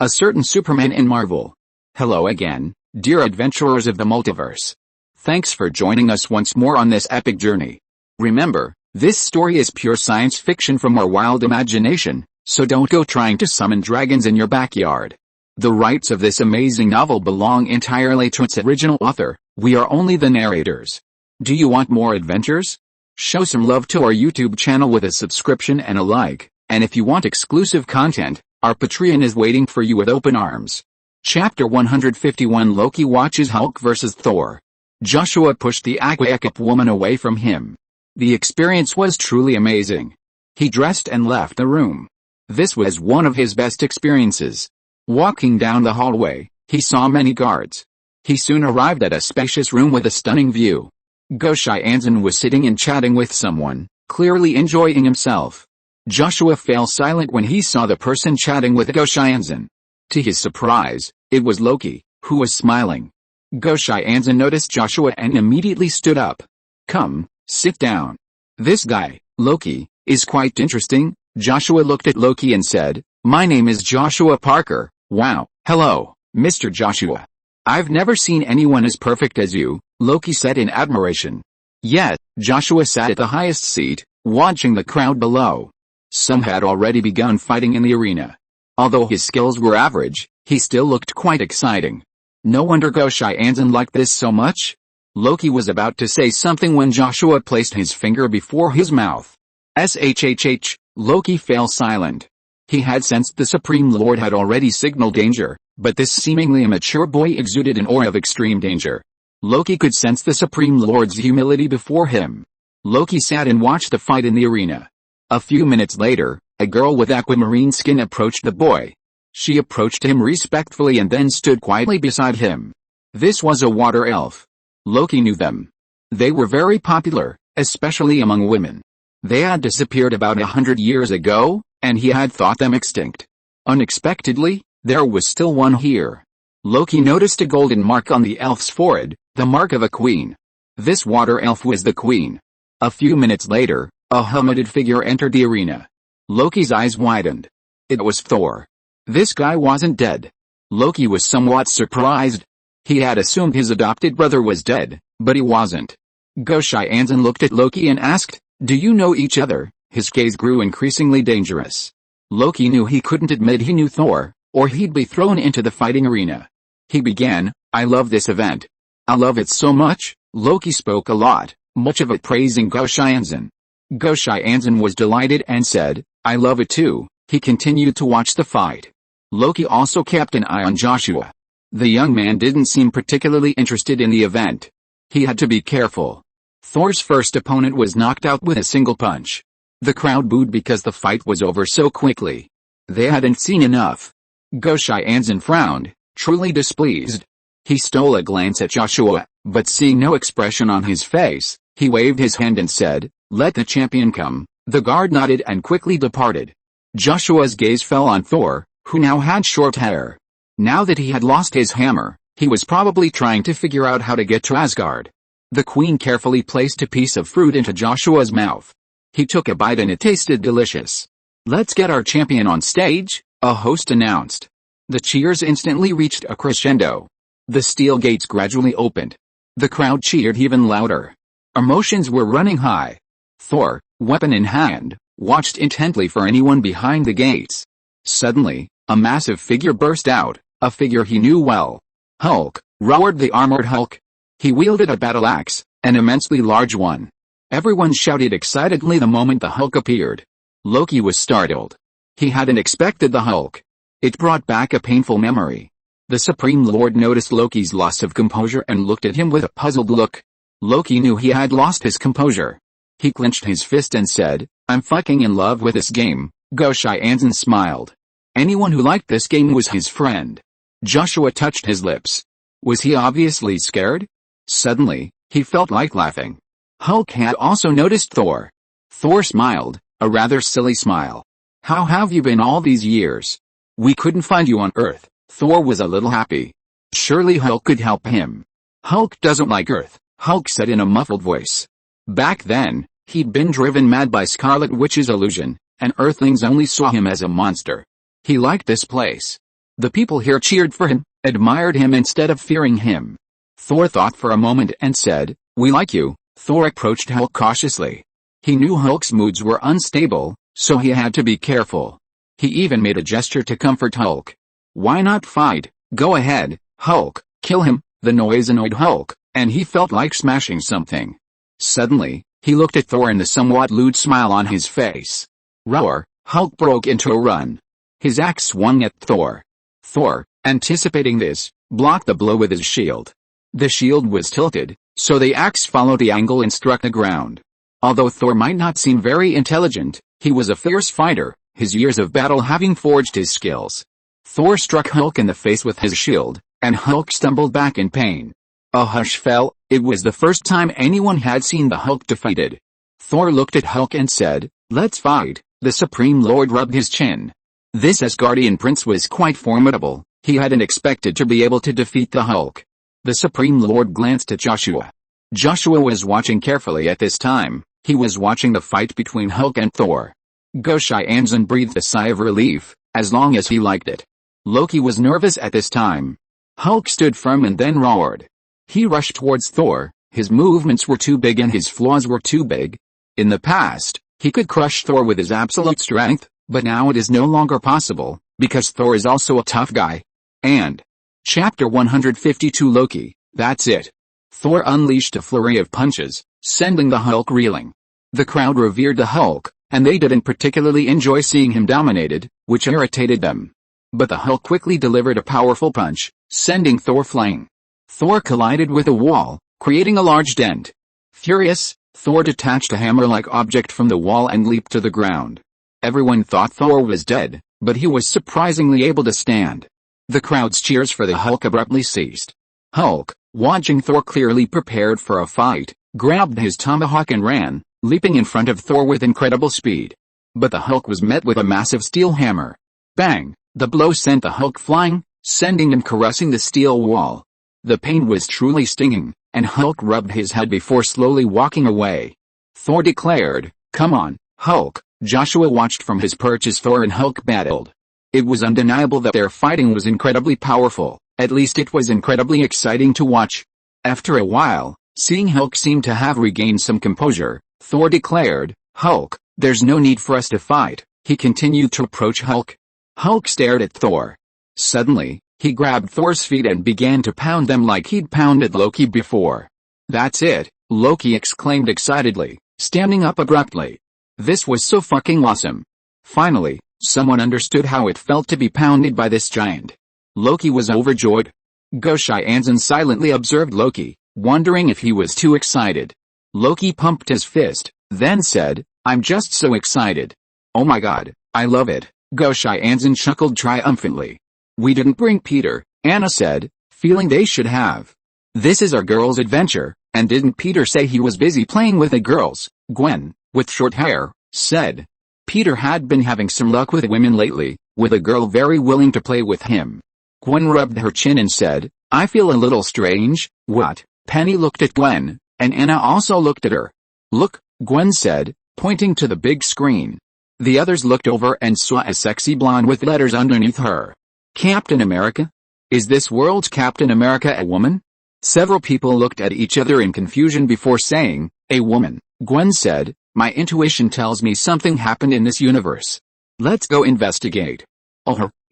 a certain Superman in Marvel. Hello again, dear adventurers of the multiverse. Thanks for joining us once more on this epic journey. Remember, this story is pure science fiction from our wild imagination, so don't go trying to summon dragons in your backyard. The rights of this amazing novel belong entirely to its original author. We are only the narrators. Do you want more adventures? Show some love to our YouTube channel with a subscription and a like, and if you want exclusive content, our Patreon is waiting for you with open arms. Chapter 151 Loki watches Hulk vs. Thor. Joshua pushed the Aquacup woman away from him. The experience was truly amazing. He dressed and left the room. This was one of his best experiences. Walking down the hallway, he saw many guards. He soon arrived at a spacious room with a stunning view. Goshianzen was sitting and chatting with someone, clearly enjoying himself. Joshua fell silent when he saw the person chatting with Goshianzen. To his surprise, it was Loki, who was smiling. Goshianzen noticed Joshua and immediately stood up. Come, sit down. This guy, Loki, is quite interesting. Joshua looked at Loki and said, My name is Joshua Parker. Wow, hello, Mr. Joshua. I've never seen anyone as perfect as you, Loki said in admiration. Yet, Joshua sat at the highest seat, watching the crowd below. Some had already begun fighting in the arena. Although his skills were average, he still looked quite exciting. No wonder Goshianzen liked this so much. Loki was about to say something when Joshua placed his finger before his mouth. Shhh, Loki fell silent. He had sensed the Supreme Lord had already signaled danger, but this seemingly immature boy exuded an aura of extreme danger. Loki could sense the Supreme Lord's humility before him. Loki sat and watched the fight in the arena. A few minutes later, a girl with aquamarine skin approached the boy. She approached him respectfully and then stood quietly beside him. This was a water elf. Loki knew them. They were very popular, especially among women. They had disappeared about 100 years ago, and he had thought them extinct. Unexpectedly, there was still one here. Loki noticed a golden mark on the elf's forehead, the mark of a queen. This water elf was the queen. A few minutes later, a helmeted figure entered the arena. Loki's eyes widened. It was Thor. This guy wasn't dead. Loki was somewhat surprised. He had assumed his adopted brother was dead, but he wasn't. Goshianzen looked at Loki and asked, Do you know each other? His gaze grew increasingly dangerous. Loki knew he couldn't admit he knew Thor, or he'd be thrown into the fighting arena. He began, I love this event. I love it so much. Loki spoke a lot, much of it praising Goshianzen. Goshianzen was delighted and said, I love it too. He continued to watch the fight. Loki also kept an eye on Joshua. The young man didn't seem particularly interested in the event. He had to be careful. Thor's first opponent was knocked out with a single punch. The crowd booed because the fight was over so quickly. They hadn't seen enough. Goshianzen frowned, truly displeased. He stole a glance at Joshua, but seeing no expression on his face, he waved his hand and said, Let the champion come. The guard nodded and quickly departed. Joshua's gaze fell on Thor, who now had short hair. Now that he had lost his hammer, he was probably trying to figure out how to get to Asgard. The queen carefully placed a piece of fruit into Joshua's mouth. He took a bite and it tasted delicious. Let's get our champion on stage, a host announced. The cheers instantly reached a crescendo. The steel gates gradually opened. The crowd cheered even louder. Emotions were running high. Thor, weapon in hand, watched intently for anyone behind the gates. Suddenly, a massive figure burst out, a figure he knew well. Hulk, roared the armored Hulk. He wielded a battle axe, an immensely large one. Everyone shouted excitedly the moment the Hulk appeared. Loki was startled. He hadn't expected the Hulk. It brought back a painful memory. The Supreme Lord noticed Loki's loss of composure and looked at him with a puzzled look. Loki knew he had lost his composure. He clenched his fist and said, I'm fucking in love with this game. Goshianzen smiled. Anyone who liked this game was his friend. Joshua touched his lips. Was he obviously scared? Suddenly, he felt like laughing. Hulk had also noticed Thor. Thor smiled, a rather silly smile. How have you been all these years? We couldn't find you on Earth. Thor was a little happy. Surely Hulk could help him. Hulk doesn't like Earth, Hulk said in a muffled voice. Back then, he'd been driven mad by Scarlet Witch's illusion, and Earthlings only saw him as a monster. He liked this place. The people here cheered for him, admired him instead of fearing him. Thor thought for a moment and said, "We like you." Thor approached Hulk cautiously. He knew Hulk's moods were unstable, so he had to be careful. He even made a gesture to comfort Hulk. "Why not fight? Go ahead, Hulk, kill him." The noise annoyed Hulk, and he felt like smashing something. Suddenly, he looked at Thor and a somewhat lewd smile on his face. Roar! Hulk broke into a run. His axe swung at Thor. Thor, anticipating this, blocked the blow with his shield. The shield was tilted, so the axe followed the angle and struck the ground. Although Thor might not seem very intelligent, he was a fierce fighter, his years of battle having forged his skills. Thor struck Hulk in the face with his shield, and Hulk stumbled back in pain. A hush fell. It was the first time anyone had seen the Hulk defeated. Thor looked at Hulk and said, "Let's fight." The Supreme Lord rubbed his chin. This Asgardian prince was quite formidable. He hadn't expected to be able to defeat the Hulk. The Supreme Lord glanced at Joshua. Joshua was watching carefully at this time. He was watching the fight between Hulk and Thor. Goshai Anzen breathed a sigh of relief, as long as he liked it. Loki was nervous at this time. Hulk stood firm and then roared. He rushed towards Thor. His movements were too big and his flaws were too big. In the past, he could crush Thor with his absolute strength, but now it is no longer possible, because Thor is also a tough guy. And Chapter 152 Loki, that's it. Thor unleashed a flurry of punches, sending the Hulk reeling. The crowd revered the Hulk, and they didn't particularly enjoy seeing him dominated, which irritated them. But the Hulk quickly delivered a powerful punch, sending Thor flying. Thor collided with a wall, creating a large dent. Furious, Thor detached a hammer-like object from the wall and leaped to the ground. Everyone thought Thor was dead, but he was surprisingly able to stand. The crowd's cheers for the Hulk abruptly ceased. Hulk, watching Thor clearly prepared for a fight, grabbed his tomahawk and ran, leaping in front of Thor with incredible speed. But the Hulk was met with a massive steel hammer. Bang! The blow sent the Hulk flying, sending him caressing the steel wall. The pain was truly stinging, and Hulk rubbed his head before slowly walking away. Thor declared, "Come on, Hulk." Joshua watched from his perch as Thor and Hulk battled. It was undeniable that their fighting was incredibly powerful, at least it was incredibly exciting to watch. After a while, seeing Hulk seem to have regained some composure, Thor declared, "Hulk, there's no need for us to fight." He continued to approach Hulk. Hulk stared at Thor. Suddenly, he grabbed Thor's feet and began to pound them like he'd pounded Loki before. "That's it," Loki exclaimed excitedly, standing up abruptly. This was so fucking awesome. Finally, someone understood how it felt to be pounded by this giant. Loki was overjoyed. Goshai Anzen silently observed Loki, wondering if he was too excited. Loki pumped his fist, then said, "I'm just so excited. Oh my god, I love it." Goshai Anzen chuckled triumphantly. "We didn't bring Peter," Anna said, feeling they should have. "This is our girls' adventure, and didn't Peter say he was busy playing with the girls?" Gwen, with short hair, said. Peter had been having some luck with women lately, with a girl very willing to play with him. Gwen rubbed her chin and said, "I feel a little strange." "What?" Penny looked at Gwen, and Anna also looked at her. "Look," Gwen said, pointing to the big screen. The others looked over and saw a sexy blonde with letters underneath her. "Captain America? Is this world's Captain America a woman?" Several people looked at each other in confusion before saying, "A woman." Gwen said, "My intuition tells me something happened in this universe. Let's go investigate."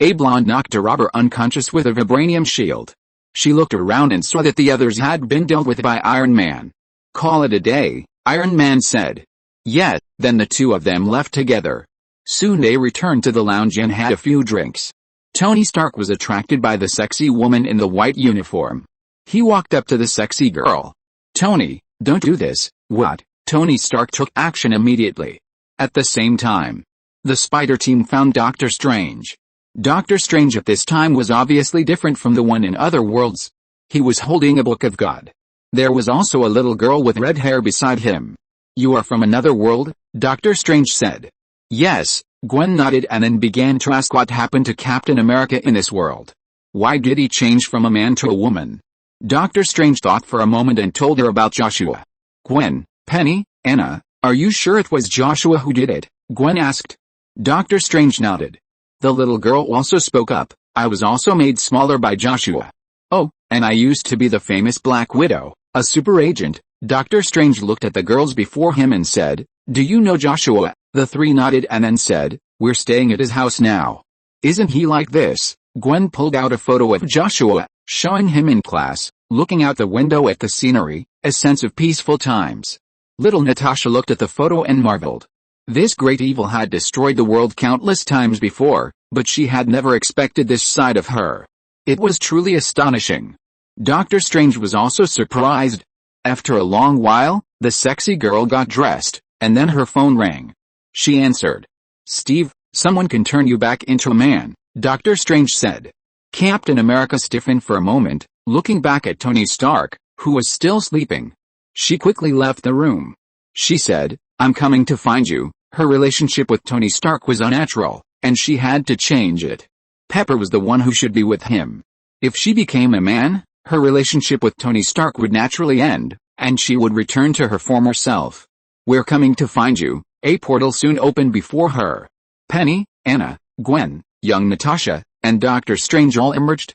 A blonde knocked a robber unconscious with a vibranium shield. She looked around and saw that the others had been dealt with by Iron Man. "Call it a day," Iron Man said. Yet, then the two of them left together. Soon they returned to the lounge and had a few drinks. Tony Stark was attracted by the sexy woman in the white uniform. He walked up to the sexy girl. "Tony, don't do this." "What?" Tony Stark took action immediately. At the same time, the Spider team found Doctor Strange. Doctor Strange at this time was obviously different from the one in other worlds. He was holding a book of God. There was also a little girl with red hair beside him. "You are from another world?" Doctor Strange said. "Yes," Gwen nodded and then began to ask what happened to Captain America in this world. Why did he change from a man to a woman? Doctor Strange thought for a moment and told her about Joshua. "Gwen, Penny, Anna, are you sure it was Joshua who did it?" Gwen asked. Doctor Strange nodded. The little girl also spoke up. I was also made smaller by Joshua. Oh, and I used to be the famous Black Widow, a super agent. Doctor Strange looked at the girls before him and said, "Do you know Joshua?" The three nodded and then said, "We're staying at his house now." "Isn't he like this?" Gwen pulled out a photo of Joshua, showing him in class, looking out the window at the scenery, a sense of peaceful times. Little Natasha looked at the photo and marveled. This great evil had destroyed the world countless times before, but she had never expected this side of her. It was truly astonishing. Doctor Strange was also surprised. After a long while, the sexy girl got dressed, and then her phone rang. She answered. "Steve, someone can turn you back into a man," Doctor Strange said. Captain America stiffened for a moment, looking back at Tony Stark, who was still sleeping. She quickly left the room. She said, "I'm coming to find you." Her relationship with Tony Stark was unnatural, and she had to change it. Pepper was the one who should be with him. If she became a man, her relationship with Tony Stark would naturally end, and she would return to her former self. "We're coming to find you." A portal soon opened before her. Penny, Anna, Gwen, young Natasha, and Doctor Strange all emerged.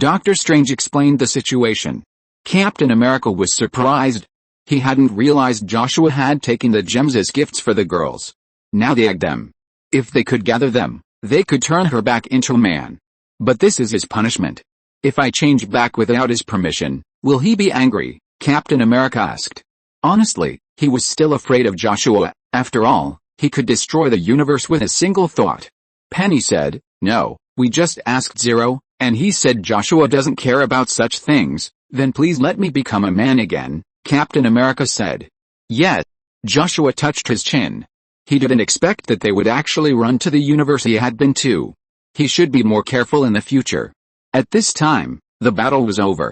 Doctor Strange explained the situation. Captain America was surprised. He hadn't realized Joshua had taken the gems as gifts for the girls. Now they had them. If they could gather them, they could turn her back into a man. But this is his punishment. If I change back without his permission, will he be angry? Captain America asked. Honestly, he was still afraid of Joshua. After all, he could destroy the universe with a single thought. Penny said, "No, we just asked Zero, and he said Joshua doesn't care about such things." "Then please let me become a man again," Captain America said. Yet, Joshua touched his chin. He didn't expect that they would actually run to the universe he had been to. He should be more careful in the future. At this time, the battle was over.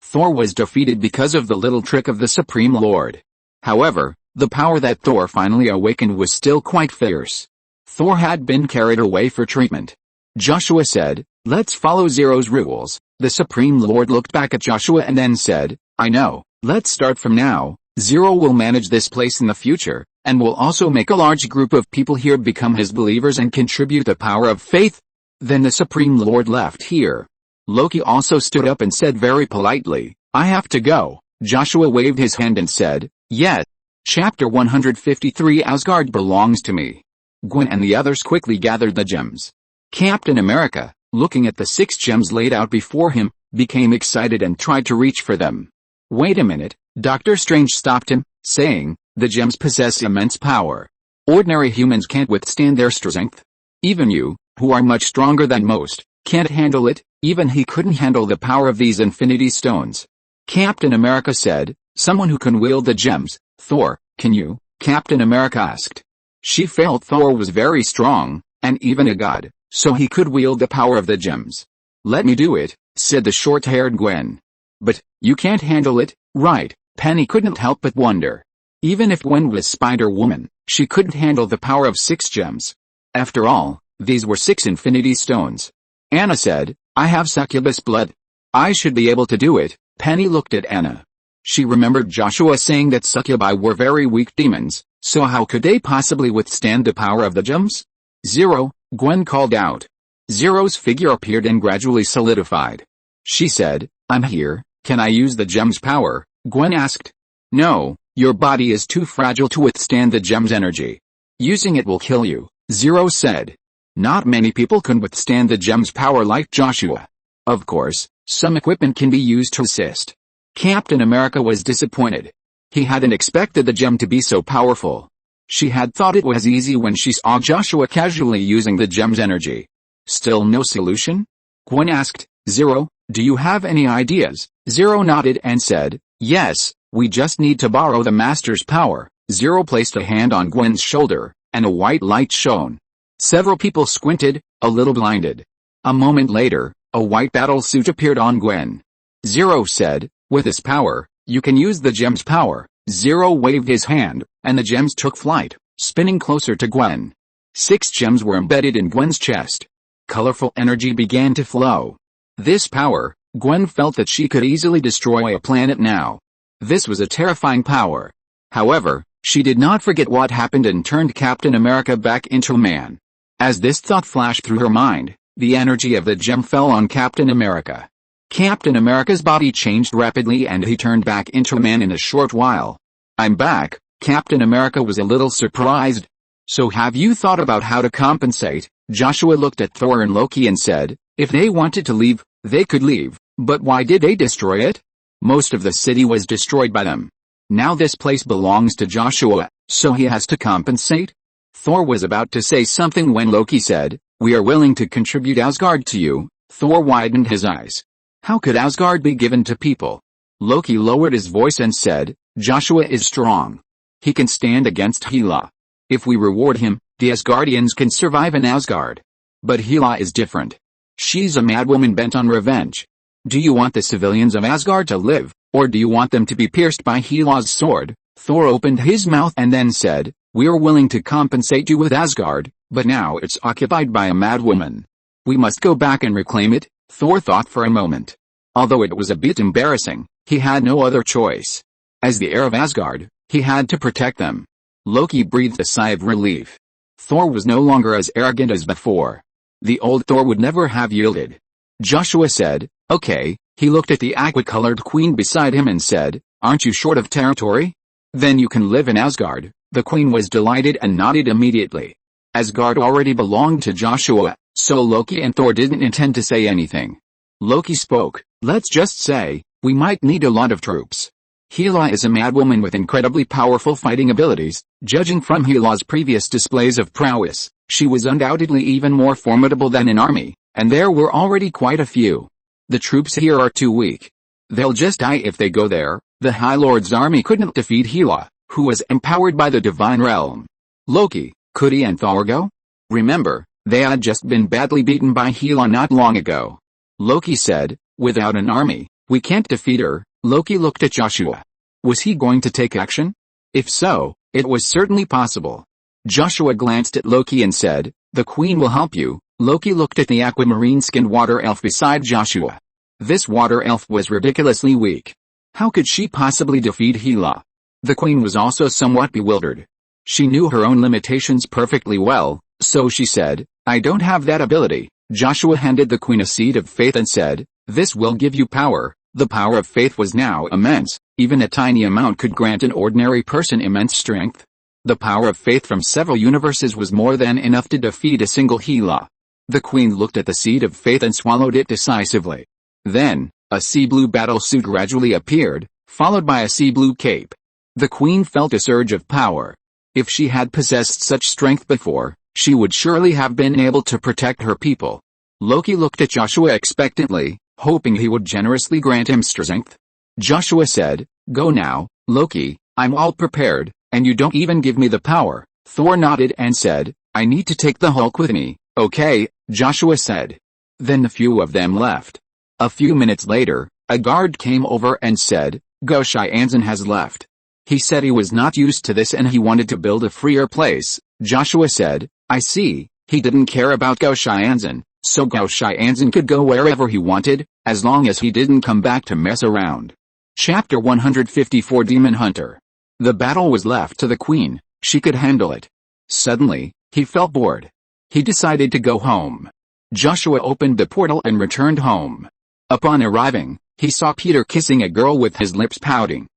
Thor was defeated because of the little trick of the Supreme Lord. However, the power that Thor finally awakened was still quite fierce. Thor had been carried away for treatment. Joshua said, "Let's follow Zero's rules." The Supreme Lord looked back at Joshua and then said, "I know, let's start from now. Zero will manage this place in the future, and will also make a large group of people here become his believers and contribute the power of faith." Then the Supreme Lord left here. Loki also stood up and said very politely, "I have to go." Joshua waved his hand and said, "Yes." Chapter 153 Asgard belongs to me. Gwen and the others quickly gathered the gems. Captain America, looking at the 6 gems laid out before him, became excited and tried to reach for them. "Wait a minute," Doctor Strange stopped him, saying, "The gems possess immense power. Ordinary humans can't withstand their strength. Even you, who are much stronger than most, can't handle it." Even he couldn't handle the power of these infinity stones. Captain America said, "Someone who can wield the gems." "Thor, can you?" Captain America asked. She felt Thor was very strong, and even a god, so he could wield the power of the gems. "Let me do it," said the short-haired Gwen. "But, you can't handle it, right?" Penny couldn't help but wonder. Even if Gwen was Spider-Woman, she couldn't handle the power of 6 gems. After all, these were 6 infinity stones. Anna said, "I have succubus blood. I should be able to do it." Penny looked at Anna. She remembered Joshua saying that succubi were very weak demons, so how could they possibly withstand the power of the gems? "Zero," Gwen called out. Zero's figure appeared and gradually solidified. She said, "I'm here, can I use the gem's power?" Gwen asked. "No, your body is too fragile to withstand the gem's energy. Using it will kill you," Zero said. Not many people can withstand the gem's power like Joshua. Of course, some equipment can be used to assist. Captain America was disappointed. He hadn't expected the gem to be so powerful. She had thought it was easy when she saw Joshua casually using the gem's energy. "Still no solution?" Gwen asked. "Zero, do you have any ideas?" Zero nodded and said, "Yes, we just need to borrow the Master's power." Zero placed a hand on Gwen's shoulder, and a white light shone. Several people squinted, a little blinded. A moment later, a white battle suit appeared on Gwen. Zero said, "With this power, you can use the gem's power." Zero waved his hand, and the gems took flight, spinning closer to Gwen. 6 gems were embedded in Gwen's chest. Colorful energy began to flow. This power, Gwen felt that she could easily destroy a planet now. This was a terrifying power. However, she did not forget what happened and turned Captain America back into a man. As this thought flashed through her mind, the energy of the gem fell on Captain America. Captain America's body changed rapidly and he turned back into a man in a short while. "I'm back." Captain America was a little surprised. "So have you thought about how to compensate?" Joshua looked at Thor and Loki and said, "If they wanted to leave, they could leave, but why did they destroy it? Most of the city was destroyed by them. Now this place belongs to Joshua, so he has to compensate." Thor was about to say something when Loki said, "We are willing to contribute Asgard to you." Thor widened his eyes. How could Asgard be given to people? Loki lowered his voice and said, "Joshua is strong. He can stand against Hela. If we reward him, the Asgardians can survive in Asgard. But Hela is different. She's a madwoman bent on revenge. Do you want the civilians of Asgard to live, or do you want them to be pierced by Hela's sword?" Thor opened his mouth and then said, "We are willing to compensate you with Asgard, but now it's occupied by a madwoman. We must go back and reclaim it." Thor thought for a moment. Although it was a bit embarrassing, he had no other choice. As the heir of Asgard, he had to protect them. Loki breathed a sigh of relief. Thor was no longer as arrogant as before. The old Thor would never have yielded. Joshua said, "Okay." He looked at the aqua-colored queen beside him and said, "Aren't you short of territory? Then you can live in Asgard." The queen was delighted and nodded immediately. Asgard already belonged to Joshua, so Loki and Thor didn't intend to say anything. Loki spoke, "Let's just say, we might need a lot of troops. Hela is a madwoman with incredibly powerful fighting abilities. Judging from Hela's previous displays of prowess, she was undoubtedly even more formidable than an army, and there were already quite a few. The troops here are too weak. They'll just die if they go there." The High Lord's army couldn't defeat Hela, who was empowered by the divine realm. Loki, could he and Thor go? Remember, they had just been badly beaten by Hela not long ago. Loki said, "Without an army, we can't defeat her." Loki looked at Joshua. Was he going to take action? If so, it was certainly possible. Joshua glanced at Loki and said, "The queen will help you." Loki looked at the aquamarine-skinned water elf beside Joshua. This water elf was ridiculously weak. How could she possibly defeat Hela? The queen was also somewhat bewildered. She knew her own limitations perfectly well, so she said, "I don't have that ability." Joshua handed the queen a seed of faith and said, "This will give you power." The power of faith was now immense. Even a tiny amount could grant an ordinary person immense strength. The power of faith from several universes was more than enough to defeat a single Hela. The queen looked at the seed of faith and swallowed it decisively. Then, a sea blue battlesuit gradually appeared, followed by a sea blue cape. The queen felt a surge of power. If she had possessed such strength before, she would surely have been able to protect her people. Loki looked at Joshua expectantly, hoping he would generously grant him strength. Joshua said, "Go now, Loki, I'm all prepared, and you don't even give me the power." Thor nodded and said, "I need to take the Hulk with me." "Okay," Joshua said. Then the few of them left. A few minutes later, a guard came over and said, "Goshai Anzan has left. He said he was not used to this and he wanted to build a freer place." Joshua said, "I see, he didn't care about Goshai Anzan, so Goshai Anzan could go wherever he wanted, as long as he didn't come back to mess around." Chapter 154 Demon Hunter. The battle was left to the queen. She could handle it. Suddenly, he felt bored. He decided to go home. Joshua opened the portal and returned home. Upon arriving, he saw Peter kissing a girl with his lips pouting.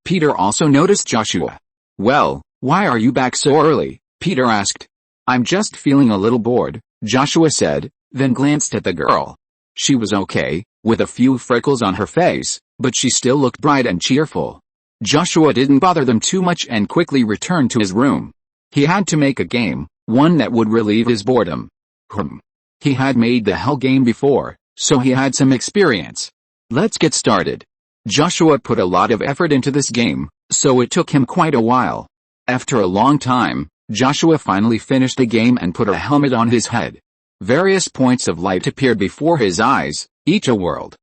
Peter also noticed Joshua. "Well, why are you back so early?" Peter asked. "I'm just feeling a little bored," Joshua said, then glanced at the girl. She was okay, with a few freckles on her face, but she still looked bright and cheerful. Joshua didn't bother them too much and quickly returned to his room. He had to make a game, one that would relieve his boredom. He had made the Hell game before, so he had some experience. Let's get started. Joshua put a lot of effort into this game, so it took him quite a while. After a long time, Joshua finally finished the game and put a helmet on his head. Various points of light appeared before his eyes, each a world.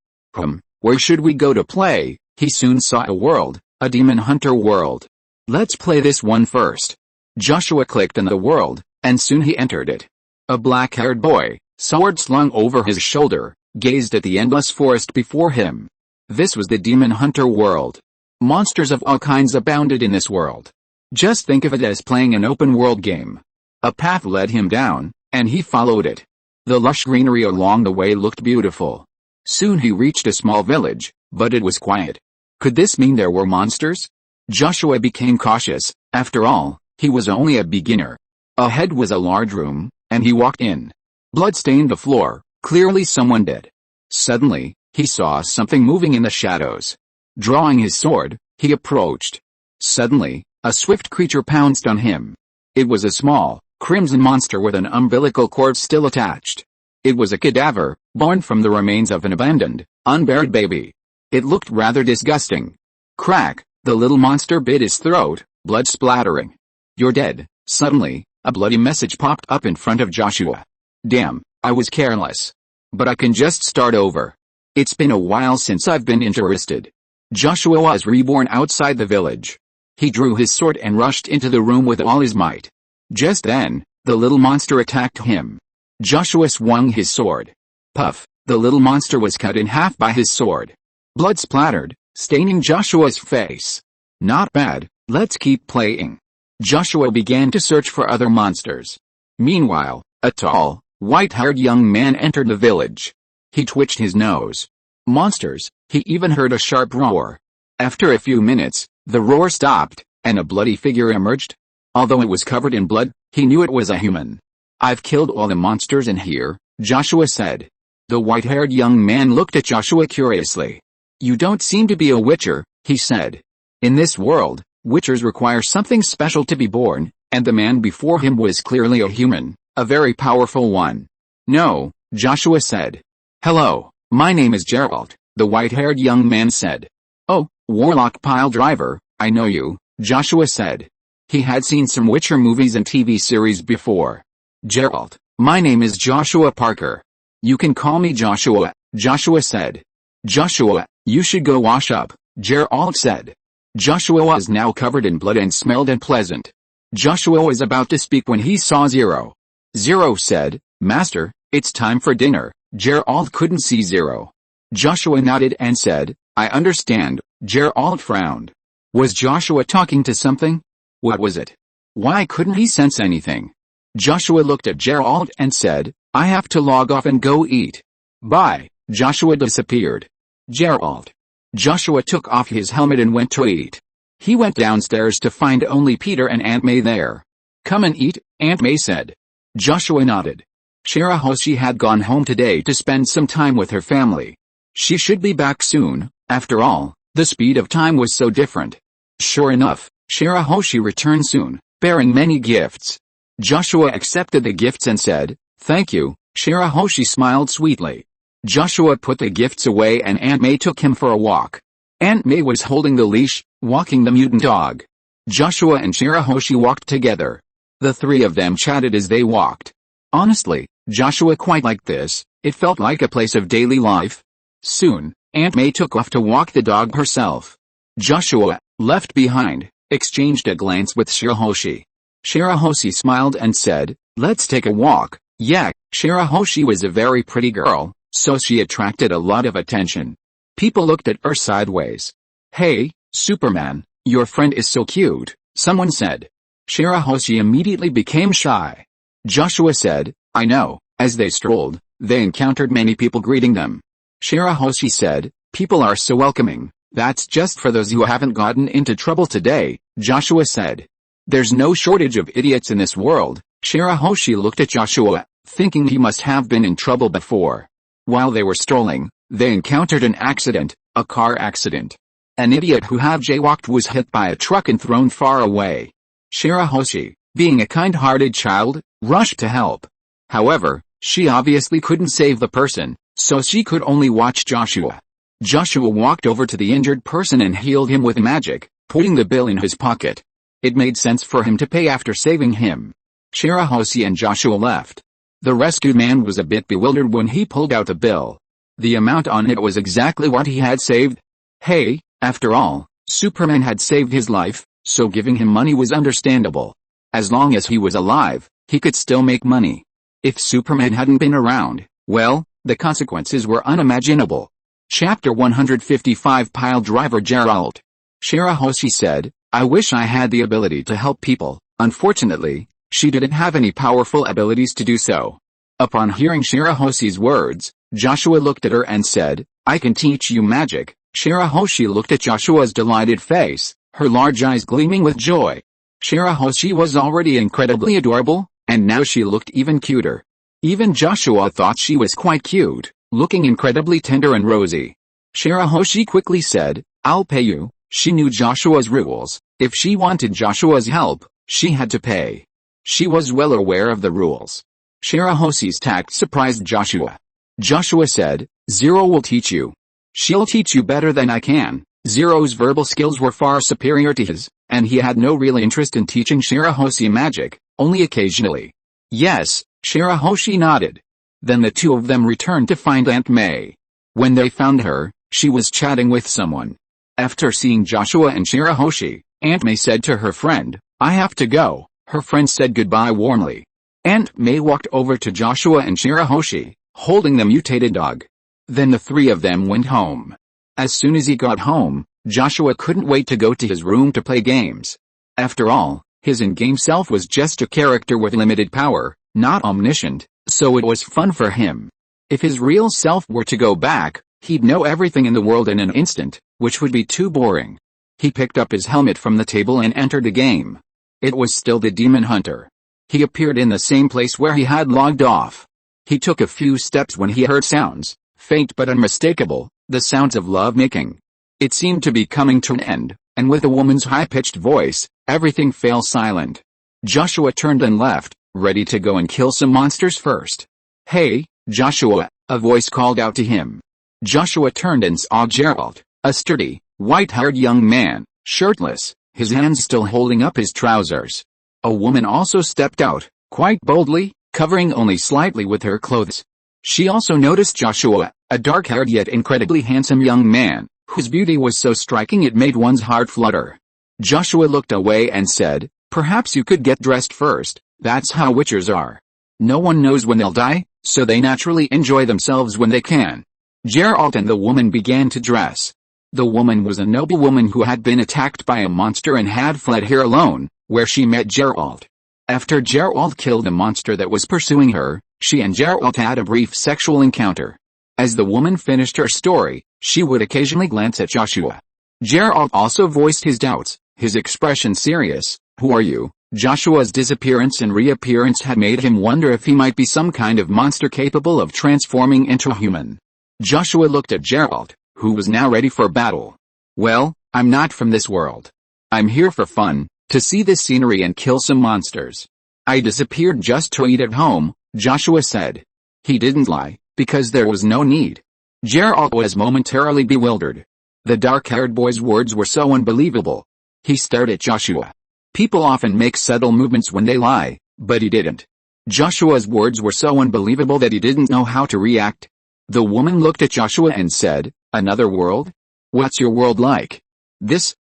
Where should we go to play? He soon saw a world, a demon hunter world. Let's play this one first. Joshua clicked on the world, and soon he entered it. A black-haired boy, sword slung over his shoulder, gazed at the endless forest before him. This was the demon hunter world. Monsters of all kinds abounded in this world. Just think of it as playing an open-world game. A path led him down, and he followed it. The lush greenery along the way looked beautiful. Soon he reached a small village, but it was quiet. Could this mean there were monsters? Joshua became cautious. After all, he was only a beginner. Ahead was a large room, and he walked in. Blood stained the floor, clearly someone dead. Suddenly, he saw something moving in the shadows. Drawing his sword, he approached. Suddenly, a swift creature pounced on him. It was a small, crimson monster with an umbilical cord still attached. It was a cadaver, born from the remains of an abandoned, unburied baby. It looked rather disgusting. Crack, the little monster bit his throat, blood splattering. "You're dead." Suddenly, a bloody message popped up in front of Joshua. "Damn, I was careless. But I can just start over. It's been a while since I've been interested." Joshua was reborn outside the village. He drew his sword and rushed into the room with all his might. Just then, the little monster attacked him. Joshua swung his sword. Puff, the little monster was cut in half by his sword. Blood splattered, staining Joshua's face. "Not bad, let's keep playing." Joshua began to search for other monsters. Meanwhile, a tall, white-haired young man entered the village. He twitched his nose. Monsters, he even heard a sharp roar. After a few minutes, the roar stopped, and a bloody figure emerged. Although it was covered in blood, he knew it was a human. "I've killed all the monsters in here," Joshua said. The white-haired young man looked at Joshua curiously. "You don't seem to be a witcher," he said. In this world, witchers require something special to be born, and the man before him was clearly a human, a very powerful one. "No," Joshua said. "Hello, my name is Gerald," the white-haired young man said. "Oh, Warlock Pile Driver, I know you," Joshua said. He had seen some Witcher movies and TV series before. "Gerald, my name is Joshua Parker. You can call me Joshua," Joshua said. "Joshua, you should go wash up," Gerald said. Joshua was now covered in blood and smelled unpleasant. Joshua was about to speak when he saw Zero. Zero said, "Master, it's time for dinner." Gerald couldn't see Zero. Joshua nodded and said, "I understand." Gerald frowned. Was Joshua talking to something? What was it? Why couldn't he sense anything? Joshua looked at Gerald and said, "I have to log off and go eat. Bye." Joshua disappeared. Gerald. Joshua took off his helmet and went to eat. He went downstairs to find only Peter and Aunt May there. "Come and eat," Aunt May said. Joshua nodded. Shirahoshi had gone home today to spend some time with her family. She should be back soon. After all, the speed of time was so different. Sure enough, Shirahoshi returned soon, bearing many gifts. Joshua accepted the gifts and said, "Thank you." Shirahoshi smiled sweetly. Joshua put the gifts away and Aunt May took him for a walk. Aunt May was holding the leash, walking the mutant dog. Joshua and Shirahoshi walked together. The three of them chatted as they walked. Honestly, Joshua quite liked this. It felt like a place of daily life. Soon, Aunt May took off to walk the dog herself. Joshua, left behind, exchanged a glance with Shirahoshi. Shirahoshi smiled and said, "Let's take a walk." Yeah, Shirahoshi was a very pretty girl, so she attracted a lot of attention. People looked at her sideways. "Hey, Superman, your friend is so cute," someone said. Shirahoshi immediately became shy. Joshua said, "I know." As they strolled, they encountered many people greeting them. Shirahoshi said, "People are so welcoming. That's just for those who haven't gotten into trouble today," Joshua said. "There's no shortage of idiots in this world." Shirahoshi looked at Joshua, thinking he must have been in trouble before. While they were strolling, they encountered an accident, a car accident. An idiot who had jaywalked was hit by a truck and thrown far away. Shirahoshi, being a kind-hearted child, rushed to help. However, she obviously couldn't save the person, so she could only watch Joshua. Joshua walked over to the injured person and healed him with magic, putting the bill in his pocket. It made sense for him to pay after saving him. Shirahoshi and Joshua left. The rescued man was a bit bewildered when he pulled out the bill. The amount on it was exactly what he had saved. Hey, after all, Superman had saved his life, so giving him money was understandable. As long as he was alive, he could still make money. If Superman hadn't been around, well, the consequences were unimaginable. Chapter 155 Pile Driver Gerald. Shirahoshi said, "I wish I had the ability to help people." Unfortunately, she didn't have any powerful abilities to do so. Upon hearing Shirahoshi's words, Joshua looked at her and said, "I can teach you magic." Shirahoshi looked at Joshua's delighted face, her large eyes gleaming with joy. Shirahoshi was already incredibly adorable, and now she looked even cuter. Even Joshua thought she was quite cute, looking incredibly tender and rosy. Shirahoshi quickly said, "I'll pay you." She knew Joshua's rules. If she wanted Joshua's help, she had to pay. She was well aware of the rules. Shirahoshi's tact surprised Joshua. Joshua said, "Zero will teach you. She'll teach you better than I can." Zero's verbal skills were far superior to his, and he had no real interest in teaching Shirahoshi magic, only occasionally. "Yes," Shirahoshi nodded. Then the two of them returned to find Aunt May. When they found her, she was chatting with someone. After seeing Joshua and Shirahoshi, Aunt May said to her friend, "I have to go." Her friend said goodbye warmly. Aunt May walked over to Joshua and Shirahoshi, holding the mutated dog. Then the three of them went home. As soon as he got home, Joshua couldn't wait to go to his room to play games. After all, his in-game self was just a character with limited power, not omniscient, so it was fun for him. If his real self were to go back, he'd know everything in the world in an instant, which would be too boring. He picked up his helmet from the table and entered the game. It was still the Demon Hunter. He appeared in the same place where he had logged off. He took a few steps when he heard sounds, faint but unmistakable, the sounds of love-making. It seemed to be coming to an end, and with a woman's high-pitched voice, everything fell silent. Joshua turned and left, ready to go and kill some monsters first. "Hey, Joshua," a voice called out to him. Joshua turned and saw Gerald, a sturdy, white-haired young man, shirtless, his hands still holding up his trousers. A woman also stepped out, quite boldly, covering only slightly with her clothes. She also noticed Joshua, a dark-haired yet incredibly handsome young man, whose beauty was so striking it made one's heart flutter. Joshua looked away and said, "Perhaps you could get dressed first, that's how witchers are. No one knows when they'll die, so they naturally enjoy themselves when they can." Geralt and the woman began to dress. The woman was a noblewoman who had been attacked by a monster and had fled here alone, where she met Geralt. After Geralt killed the monster that was pursuing her, she and Geralt had a brief sexual encounter. As the woman finished her story, she would occasionally glance at Joshua. Geralt also voiced his doubts, his expression serious. "Who are you?" Joshua's disappearance and reappearance had made him wonder if he might be some kind of monster capable of transforming into a human. Joshua looked at Geralt, who was now ready for battle. "Well, I'm not from this world. I'm here for fun, to see this scenery and kill some monsters. I disappeared just to eat at home," Joshua said. He didn't lie, because there was no need. Geralt was momentarily bewildered. The dark-haired boy's words were so unbelievable. He stared at Joshua. People often make subtle movements when they lie, but he didn't. Joshua's words were so unbelievable that he didn't know how to react. The woman looked at Joshua and said, "Another world? What's your world like?"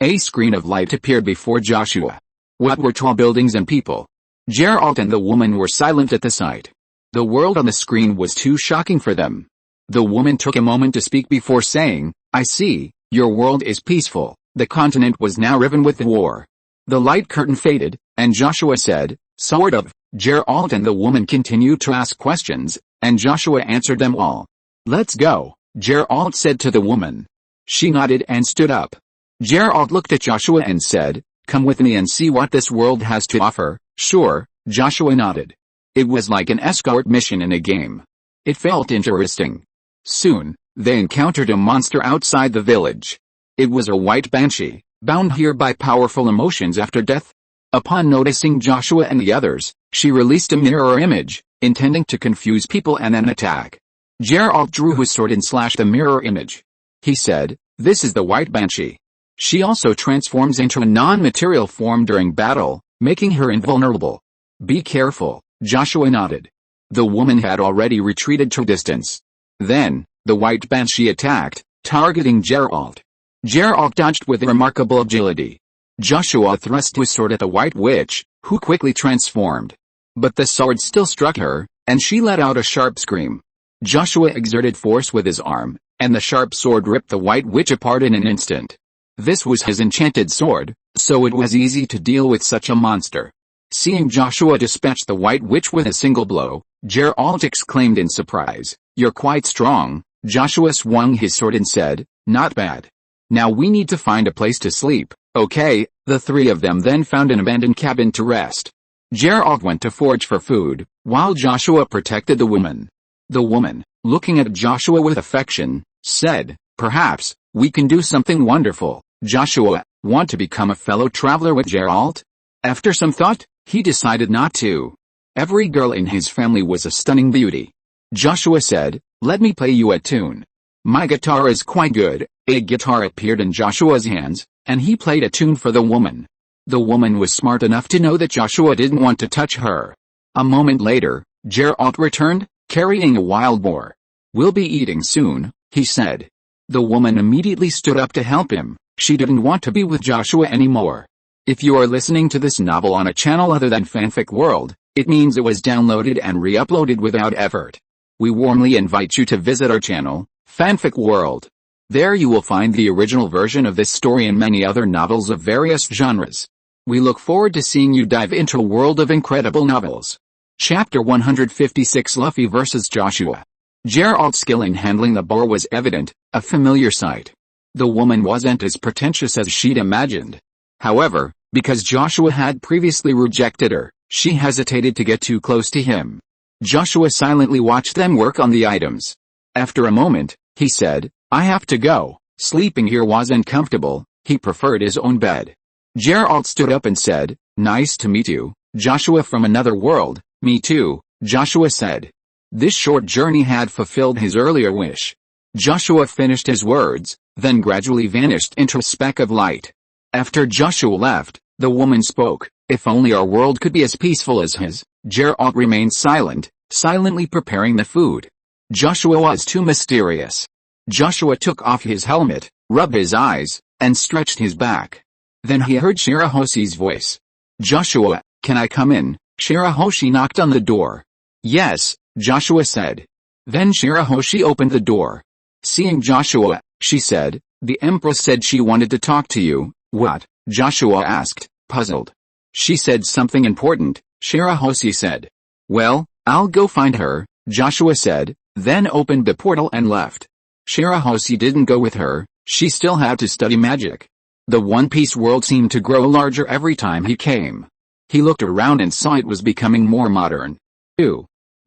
A screen of light appeared before Joshua. What were tall buildings and people? Geralt and the woman were silent at the sight. The world on the screen was too shocking for them. The woman took a moment to speak before saying, "I see, your world is peaceful." The continent was now riven with war. The light curtain faded, and Joshua said, "Sort of." Geralt and the woman continued to ask questions, and Joshua answered them all. "Let's go," Geralt said to the woman. She nodded and stood up. Geralt looked at Joshua and said, "Come with me and see what this world has to offer." "Sure," Joshua nodded. It was like an escort mission in a game. It felt interesting. Soon, they encountered a monster outside the village. It was a white banshee, bound here by powerful emotions after death. Upon noticing Joshua and the others, she released a mirror image, intending to confuse people and then attack. Geralt drew his sword and slashed the mirror image. He said, "This is the white banshee. She also transforms into a non-material form during battle, making her invulnerable. Be careful." Joshua nodded. The woman had already retreated to distance. Then, the white banshee attacked, targeting Geralt. Geralt dodged with remarkable agility. Joshua thrust his sword at the white witch, who quickly transformed. But the sword still struck her, and she let out a sharp scream. Joshua exerted force with his arm, and the sharp sword ripped the white witch apart in an instant. This was his enchanted sword, so it was easy to deal with such a monster. Seeing Joshua dispatch the white witch with a single blow, Geralt exclaimed in surprise. "You're quite strong." Joshua swung his sword and said, "Not bad. Now we need to find a place to sleep." "Okay." The three of them then found an abandoned cabin to rest. Geralt went to forage for food, while Joshua protected the woman. The woman, looking at Joshua with affection, said, "Perhaps we can do something wonderful." Joshua, want to become a fellow traveler with Geralt? After some thought, he decided not to. Every girl in his family was a stunning beauty. Joshua said, "Let me play you a tune. My guitar is quite good." A guitar appeared in Joshua's hands, and he played a tune for the woman. The woman was smart enough to know that Joshua didn't want to touch her. A moment later, Geralt returned, carrying a wild boar. "We'll be eating soon," he said. The woman immediately stood up to help him. She didn't want to be with Joshua anymore. If you are listening to this novel on a channel other than Fanfic World, it means it was downloaded and re-uploaded without effort. We warmly invite you to visit our channel, Fanfic World. There you will find the original version of this story and many other novels of various genres. We look forward to seeing you dive into a world of incredible novels. Chapter 156, Luffy vs. Joshua. Geralt's skill in handling the boar was evident, a familiar sight. The woman wasn't as pretentious as she'd imagined. However, because Joshua had previously rejected her, she hesitated to get too close to him. Joshua silently watched them work on the items. After a moment, he said, "I have to go. Sleeping here wasn't comfortable." He preferred his own bed. Geralt stood up and said, "Nice to meet you, Joshua from another world." "Me too," Joshua said. This short journey had fulfilled his earlier wish. Joshua finished his words, then gradually vanished into a speck of light. After Joshua left, the woman spoke, "If only our world could be as peaceful as his." Geralt remained silent, silently preparing the food. Joshua was too mysterious. Joshua took off his helmet, rubbed his eyes, and stretched his back. Then he heard Shirahoshi's voice. "Joshua, can I come in?" Shirahoshi knocked on the door. "Yes," Joshua said. Then Shirahoshi opened the door. Seeing Joshua, she said, "The Empress said she wanted to talk to you." "What?" Joshua asked, puzzled. "She said something important," Shirahoshi said. "Well, I'll go find her," Joshua said, then opened the portal and left. Shirahoshi didn't go with her, she still had to study magic. The One Piece world seemed to grow larger every time he came. He looked around and saw it was becoming more modern.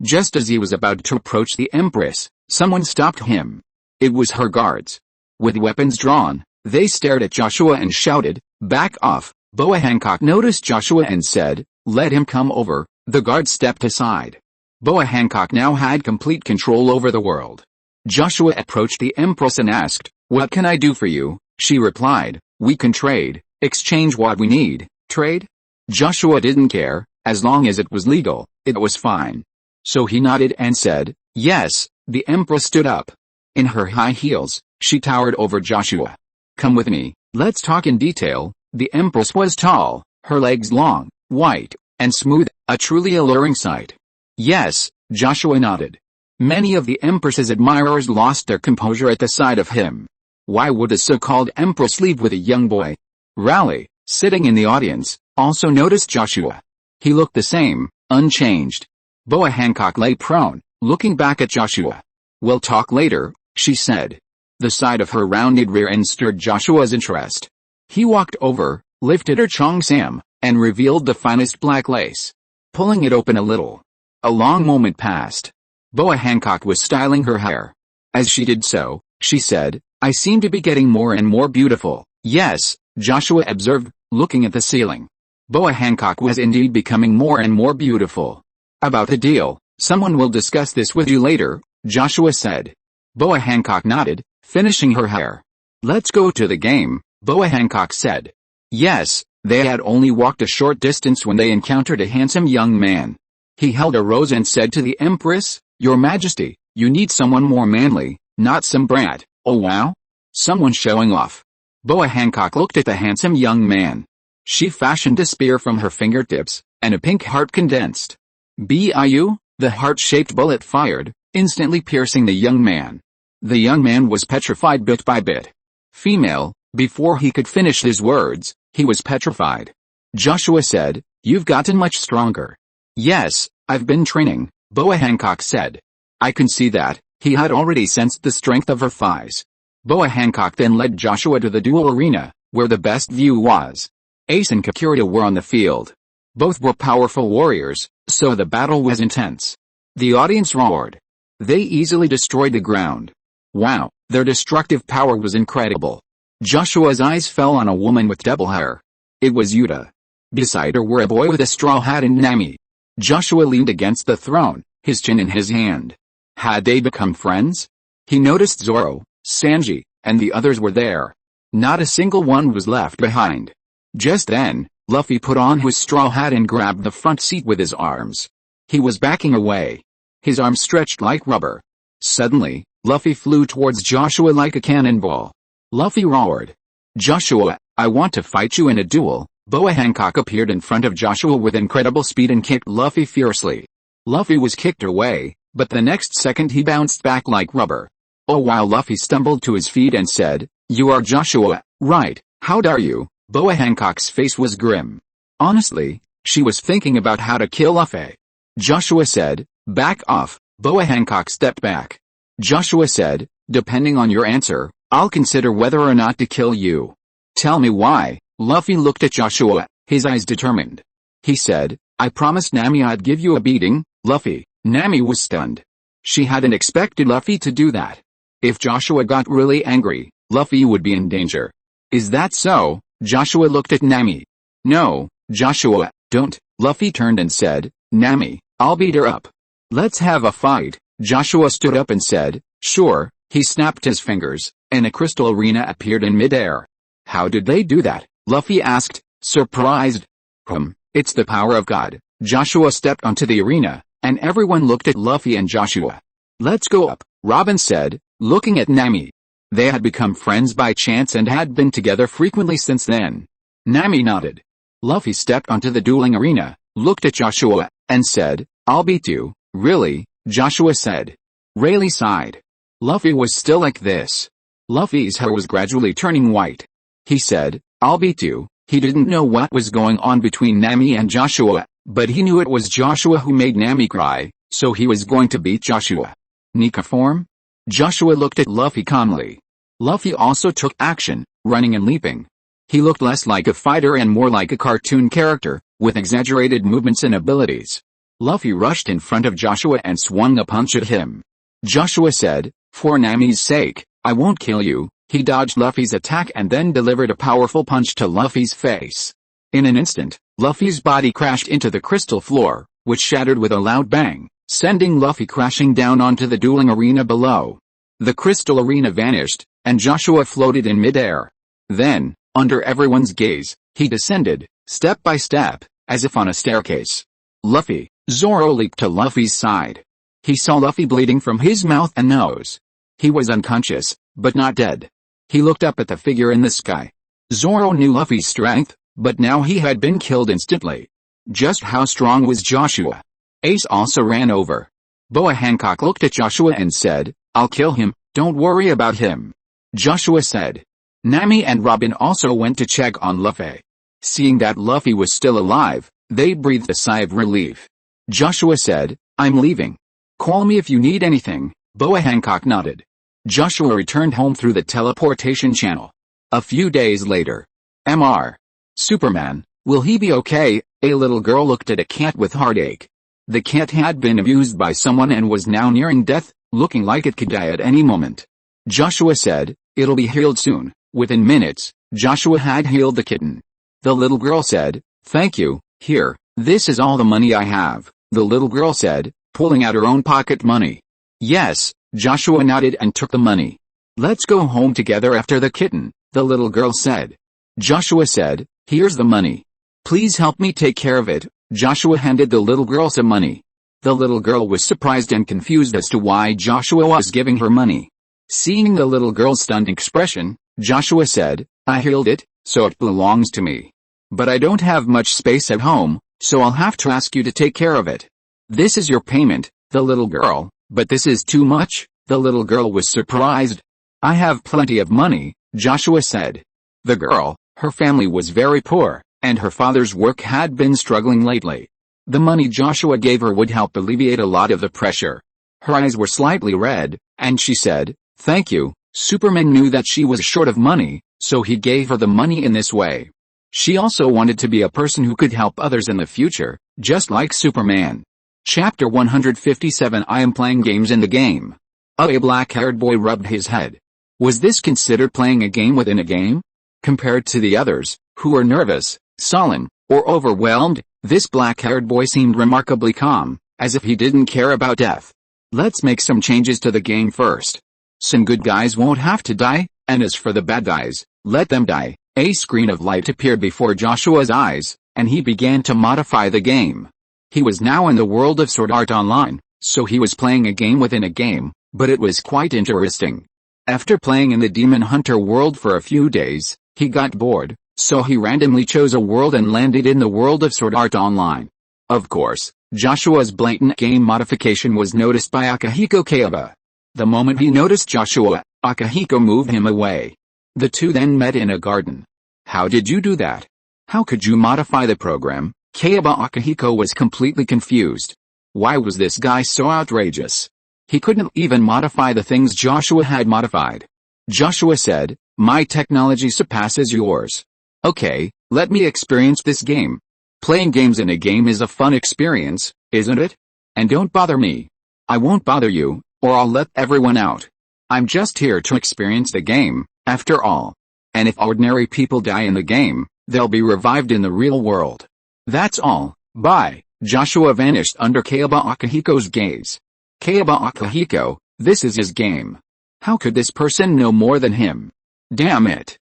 Just as he was about to approach the Empress, someone stopped him. It was her guards. With weapons drawn, they stared at Joshua and shouted, "Back off!" Boa Hancock noticed Joshua and said, "Let him come over." The guards stepped aside. Boa Hancock now had complete control over the world. Joshua approached the Empress and asked, "What can I do for you?" She replied, "We can trade, exchange what we need." Trade? Joshua didn't care, as long as it was legal, it was fine. So he nodded and said, "Yes." The Empress stood up. In her high heels, she towered over Joshua. "Come with me, let's talk in detail." The Empress was tall, her legs long, white, and smooth, a truly alluring sight. "Yes," Joshua nodded. Many of the Empress's admirers lost their composure at the sight of him. Why would a so-called Empress leave with a young boy? Raleigh, sitting in the audience, also noticed Joshua. He looked the same, unchanged. Boa Hancock lay prone, looking back at Joshua. "We'll talk later," she said. The sight of her rounded rear end stirred Joshua's interest. He walked over, lifted her cheongsam, and revealed the finest black lace. Pulling it open a little. A long moment passed. Boa Hancock was styling her hair. As she did so, she said, "I seem to be getting more and more beautiful." "Yes," Joshua observed, looking at the ceiling. Boa Hancock was indeed becoming more and more beautiful. "About the deal, someone will discuss this with you later," Joshua said. Boa Hancock nodded, finishing her hair. "Let's go to the game," Boa Hancock said. Yes, they had only walked a short distance when they encountered a handsome young man. He held a rose and said to the Empress, "Your Majesty, you need someone more manly, not some brat." "Oh wow? Someone showing off." Boa Hancock looked at the handsome young man. She fashioned a spear from her fingertips, and a pink heart condensed. "Biu," the heart-shaped bullet fired, instantly piercing the young man. The young man was petrified bit by bit. Female, before he could finish his words, he was petrified. Joshua said, "You've gotten much stronger." "Yes, I've been training," Boa Hancock said. I can see that. He had already sensed the strength of her thighs. Boa Hancock then led Joshua to the duel arena, where the best view was. Ace and Kikuria were on the field. Both were powerful warriors, so the battle was intense. The audience roared. They easily destroyed the ground. Wow, their destructive power was incredible. Joshua's eyes fell on a woman with double hair. It was Yuta. Beside her were a boy with a straw hat and Nami. Joshua leaned against the throne, his chin in his hand. Had they become friends? He noticed Zoro, Sanji, and the others were there. Not a single one was left behind. Just then, Luffy put on his straw hat and grabbed the front seat with his arms. He was backing away. His arms stretched like rubber. Suddenly, Luffy flew towards Joshua like a cannonball. Luffy roared. Joshua, I want to fight you in a duel. Boa Hancock appeared in front of Joshua with incredible speed and kicked Luffy fiercely. Luffy was kicked away, but the next second he bounced back like rubber. Oh, while Luffy stumbled to his feet and said, You are Joshua, right? How dare you? Boa Hancock's face was grim. Honestly, she was thinking about how to kill Luffy. Joshua said, Back off. Boa Hancock stepped back. Joshua said, Depending on your answer, I'll consider whether or not to kill you. Tell me why. Luffy looked at Joshua, his eyes determined. He said, I promised Nami I'd give you a beating, Luffy. Nami was stunned. She hadn't expected Luffy to do that. If Joshua got really angry, Luffy would be in danger. Is that so? Joshua looked at Nami. No, Joshua, don't. Luffy turned and said, Nami, I'll beat her up. Let's have a fight. Joshua stood up and said, Sure. He snapped his fingers, and a crystal arena appeared in midair. How did they do that? Luffy asked, surprised. It's the power of God. Joshua stepped onto the arena, and everyone looked at Luffy and Joshua. Let's go up, Robin said, looking at Nami. They had become friends by chance and had been together frequently since then. Nami nodded. Luffy stepped onto the dueling arena, looked at Joshua, and said, I'll beat you. Really? Joshua said. Rayleigh sighed. Luffy was still like this. Luffy's hair was gradually turning white. He said, I'll beat you. He didn't know what was going on between Nami and Joshua, but he knew it was Joshua who made Nami cry, so he was going to beat Joshua. Nika form? Joshua looked at Luffy calmly. Luffy also took action, running and leaping. He looked less like a fighter and more like a cartoon character, with exaggerated movements and abilities. Luffy rushed in front of Joshua and swung a punch at him. Joshua said, For Nami's sake, I won't kill you. He dodged Luffy's attack and then delivered a powerful punch to Luffy's face. In an instant, Luffy's body crashed into the crystal floor, which shattered with a loud bang, sending Luffy crashing down onto the dueling arena below. The crystal arena vanished, and Joshua floated in midair. Then, under everyone's gaze, he descended, step by step, as if on a staircase. Luffy, Zoro leaped to Luffy's side. He saw Luffy bleeding from his mouth and nose. He was unconscious, but not dead. He looked up at the figure in the sky. Zoro knew Luffy's strength, but now he had been killed instantly. Just how strong was Joshua? Ace also ran over. Boa Hancock looked at Joshua and said, I'll kill him, don't worry about him. Joshua said. Nami and Robin also went to check on Luffy. Seeing that Luffy was still alive, they breathed a sigh of relief. Joshua said, I'm leaving. Call me if you need anything. Boa Hancock nodded. Joshua returned home through the teleportation channel. A few days later. Mr. Superman, will he be okay? A little girl looked at a cat with heartache. The cat had been abused by someone and was now nearing death, looking like it could die at any moment. Joshua said, It'll be healed soon. Within minutes, Joshua had healed the kitten. The little girl said, Thank you. Here, this is all the money I have, the little girl said, pulling out her own pocket money. Yes, Joshua nodded and took the money. Let's go home together after the kitten, the little girl said. Joshua said, Here's the money. Please help me take care of it. Joshua handed the little girl some money. The little girl was surprised and confused as to why Joshua was giving her money. Seeing the little girl's stunned expression, Joshua said, I healed it, so it belongs to me. But I don't have much space at home, so I'll have to ask you to take care of it. This is your payment, the little girl. But this is too much, the little girl was surprised. I have plenty of money, Joshua said. The girl, her family was very poor, and her father's work had been struggling lately. The money Joshua gave her would help alleviate a lot of the pressure. Her eyes were slightly red, and she said, "Thank you." Superman knew that she was short of money, so he gave her the money in this way. She also wanted to be a person who could help others in the future, just like Superman. Chapter 157 I am playing games in the game. A black-haired boy rubbed his head. Was this considered playing a game within a game? Compared to the others, who were nervous, sullen, or overwhelmed, this black-haired boy seemed remarkably calm, as if he didn't care about death. Let's make some changes to the game first. Some good guys won't have to die, and as for the bad guys, let them die. A screen of light appeared before Joshua's eyes, and he began to modify the game. He was now in the world of Sword Art Online, so he was playing a game within a game, but it was quite interesting. After playing in the Demon Hunter world for a few days, he got bored, so he randomly chose a world and landed in the world of Sword Art Online. Of course, Joshua's blatant game modification was noticed by Akihiko Kayaba. The moment he noticed Joshua, Akihiko moved him away. The two then met in a garden. How did you do that? How could you modify the program? Kayaba Akihiko was completely confused. Why was this guy so outrageous? He couldn't even modify the things Joshua had modified. Joshua said, "My technology surpasses yours. Okay, let me experience this game." Playing games in a game is a fun experience, isn't it? And don't bother me. I won't bother you, or I'll let everyone out. I'm just here to experience the game, after all. And if ordinary people die in the game, they'll be revived in the real world. That's all, bye. Joshua vanished under Kayaba Akihiko's gaze. Kayaba Akihiko, this is his game. How could this person know more than him? Damn it.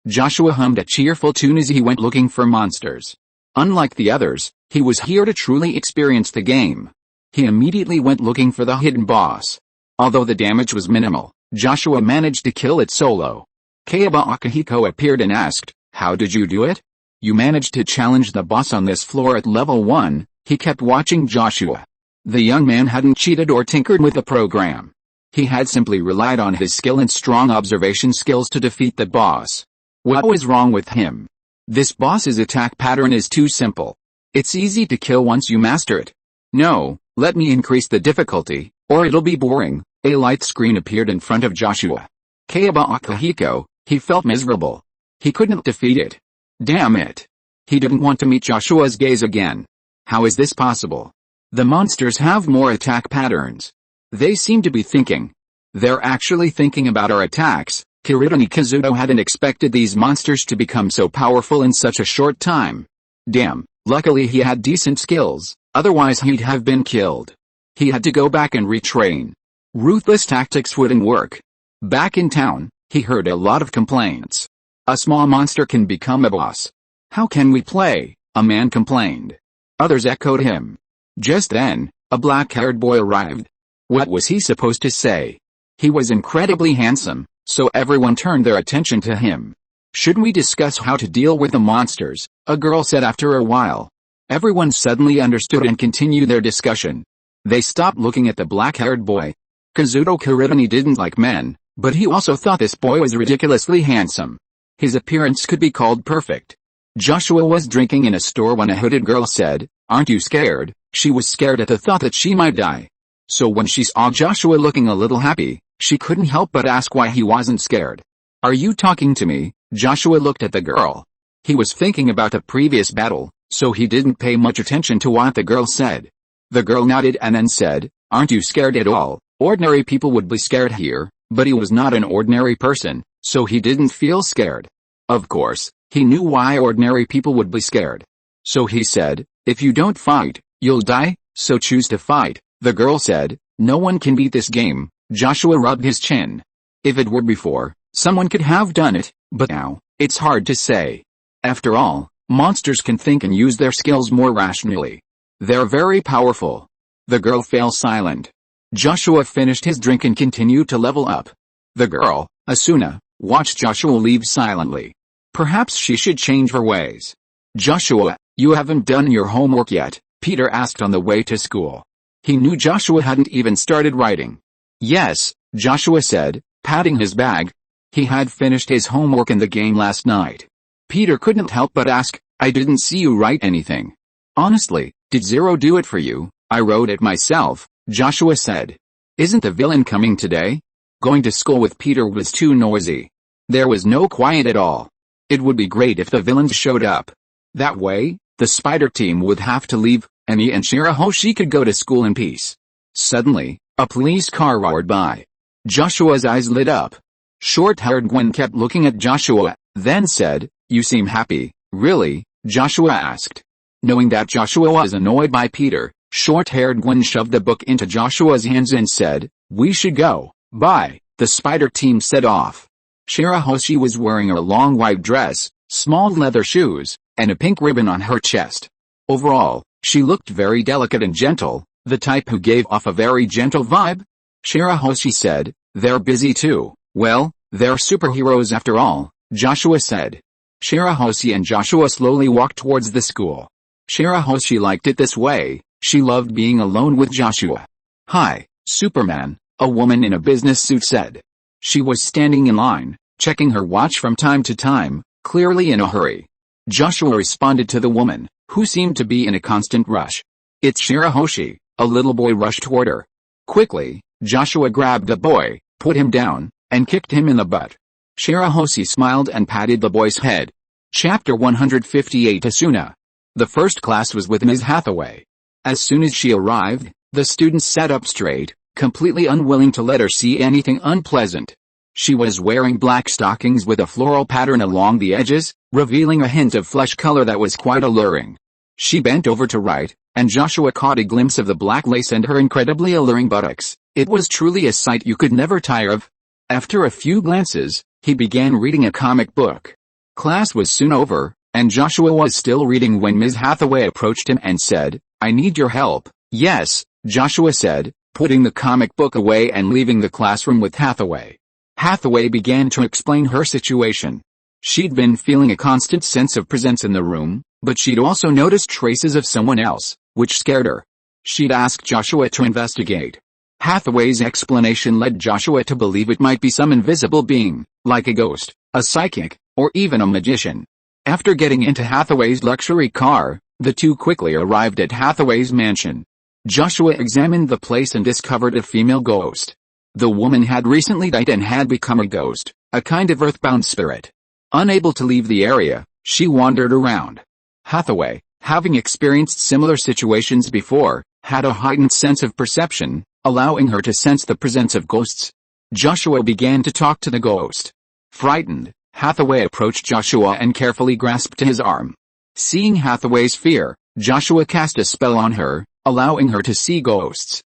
Joshua hummed a cheerful tune as he went looking for monsters. Unlike the others, he was here to truly experience the game. He immediately went looking for the hidden boss. Although the damage was minimal, Joshua managed to kill it solo. Kayaba Akihiko appeared and asked, "How did you do it?" "You managed to challenge the boss on this floor at level 1, he kept watching Joshua. The young man hadn't cheated or tinkered with the program. He had simply relied on his skill and strong observation skills to defeat the boss. What was wrong with him? This boss's attack pattern is too simple. It's easy to kill once you master it. No, let me increase the difficulty, or it'll be boring." A light screen appeared in front of Joshua. Kayaba Akihiko, he felt miserable. He couldn't defeat it. Damn it. He didn't want to meet Joshua's gaze again. How is this possible? The monsters have more attack patterns. They seem to be thinking. They're actually thinking about our attacks. Kiritani Kazuto hadn't expected these monsters to become so powerful in such a short time. Damn, luckily he had decent skills, otherwise he'd have been killed. He had to go back and retrain. Ruthless tactics wouldn't work. Back in town, he heard a lot of complaints. A small monster can become a boss. How can we play? A man complained. Others echoed him. Just then, a black-haired boy arrived. What was he supposed to say? He was incredibly handsome, so everyone turned their attention to him. Should we discuss how to deal with the monsters? A girl said after a while. Everyone suddenly understood and continued their discussion. They stopped looking at the black-haired boy. Kazuto Kiritani didn't like men, but he also thought this boy was ridiculously handsome. His appearance could be called perfect. Joshua was drinking in a store when a hooded girl said, "Aren't you scared?" She was scared at the thought that she might die. So when she saw Joshua looking a little happy, she couldn't help but ask why he wasn't scared. "Are you talking to me?" Joshua looked at the girl. He was thinking about the previous battle, so he didn't pay much attention to what the girl said. The girl nodded and then said, "Aren't you scared at all? Ordinary people would be scared here," but he was not an ordinary person, so he didn't feel scared. Of course, he knew why ordinary people would be scared. So he said, "If you don't fight, you'll die, so choose to fight." The girl said, "No one can beat this game." Joshua rubbed his chin. If it were before, someone could have done it, but now, it's hard to say. After all, monsters can think and use their skills more rationally. They're very powerful. The girl fell silent. Joshua finished his drink and continued to level up. The girl, Asuna, watched Joshua leave silently. Perhaps she should change her ways. "Joshua, you haven't done your homework yet?" Peter asked on the way to school. He knew Joshua hadn't even started writing. "Yes," Joshua said, patting his bag. He had finished his homework in the game last night. Peter couldn't help but ask, "I didn't see you write anything." Honestly, Did Zero do it for you? I wrote it myself, Joshua said. Isn't the villain coming today? Going to school with Peter was too noisy. There was no quiet at all. It would be great if the villains showed up. That way, the spider team would have to leave, and he and Shirahoshi could go to school in peace. Suddenly, a police car roared by. Joshua's eyes lit up. Short-haired Gwen kept looking at Joshua, then said, "You seem happy, really?" Joshua asked. Knowing that Joshua was annoyed by Peter, short-haired Gwen shoved the book into Joshua's hands and said, "We should go." Bye. The spider team set off. Shirahoshi was wearing a long white dress, small leather shoes, and a pink ribbon on her chest. Overall, she looked very delicate and gentle, the type who gave off a very gentle vibe. Shirahoshi said, "They're busy too." "Well, they're superheroes after all," Joshua said. Shirahoshi and Joshua slowly walked towards the school. Shirahoshi liked it this way. She loved being alone with Joshua. "Hi, Superman," a woman in a business suit said. She was standing in line, checking her watch from time to time, clearly in a hurry. Joshua responded to the woman, who seemed to be in a constant rush. "It's Shirahoshi." A little boy rushed toward her. Quickly, Joshua grabbed the boy, put him down, and kicked him in the butt. Shirahoshi smiled and patted the boy's head. Chapter 158 Asuna. The first class was with Ms. Hathaway. As soon as she arrived, the students sat up straight, completely unwilling to let her see anything unpleasant. She was wearing black stockings with a floral pattern along the edges, revealing a hint of flesh color that was quite alluring. She bent over to write, and Joshua caught a glimpse of the black lace and her incredibly alluring buttocks. It was truly a sight you could never tire of. After a few glances, he began reading a comic book. Class was soon over, and Joshua was still reading when Ms. Hathaway approached him and said, "I need your help." "Yes," Joshua said, putting the comic book away and leaving the classroom with Hathaway. Hathaway began to explain her situation. She'd been feeling a constant sense of presence in the room, but she'd also noticed traces of someone else, which scared her. She'd asked Joshua to investigate. Hathaway's explanation led Joshua to believe it might be some invisible being, like a ghost, a psychic, or even a magician. After getting into Hathaway's luxury car, the two quickly arrived at Hathaway's mansion. Joshua examined the place and discovered a female ghost. The woman had recently died and had become a ghost, a kind of earthbound spirit. Unable to leave the area, she wandered around. Hathaway, having experienced similar situations before, had a heightened sense of perception, allowing her to sense the presence of ghosts. Joshua began to talk to the ghost. Frightened, Hathaway approached Joshua and carefully grasped his arm. Seeing Hathaway's fear, Joshua cast a spell on her, allowing her to see ghosts.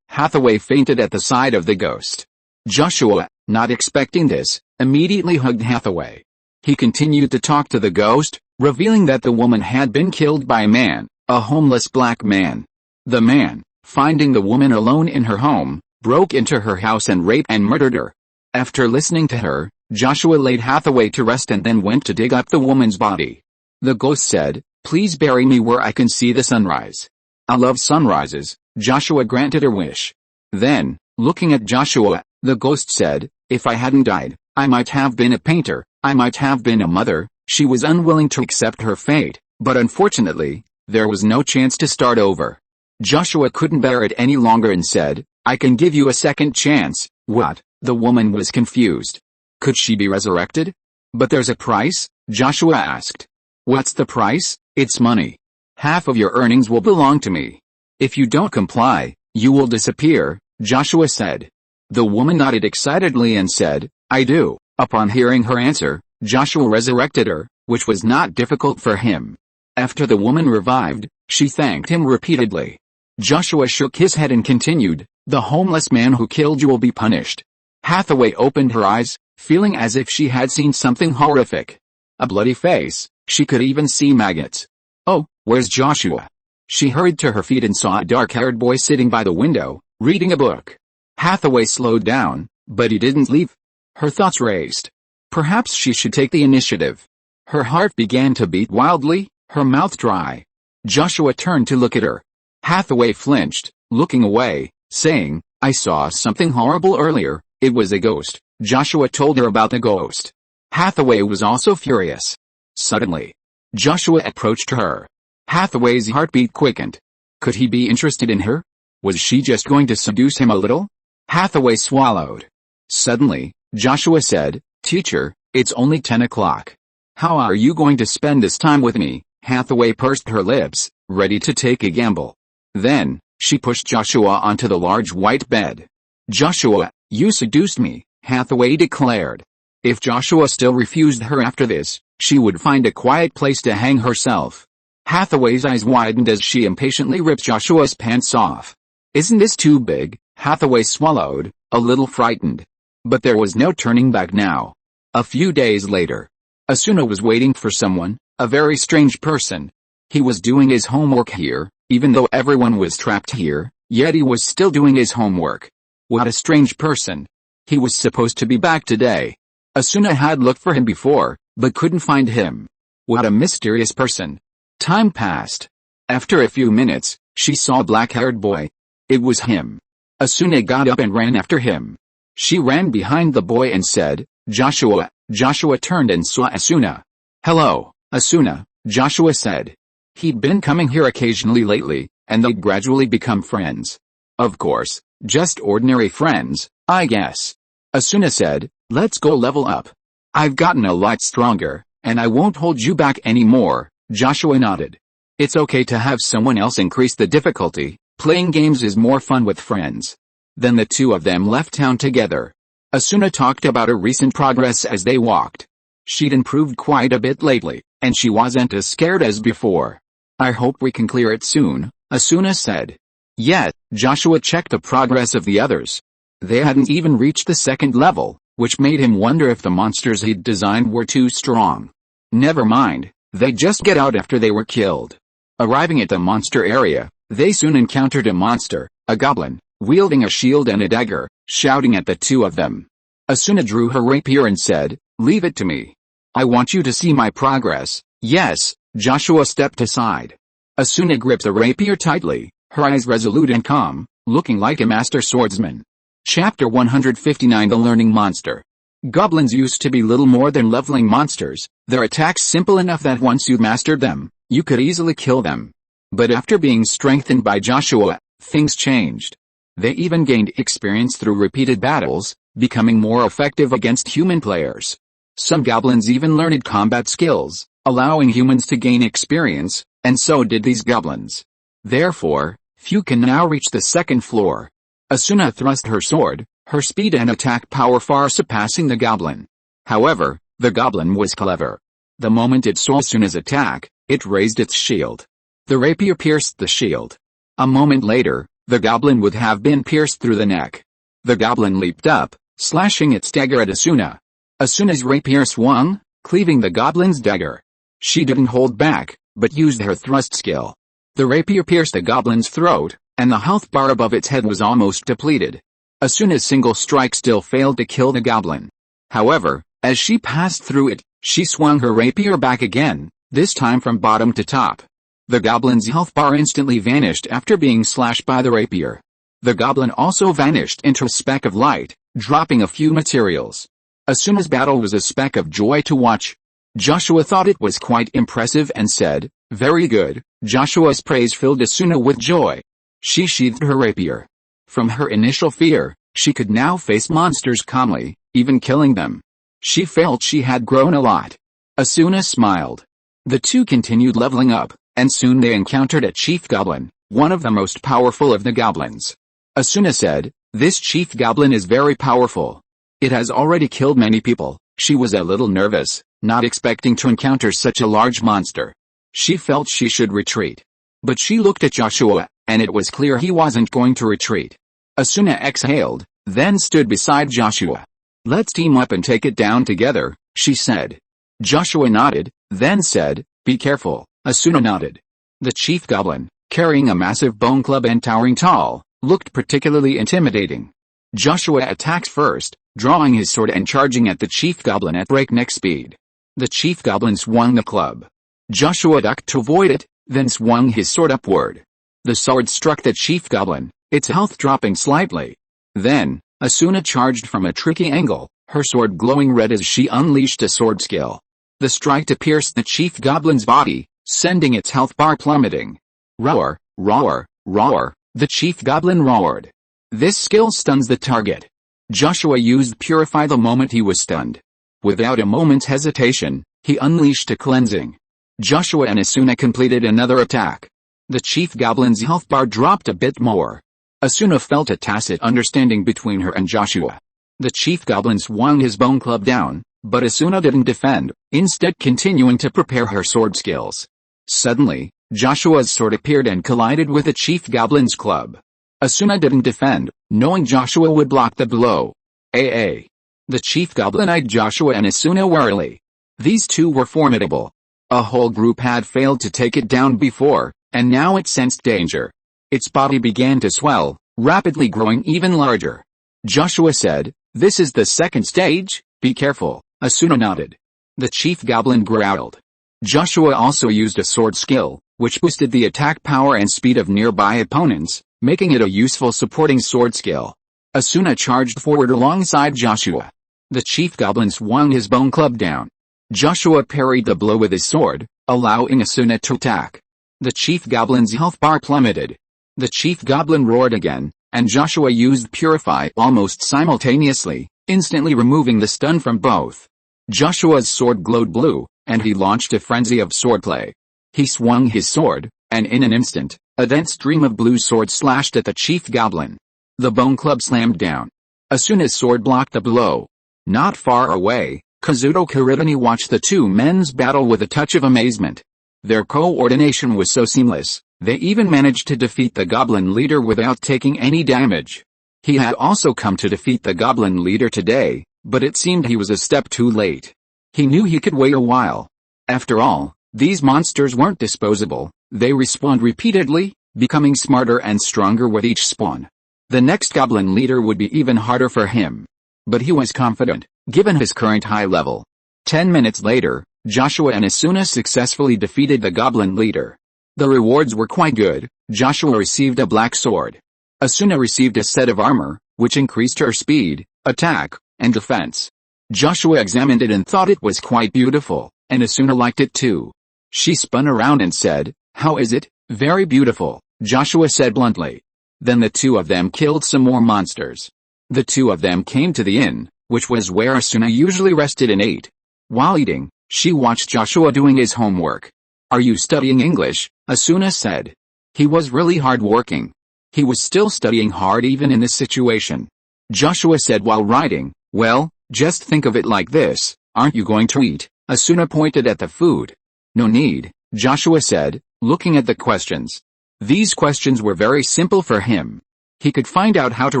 Hathaway fainted at the sight of the ghost. Joshua, not expecting this, immediately hugged Hathaway. He continued to talk to the ghost, revealing that the woman had been killed by a man, a homeless black man. The man, finding the woman alone in her home, broke into her house and raped and murdered her. After listening to her, Joshua laid Hathaway to rest and then went to dig up the woman's body. The ghost said, "Please bury me where I can see the sunrise." "I love sunrises," Joshua granted her wish. Then, looking at Joshua, the ghost said, "If I hadn't died, I might have been a painter, I might have been a mother." She was unwilling to accept her fate, but unfortunately, there was no chance to start over. Joshua couldn't bear it any longer and said, "I can give you a second chance." "What?" The woman was confused. Could she be resurrected? "But there's a price?" Joshua asked. "What's the price?" "It's money. Half of your earnings will belong to me. If you don't comply, you will disappear," Joshua said. The woman nodded excitedly and said, "I do." Upon hearing her answer, Joshua resurrected her, which was not difficult for him. After the woman revived, she thanked him repeatedly. Joshua shook his head and continued, "The homeless man who killed you will be punished." Hathaway opened her eyes, feeling as if she had seen something horrific. A bloody face, she could even see maggots. "Oh, where's Joshua?" She hurried to her feet and saw a dark-haired boy sitting by the window, reading a book. Hathaway slowed down, but he didn't leave. Her thoughts raced. Perhaps she should take the initiative. Her heart began to beat wildly, her mouth dry. Joshua turned to look at her. Hathaway flinched, looking away, saying, "I saw something horrible earlier, it was a ghost." Joshua told her about the ghost. Hathaway was also furious. Suddenly, Joshua approached her. Hathaway's heartbeat quickened. Could he be interested in her? Was she just going to seduce him a little? Hathaway swallowed. Suddenly, Joshua said, "Teacher, it's only 10 o'clock. How are you going to spend this time with me?" Hathaway pursed her lips, ready to take a gamble. Then, she pushed Joshua onto the large white bed. "Joshua, you seduced me," Hathaway declared. If Joshua still refused her after this, she would find a quiet place to hang herself. Hathaway's eyes widened as she impatiently ripped Joshua's pants off. "Isn't this too big?" Hathaway swallowed, a little frightened. But there was no turning back now. A few days later, Asuna was waiting for someone, a very strange person. He was doing his homework here, even though everyone was trapped here, yet he was still doing his homework. What a strange person. He was supposed to be back today. Asuna had looked for him before, but couldn't find him. What a mysterious person. Time passed. After a few minutes, she saw a black-haired boy. It was him. Asuna got up and ran after him. She ran behind the boy and said, "Joshua." Joshua turned and saw Asuna. "Hello, Asuna," Joshua said. He'd been coming here occasionally lately, and they'd gradually become friends. "Of course, just ordinary friends, I guess." Asuna said, "Let's go level up. I've gotten a lot stronger, and I won't hold you back anymore." Joshua nodded. It's okay to have someone else increase the difficulty. Playing games is more fun with friends. Then the two of them left town together. Asuna talked about her recent progress as they walked. She'd improved quite a bit lately, and she wasn't as scared as before. "I hope we can clear it soon," Asuna said. Yet, Joshua checked the progress of the others. They hadn't even reached the second level, which made him wonder if the monsters he'd designed were too strong. Never mind, they'd just get out after they were killed. Arriving at the monster area, they soon encountered a monster, a goblin, wielding a shield and a dagger, shouting at the two of them. Asuna drew her rapier and said, "Leave it to me. I want you to see my progress." "Yes." Joshua stepped aside. Asuna gripped the rapier tightly, her eyes resolute and calm, looking like a master swordsman. Chapter 159 The Learning Monster. Goblins used to be little more than leveling monsters, their attacks simple enough that once you mastered them, you could easily kill them. But after being strengthened by Joshua, things changed. They even gained experience through repeated battles, becoming more effective against human players. Some goblins even learned combat skills, allowing humans to gain experience, and so did these goblins. Therefore, few can now reach the second floor. Asuna thrust her sword, her speed and attack power far surpassing the goblin. However, the goblin was clever. The moment it saw Asuna's attack, it raised its shield. The rapier pierced the shield. A moment later, the goblin would have been pierced through the neck. The goblin leaped up, slashing its dagger at Asuna. Asuna's rapier swung, cleaving the goblin's dagger. She didn't hold back, but used her thrust skill. The rapier pierced the goblin's throat, and the health bar above its head was almost depleted. Asuna's single strike still failed to kill the goblin. However, as she passed through it, she swung her rapier back again, this time from bottom to top. The goblin's health bar instantly vanished after being slashed by the rapier. The goblin also vanished into a speck of light, dropping a few materials. Asuna's battle was a speck of joy to watch. Joshua thought it was quite impressive and said, "Very good." Joshua's praise filled Asuna with joy. She sheathed her rapier. From her initial fear, she could now face monsters calmly, even killing them. She felt she had grown a lot. Asuna smiled. The two continued leveling up, and soon they encountered a chief goblin, one of the most powerful of the goblins. Asuna said, "This chief goblin is very powerful. It has already killed many people." She was a little nervous, not expecting to encounter such a large monster. She felt she should retreat. But she looked at Joshua, and it was clear he wasn't going to retreat. Asuna exhaled, then stood beside Joshua. "Let's team up and take it down together," she said. Joshua nodded, then said, "Be careful." Asuna nodded. The chief goblin, carrying a massive bone club and towering tall, looked particularly intimidating. Joshua attacked first, drawing his sword and charging at the chief goblin at breakneck speed. The chief goblin swung the club. Joshua ducked to avoid it, then swung his sword upward. The sword struck the chief goblin, its health dropping slightly. Then, Asuna charged from a tricky angle, her sword glowing red as she unleashed a sword skill. The strike pierced the chief goblin's body, sending its health bar plummeting. Roar, roar, roar, the chief goblin roared. This skill stuns the target. Joshua used Purify the moment he was stunned. Without a moment's hesitation, he unleashed a cleansing. Joshua and Asuna completed another attack. The chief goblin's health bar dropped a bit more. Asuna felt a tacit understanding between her and Joshua. The chief goblin swung his bone club down, but Asuna didn't defend, instead continuing to prepare her sword skills. Suddenly, Joshua's sword appeared and collided with the chief goblin's club. Asuna didn't defend, knowing Joshua would block the blow. The chief goblin eyed Joshua and Asuna warily. These two were formidable. A whole group had failed to take it down before, and now it sensed danger. Its body began to swell, rapidly growing even larger. Joshua said, "This is the second stage, be careful." Asuna nodded. The chief goblin growled. Joshua also used a sword skill, which boosted the attack power and speed of nearby opponents, making it a useful supporting sword skill. Asuna charged forward alongside Joshua. The chief goblin swung his bone club down. Joshua parried the blow with his sword, allowing Asuna to attack. The chief goblin's health bar plummeted. The chief goblin roared again, and Joshua used Purify almost simultaneously, instantly removing the stun from both. Joshua's sword glowed blue, and he launched a frenzy of swordplay. He swung his sword, and in an instant, a dense stream of blue sword slashed at the chief goblin. The bone club slammed down. Asuna's sword blocked the blow. Not far away, Kazuto Kuritani watched the two men's battle with a touch of amazement. Their coordination was so seamless, they even managed to defeat the goblin leader without taking any damage. He had also come to defeat the goblin leader today, but it seemed he was a step too late. He knew he could wait a while. After all, these monsters weren't disposable, they respawned repeatedly, becoming smarter and stronger with each spawn. The next goblin leader would be even harder for him. But he was confident, given his current high level. 10 minutes later, Joshua and Asuna successfully defeated the goblin leader. The rewards were quite good. Joshua received a black sword. Asuna received a set of armor, which increased her speed, attack, and defense. Joshua examined it and thought it was quite beautiful, and Asuna liked it too. She spun around and said, "How is it?" "Very beautiful," Joshua said bluntly. Then the two of them killed some more monsters. The two of them came to the inn, which was where Asuna usually rested and ate. While eating, she watched Joshua doing his homework. "Are you studying English?" Asuna said. He was really hard-working. He was still studying hard even in this situation. Joshua said while writing, "Well, just think of it like this, aren't you going to eat?" Asuna pointed at the food. "No need," Joshua said, looking at the questions. These questions were very simple for him. He could find out how to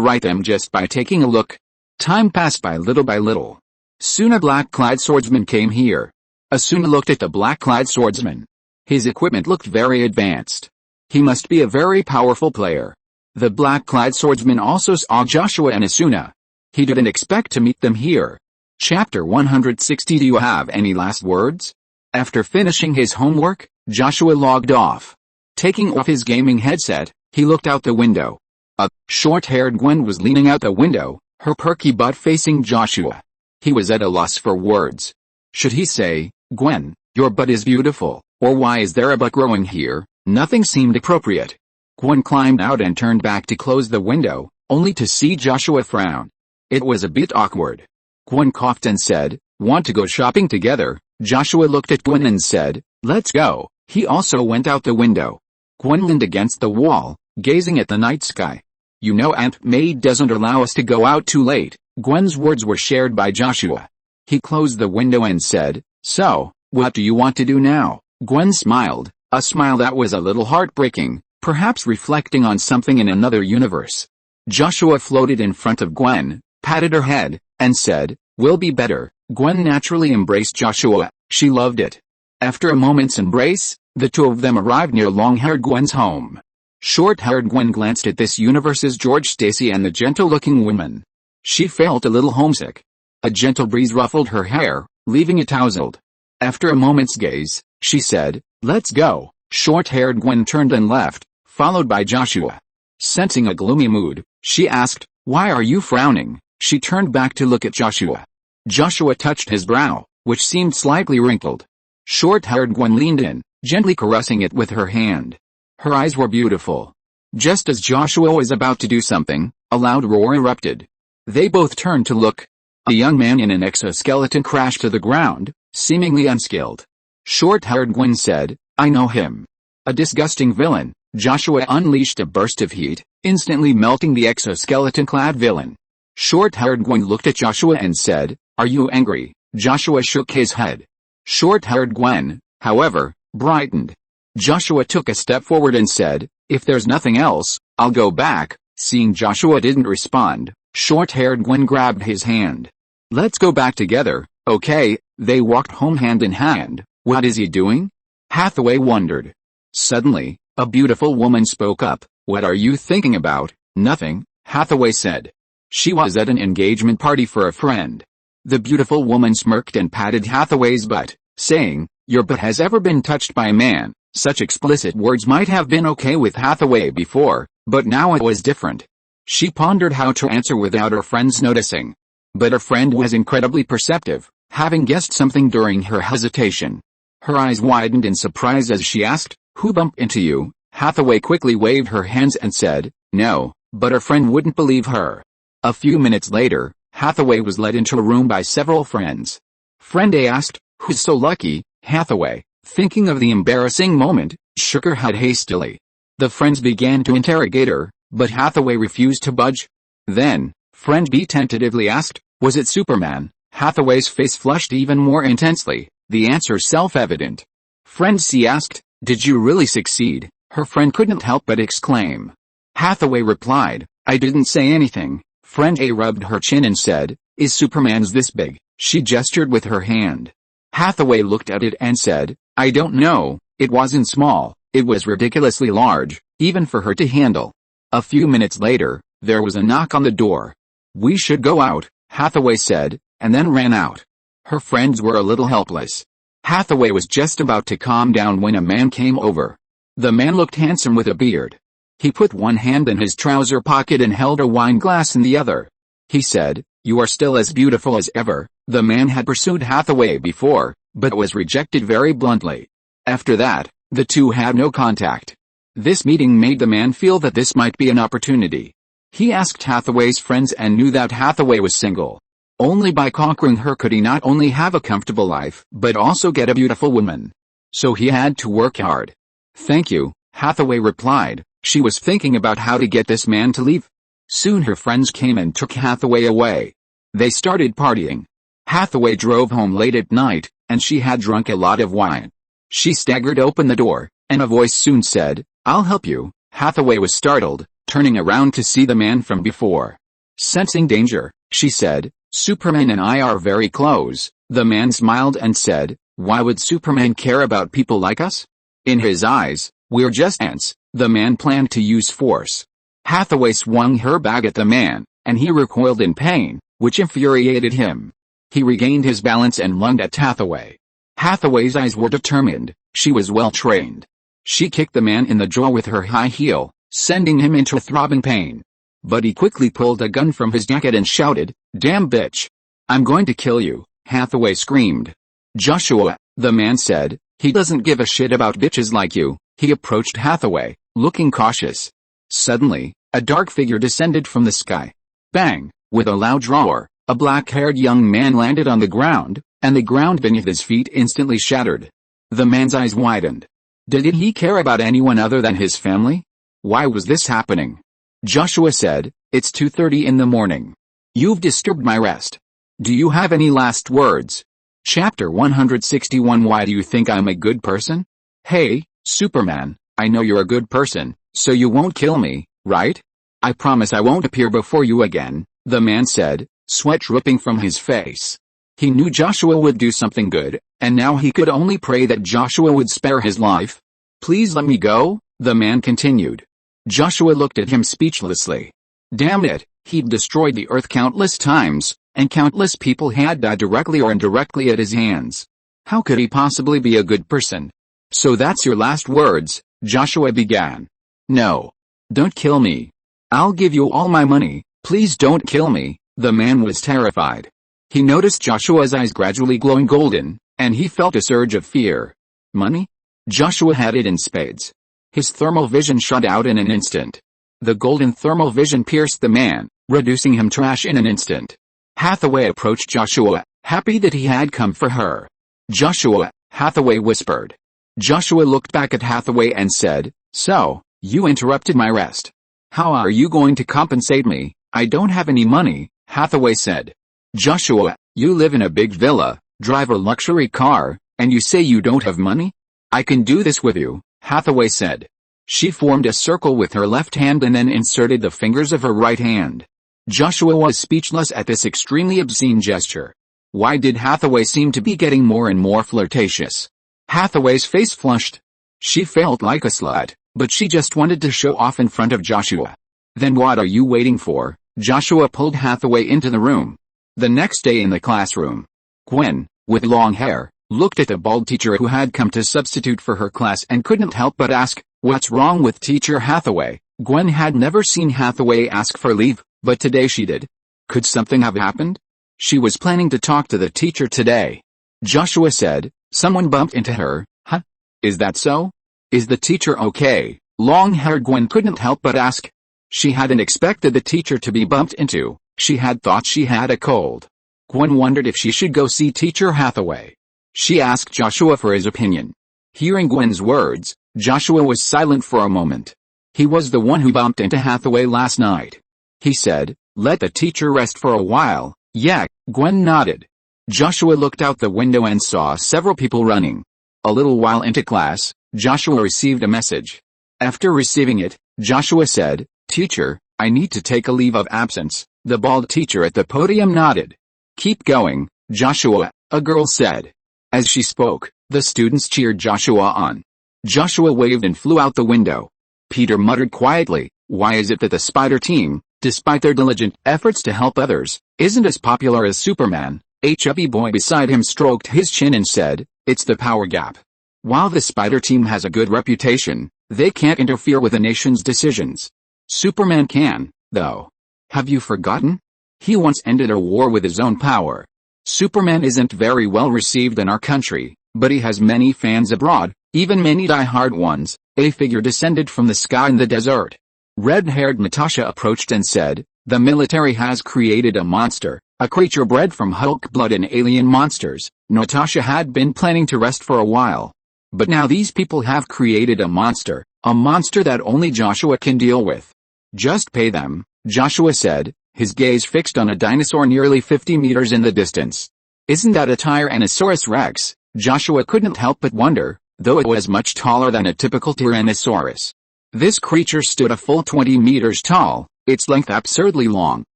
write them just by taking a look. Time passed by little. Soon a black-clad swordsman came here. Asuna looked at the black-clad swordsman. His equipment looked very advanced. He must be a very powerful player. The black-clad swordsman also saw Joshua and Asuna. He didn't expect to meet them here. Chapter 160. Do you have any last words? After finishing his homework, Joshua logged off. Taking off his gaming headset, he looked out the window. A short-haired Gwen was leaning out the window, her perky butt facing Joshua. He was at a loss for words. Should he say, "Gwen, your butt is beautiful," or "Why is there a butt growing here?" Nothing seemed appropriate. Gwen climbed out and turned back to close the window, only to see Joshua frown. It was a bit awkward. Gwen coughed and said, "Want to go shopping together?" Joshua looked at Gwen and said, "Let's go." He also went out the window. Gwen leaned against the wall, gazing at the night sky. "You know Aunt May doesn't allow us to go out too late." Gwen's words were shared by Joshua. He closed the window and said, "So, what do you want to do now?" Gwen smiled, a smile that was a little heartbreaking, perhaps reflecting on something in another universe. Joshua floated in front of Gwen, patted her head, and said, "We'll be better." Gwen naturally embraced Joshua. She loved it. After a moment's embrace, the two of them arrived near long-haired Gwen's home. Short-haired Gwen glanced at this universe's George Stacy and the gentle-looking woman. She felt a little homesick. A gentle breeze ruffled her hair, leaving it tousled. After a moment's gaze, she said, "Let's go." Short-haired Gwen turned and left, followed by Joshua. Sensing a gloomy mood, she asked, "Why are you frowning?" She turned back to look at Joshua. Joshua touched his brow, which seemed slightly wrinkled. Short-haired Gwen leaned in. gently caressing it with her hand. Her eyes were beautiful. Just as Joshua was about to do something, a loud roar erupted. They both turned to look. A young man in an exoskeleton crashed to the ground, seemingly unskilled. Short-haired Gwen said, "I know him. A disgusting villain." Joshua unleashed a burst of heat, instantly melting the exoskeleton-clad villain. Short-haired Gwen looked at Joshua and said, "Are you angry?" Joshua shook his head. Short-haired Gwen, however, brightened. Joshua took a step forward and said, "If there's nothing else, I'll go back." Seeing Joshua didn't respond, short-haired Gwen grabbed his hand. "Let's go back together, okay?" They walked home hand in hand. "What is he doing?" Hathaway wondered. Suddenly, a beautiful woman spoke up. "What are you thinking about?" "Nothing," Hathaway said. She was at an engagement party for a friend. The beautiful woman smirked and patted Hathaway's butt, saying, "Your butt has ever been touched by a man." Such explicit words might have been okay with Hathaway before, but now it was different. She pondered how to answer without her friends noticing. But her friend was incredibly perceptive, having guessed something during her hesitation. Her eyes widened in surprise as she asked, "Who bumped into you?" Hathaway quickly waved her hands and said, "No," but her friend wouldn't believe her. A few minutes later, Hathaway was led into a room by several friends. Friend A asked, "Who's so lucky?" Hathaway, thinking of the embarrassing moment, shook her head hastily. The friends began to interrogate her, but Hathaway refused to budge. Then, friend B tentatively asked, "Was it Superman?" Hathaway's face flushed even more intensely, the answer self-evident. Friend C asked, "Did you really succeed?" Her friend couldn't help but exclaim. Hathaway replied, "I didn't say anything." Friend A rubbed her chin and said, "Is Superman's this big?" She gestured with her hand. Hathaway looked at it and said, "I don't know, it wasn't small, it was ridiculously large, even for her to handle." A few minutes later, there was a knock on the door. "We should go out," Hathaway said, and then ran out. Her friends were a little helpless. Hathaway was just about to calm down when a man came over. The man looked handsome with a beard. He put one hand in his trouser pocket and held a wine glass in the other. He said, "You are still as beautiful as ever." The man had pursued Hathaway before, but was rejected very bluntly. After that, the two had no contact. This meeting made the man feel that this might be an opportunity. He asked Hathaway's friends and knew that Hathaway was single. Only by conquering her could he not only have a comfortable life, but also get a beautiful woman. So he had to work hard. "Thank you," Hathaway replied. She was thinking about how to get this man to leave. Soon her friends came and took Hathaway away. They started partying. Hathaway drove home late at night, and she had drunk a lot of wine. She staggered open the door, and a voice soon said, "I'll help you." Hathaway was startled, turning around to see the man from before. Sensing danger, she said, "Superman and I are very close." The man smiled and said, "Why would Superman care about people like us?" In his eyes, "We're just ants." The man planned to use force. Hathaway swung her bag at the man, and he recoiled in pain, which infuriated him. He regained his balance and lunged at Hathaway. Hathaway's eyes were determined, she was well trained. She kicked the man in the jaw with her high heel, sending him into throbbing pain. But he quickly pulled a gun from his jacket and shouted, "Damn bitch! I'm going to kill you," Hathaway screamed. "Joshua," the man said, "he doesn't give a shit about bitches like you." He approached Hathaway, looking cautious. Suddenly, a dark figure descended from the sky. Bang! With a loud roar, a black-haired young man landed on the ground, and the ground beneath his feet instantly shattered. The man's eyes widened. Did he care about anyone other than his family? Why was this happening? Joshua said, "It's 2:30 in the morning. You've disturbed my rest. Do you have any last words?" Chapter 161. Why do you think I'm a good person? Hey, Superman, I know you're a good person, so you won't kill me, right? I promise I won't appear before you again, the man said, sweat dripping from his face. He knew Joshua would do something good, and now he could only pray that Joshua would spare his life. "Please let me go," the man continued. Joshua looked at him speechlessly. Damn it, he'd destroyed the earth countless times, and countless people had died directly or indirectly at his hands. How could he possibly be a good person? "So that's your last words," Joshua began. "No. Don't kill me. I'll give you all my money, please don't kill me." The man was terrified. He noticed Joshua's eyes gradually glowing golden, and he felt a surge of fear. "Money? Joshua had it in spades. His thermal vision shut out in an instant. The golden thermal vision pierced the man, reducing him to ash in an instant. Hathaway approached Joshua, happy that he had come for her. "Joshua," Hathaway whispered. Joshua looked back at Hathaway and said, "So, you interrupted my rest. How are you going to compensate me?" "I don't have any money," Hathaway said. "Joshua, you live in a big villa, drive a luxury car, and you say you don't have money?" "I can do this with you," Hathaway said. She formed a circle with her left hand and then inserted the fingers of her right hand. Joshua was speechless at this extremely obscene gesture. Why did Hathaway seem to be getting more and more flirtatious? Hathaway's face flushed. She felt like a slut, but she just wanted to show off in front of Joshua. "Then what are you waiting for?" Joshua pulled Hathaway into the room. The next day in the classroom, Gwen, with long hair, looked at the bald teacher who had come to substitute for her class and couldn't help but ask, "What's wrong with Teacher Hathaway?" Gwen had never seen Hathaway ask for leave, but today she did. Could something have happened? She was planning to talk to the teacher today. Joshua said, "Someone bumped into her, huh? Is that so? Is the teacher okay?" Long-haired Gwen couldn't help but ask. She hadn't expected the teacher to be bumped into. She had thought she had a cold. Gwen wondered if she should go see Teacher Hathaway. She asked Joshua for his opinion. Hearing Gwen's words, Joshua was silent for a moment. He was the one who bumped into Hathaway last night. He said, "Let the teacher rest for a while." "Yeah," Gwen nodded. Joshua looked out the window and saw several people running. A little while into class, Joshua received a message. After receiving it, Joshua said, "Teacher, I need to take a leave of absence." The bald teacher at the podium nodded. "Keep going, Joshua," a girl said. As she spoke, the students cheered Joshua on. Joshua waved and flew out the window. Peter muttered quietly, "Why is it that the Spider Team, despite their diligent efforts to help others, isn't as popular as Superman?" A chubby boy beside him stroked his chin and said, "It's the power gap. While the Spider Team has a good reputation, they can't interfere with the nation's decisions. Superman can, though. Have you forgotten? He once ended a war with his own power. Superman isn't very well received in our country, but he has many fans abroad, even many die-hard ones." A figure descended from the sky in the desert. Red-haired Natasha approached and said, "The military has created a monster, a creature bred from Hulk blood and alien monsters." Natasha had been planning to rest for a while. But now these people have created a monster that only Joshua can deal with. "Just pay them," Joshua said, his gaze fixed on a dinosaur nearly 50 meters in the distance. "Isn't that a Tyrannosaurus Rex?" Joshua couldn't help but wonder, though it was much taller than a typical Tyrannosaurus. This creature stood a full 20 meters tall, its length absurdly long.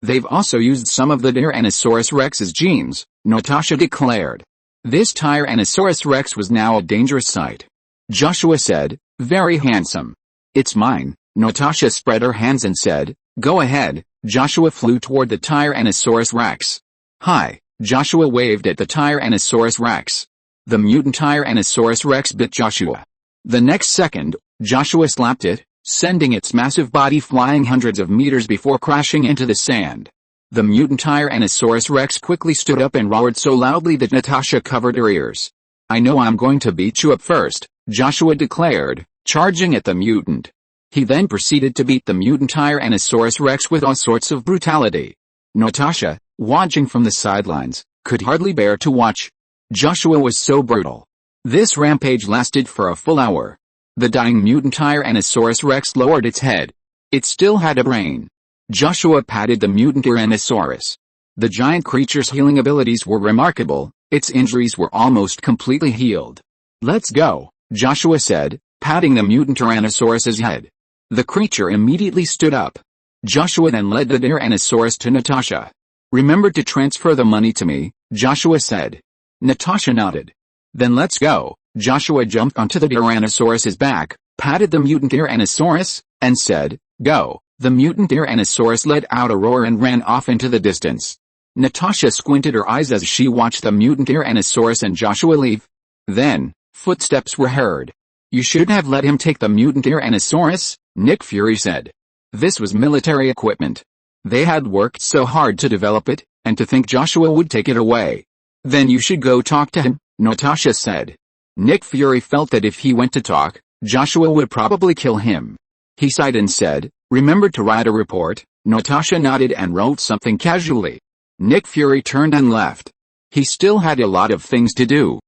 "They've also used some of the Tyrannosaurus Rex's genes," Natasha declared. This Tyrannosaurus Rex was now a dangerous sight. Joshua said, "Very handsome." "It's mine." Natasha spread her hands and said, "Go ahead." Joshua flew toward the Tyrannosaurus Rex. "Hi." Joshua waved at the Tyrannosaurus Rex. The mutant Tyrannosaurus Rex bit Joshua. The next second, Joshua slapped it, sending its massive body flying hundreds of meters before crashing into the sand. The mutant Tyrannosaurus Rex quickly stood up and roared so loudly that Natasha covered her ears. "I know I'm going to beat you up first," Joshua declared, charging at the mutant. He then proceeded to beat the mutant Tyrannosaurus Rex with all sorts of brutality. Natasha, watching from the sidelines, could hardly bear to watch. Joshua was so brutal. This rampage lasted for a full hour. The dying mutant Tyrannosaurus Rex lowered its head. It still had a brain. Joshua patted the mutant Tyrannosaurus. The giant creature's healing abilities were remarkable, its injuries were almost completely healed. "Let's go," Joshua said, patting the mutant Tyrannosaurus's head. The creature immediately stood up. Joshua then led the Tyrannosaurus to Natasha. "Remember to transfer the money to me," Joshua said. Natasha nodded. "Then let's go." Joshua jumped onto the Tyrannosaurus's back, patted the mutant Tyrannosaurus, and said, "Go." The mutant Tyrannosaurus let out a roar and ran off into the distance. Natasha squinted her eyes as she watched the mutant Tyrannosaurus and Joshua leave. Then, footsteps were heard. "You should have let him take the mutant Tyrannosaurus," Nick Fury said. This was military equipment. They had worked so hard to develop it, and to think Joshua would take it away. "Then you should go talk to him," Natasha said. Nick Fury felt that if he went to talk, Joshua would probably kill him. He sighed and said, "Remember to write a report?" Natasha nodded and wrote something casually. Nick Fury turned and left. He still had a lot of things to do.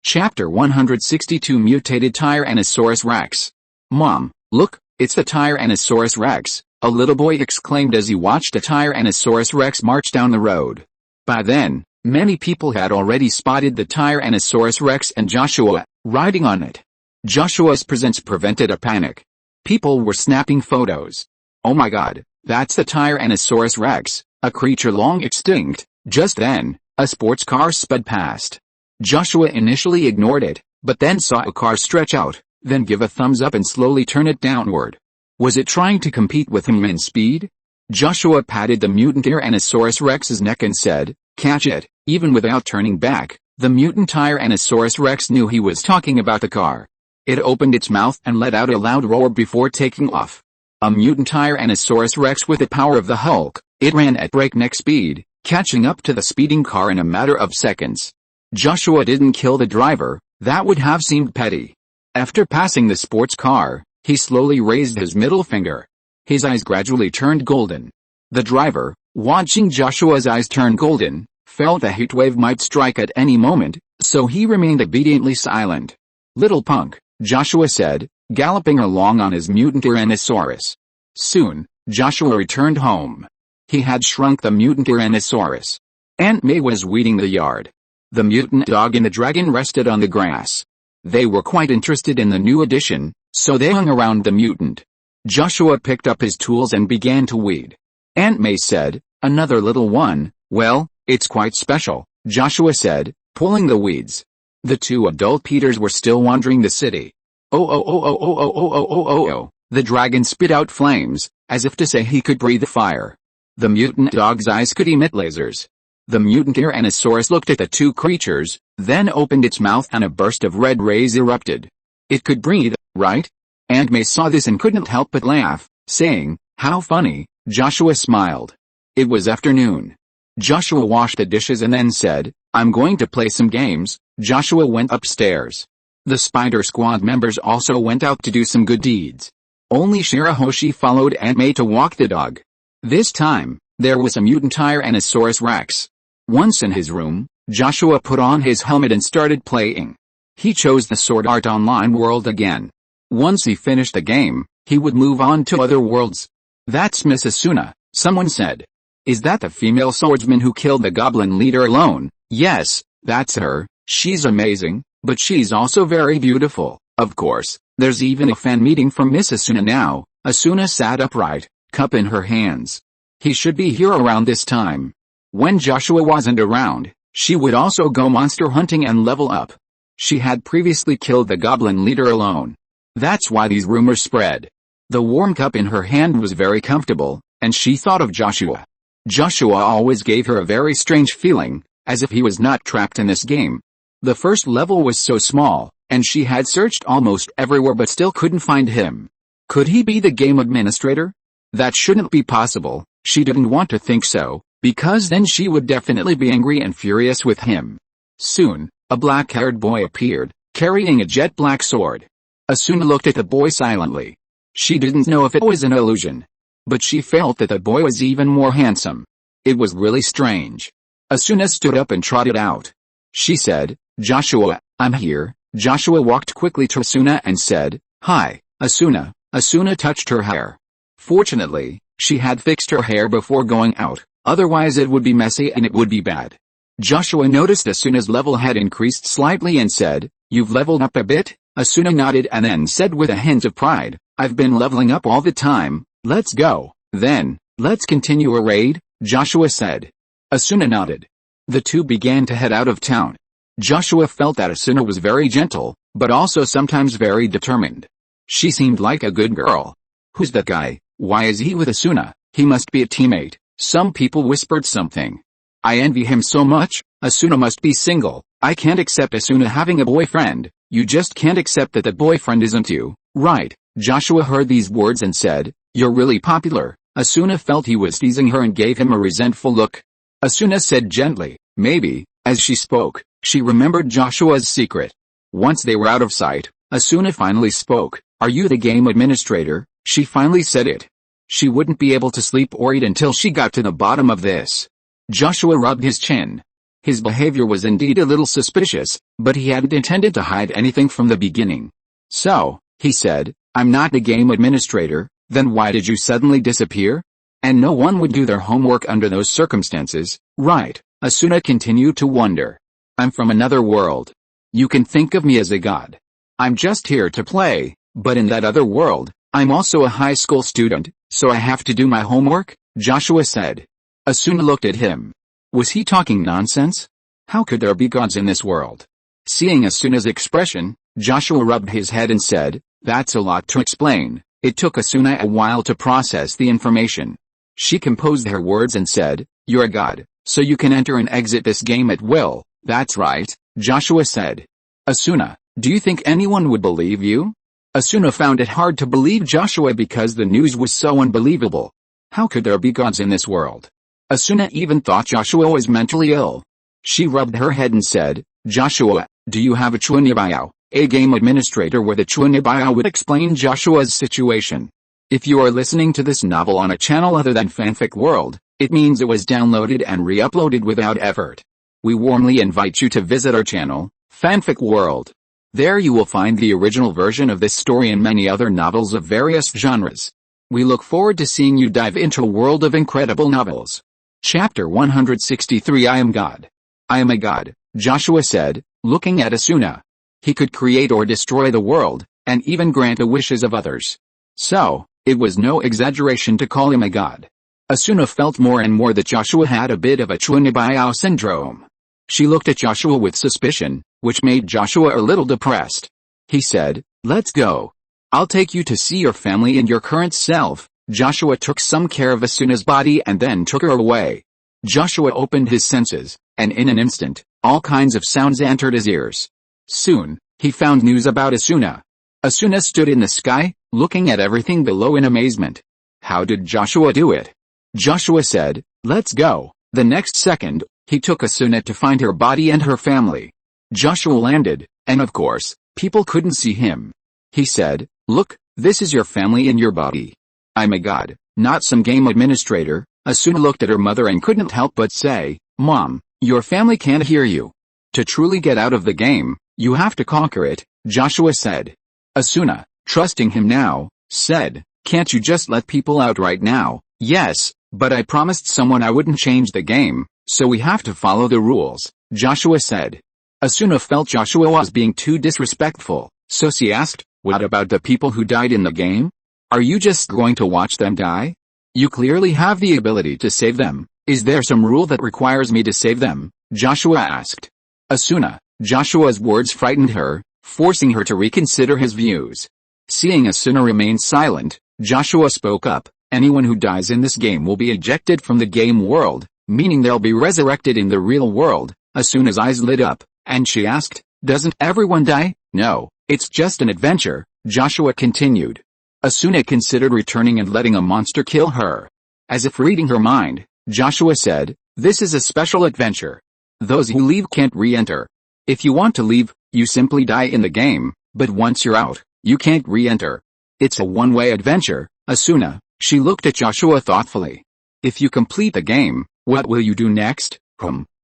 Chapter 162 Mutated Tyrannosaurus Rex. "Mom, look, it's the Tyrannosaurus Rex," a little boy exclaimed as he watched a Tyrannosaurus Rex march down the road. By then, many people had already spotted the Tyrannosaurus Rex and Joshua, riding on it. Joshua's presence prevented a panic. People were snapping photos. "Oh my god, that's the Tyrannosaurus Rex, a creature long extinct." Just then, a sports car sped past. Joshua initially ignored it, but then saw a car stretch out, then give a thumbs up and slowly turn it downward. Was it trying to compete with him in speed? Joshua patted the mutant Tyrannosaurus Rex's neck and said, "Catch it." Even without turning back, the mutant Tyrannosaurus Rex knew he was talking about the car. It opened its mouth and let out a loud roar before taking off. A mutant Tyrannosaurus Rex with the power of the Hulk, it ran at breakneck speed, catching up to the speeding car in a matter of seconds. Joshua didn't kill the driver, that would have seemed petty. After passing the sports car, he slowly raised his middle finger. His eyes gradually turned golden. The driver, watching Joshua's eyes turn golden, felt the heat wave might strike at any moment, so he remained obediently silent. "Little punk," Joshua said, galloping along on his mutant Tyrannosaurus. Soon, Joshua returned home. He had shrunk the mutant Tyrannosaurus. Aunt May was weeding the yard. The mutant dog and the dragon rested on the grass. They were quite interested in the new addition, so they hung around the mutant. Joshua picked up his tools and began to weed. Aunt May said, "Another little one." "Well, it's quite special," Joshua said, pulling the weeds. The two adult Peters were still wandering the city. Oh, the dragon spit out flames, as if to say he could breathe fire. The mutant dog's eyes could emit lasers. The mutant Tyrannosaurus looked at the two creatures, then opened its mouth and a burst of red rays erupted. It could breathe, right? Aunt May saw this and couldn't help but laugh, saying, "How funny." Joshua smiled. It was afternoon. Joshua washed the dishes and then said, "I'm going to play some games." Joshua went upstairs. The Spider Squad members also went out to do some good deeds. Only Shirahoshi followed Aunt May to walk the dog. This time, there was a mutant Tyrannosaurus Rex. Once in his room, Joshua put on his helmet and started playing. He chose the Sword Art Online world again. Once he finished the game, he would move on to other worlds. "That's Miss Asuna," someone said. "Is that the female swordsman who killed the goblin leader alone?" "Yes, that's her. She's amazing, but she's also very beautiful." Of course, there's even a fan meeting for Miss Asuna now. Asuna sat upright, cup in her hands. He should be here around this time. When Joshua wasn't around, she would also go monster hunting and level up. She had previously killed the goblin leader alone. That's why these rumors spread. The warm cup in her hand was very comfortable, and she thought of Joshua. Joshua always gave her a very strange feeling, as if he was not trapped in this game. The first level was so small, and she had searched almost everywhere but still couldn't find him. Could he be the game administrator? That shouldn't be possible. She didn't want to think so, because then she would definitely be angry and furious with him. Soon, a black-haired boy appeared, carrying a jet-black sword. Asuna looked at the boy silently. She didn't know if it was an illusion, but she felt that the boy was even more handsome. It was really strange. Asuna stood up and trotted out. She said, "Joshua, I'm here." Joshua walked quickly to Asuna and said, "Hi, Asuna." Asuna touched her hair. Fortunately, she had fixed her hair before going out, otherwise it would be messy and it would be bad. Joshua noticed Asuna's level had increased slightly and said, "You've leveled up a bit?" Asuna nodded and then said with a hint of pride, "I've been leveling up all the time. Let's go." "Then, let's continue a raid," Joshua said. Asuna nodded. The two began to head out of town. Joshua felt that Asuna was very gentle, but also sometimes very determined. She seemed like a good girl. "Who's that guy? Why is he with Asuna? He must be a teammate." Some people whispered something. "I envy him so much. Asuna must be single." "I can't accept Asuna having a boyfriend." "You just can't accept that the boyfriend isn't you, right?" Joshua heard these words and said, "You're really popular." Asuna felt he was teasing her and gave him a resentful look. Asuna said gently, "Maybe." As she spoke, she remembered Joshua's secret. Once they were out of sight, Asuna finally spoke. "Are you the game administrator?" She finally said it. She wouldn't be able to sleep or eat until she got to the bottom of this. Joshua rubbed his chin. His behavior was indeed a little suspicious, but he hadn't intended to hide anything from the beginning. "So," he said, "I'm not the game administrator, then why did you suddenly disappear? And no one would do their homework under those circumstances, right?" Asuna continued to wonder. "I'm from another world. You can think of me as a god. I'm just here to play, but in that other world, I'm also a high school student, so I have to do my homework," Joshua said. Asuna looked at him. Was he talking nonsense? How could there be gods in this world? Seeing Asuna's expression, Joshua rubbed his head and said, "That's a lot to explain." It took Asuna a while to process the information. She composed her words and said, "You're a god, so you can enter and exit this game at will." "That's right," Joshua said. "Asuna, do you think anyone would believe you?" Asuna found it hard to believe Joshua because the news was so unbelievable. How could there be gods in this world? Asuna even thought Joshua was mentally ill. She rubbed her head and said, "Joshua, do you have a chuanibayao, a game administrator?" Where the chuanibayao would explain Joshua's situation. If you are listening to this novel on a channel other than Fanfic World, it means it was downloaded and re-uploaded without effort. We warmly invite you to visit our channel, Fanfic World. There you will find the original version of this story and many other novels of various genres. We look forward to seeing you dive into a world of incredible novels. Chapter 163 I am God. "I am a god," Joshua said, looking at Asuna. He could create or destroy the world, and even grant the wishes of others. So, it was no exaggeration to call him a god. Asuna felt more and more that Joshua had a bit of a chuanibayao syndrome. She looked at Joshua with suspicion, which made Joshua a little depressed. He said, "Let's go. I'll take you to see your family and your current self." Joshua took some care of Asuna's body and then took her away. Joshua opened his senses, and in an instant, all kinds of sounds entered his ears. Soon, he found news about Asuna. Asuna stood in the sky, looking at everything below in amazement. How did Joshua do it? Joshua said, "Let's go." The next second, he took Asuna to find her body and her family. Joshua landed, and of course, people couldn't see him. He said, "Look, this is your family and your body. I'm a god, not some game administrator." Asuna looked at her mother and couldn't help but say, "Mom, your family can't hear you. To truly get out of the game, you have to conquer it," Joshua said. Asuna, trusting him now, said, "Can't you just let people out right now?" "Yes, but I promised someone I wouldn't change the game, so we have to follow the rules," Joshua said. Asuna felt Joshua was being too disrespectful, so she asked, "What about the people who died in the game? Are you just going to watch them die? You clearly have the ability to save them. Is there some rule that requires me to save them?" Joshua asked. Asuna, Joshua's words frightened her, forcing her to reconsider his views. Seeing Asuna remain silent, Joshua spoke up, "Anyone who dies in this game will be ejected from the game world, meaning they'll be resurrected in the real world." Asuna's eyes lit up, and she asked, "Doesn't everyone die?" "No, it's just an adventure," Joshua continued. Asuna considered returning and letting a monster kill her. As if reading her mind, Joshua said, "This is a special adventure. Those who leave can't re-enter. If you want to leave, you simply die in the game, but once you're out, you can't re-enter. It's a one-way adventure." Asuna, she looked at Joshua thoughtfully. "If you complete the game, what will you do next?"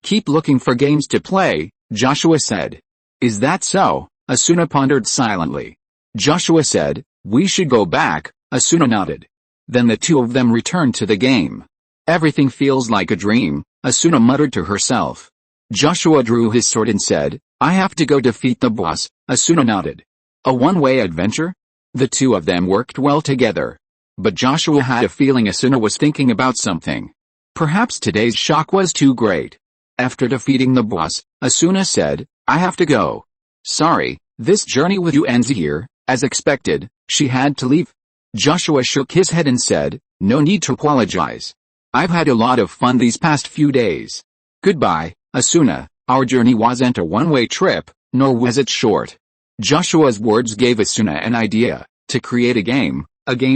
Keep looking for games to play," Joshua said. "Is that so?" Asuna pondered silently. Joshua said, "We should go back." Asuna nodded. Then the two of them returned to the game. "Everything feels like a dream," Asuna muttered to herself. Joshua drew his sword and said, "I have to go defeat the boss." Asuna nodded. A one-way adventure? The two of them worked well together. But Joshua had a feeling Asuna was thinking about something. Perhaps today's shock was too great. After defeating the boss, Asuna said, "I have to go. Sorry, this journey with you ends here." As expected, she had to leave. Joshua shook his head and said, "No need to apologize. I've had a lot of fun these past few days. Goodbye, Asuna. Our journey wasn't a one-way trip, nor was it short." Joshua's words gave Asuna an idea, to create a game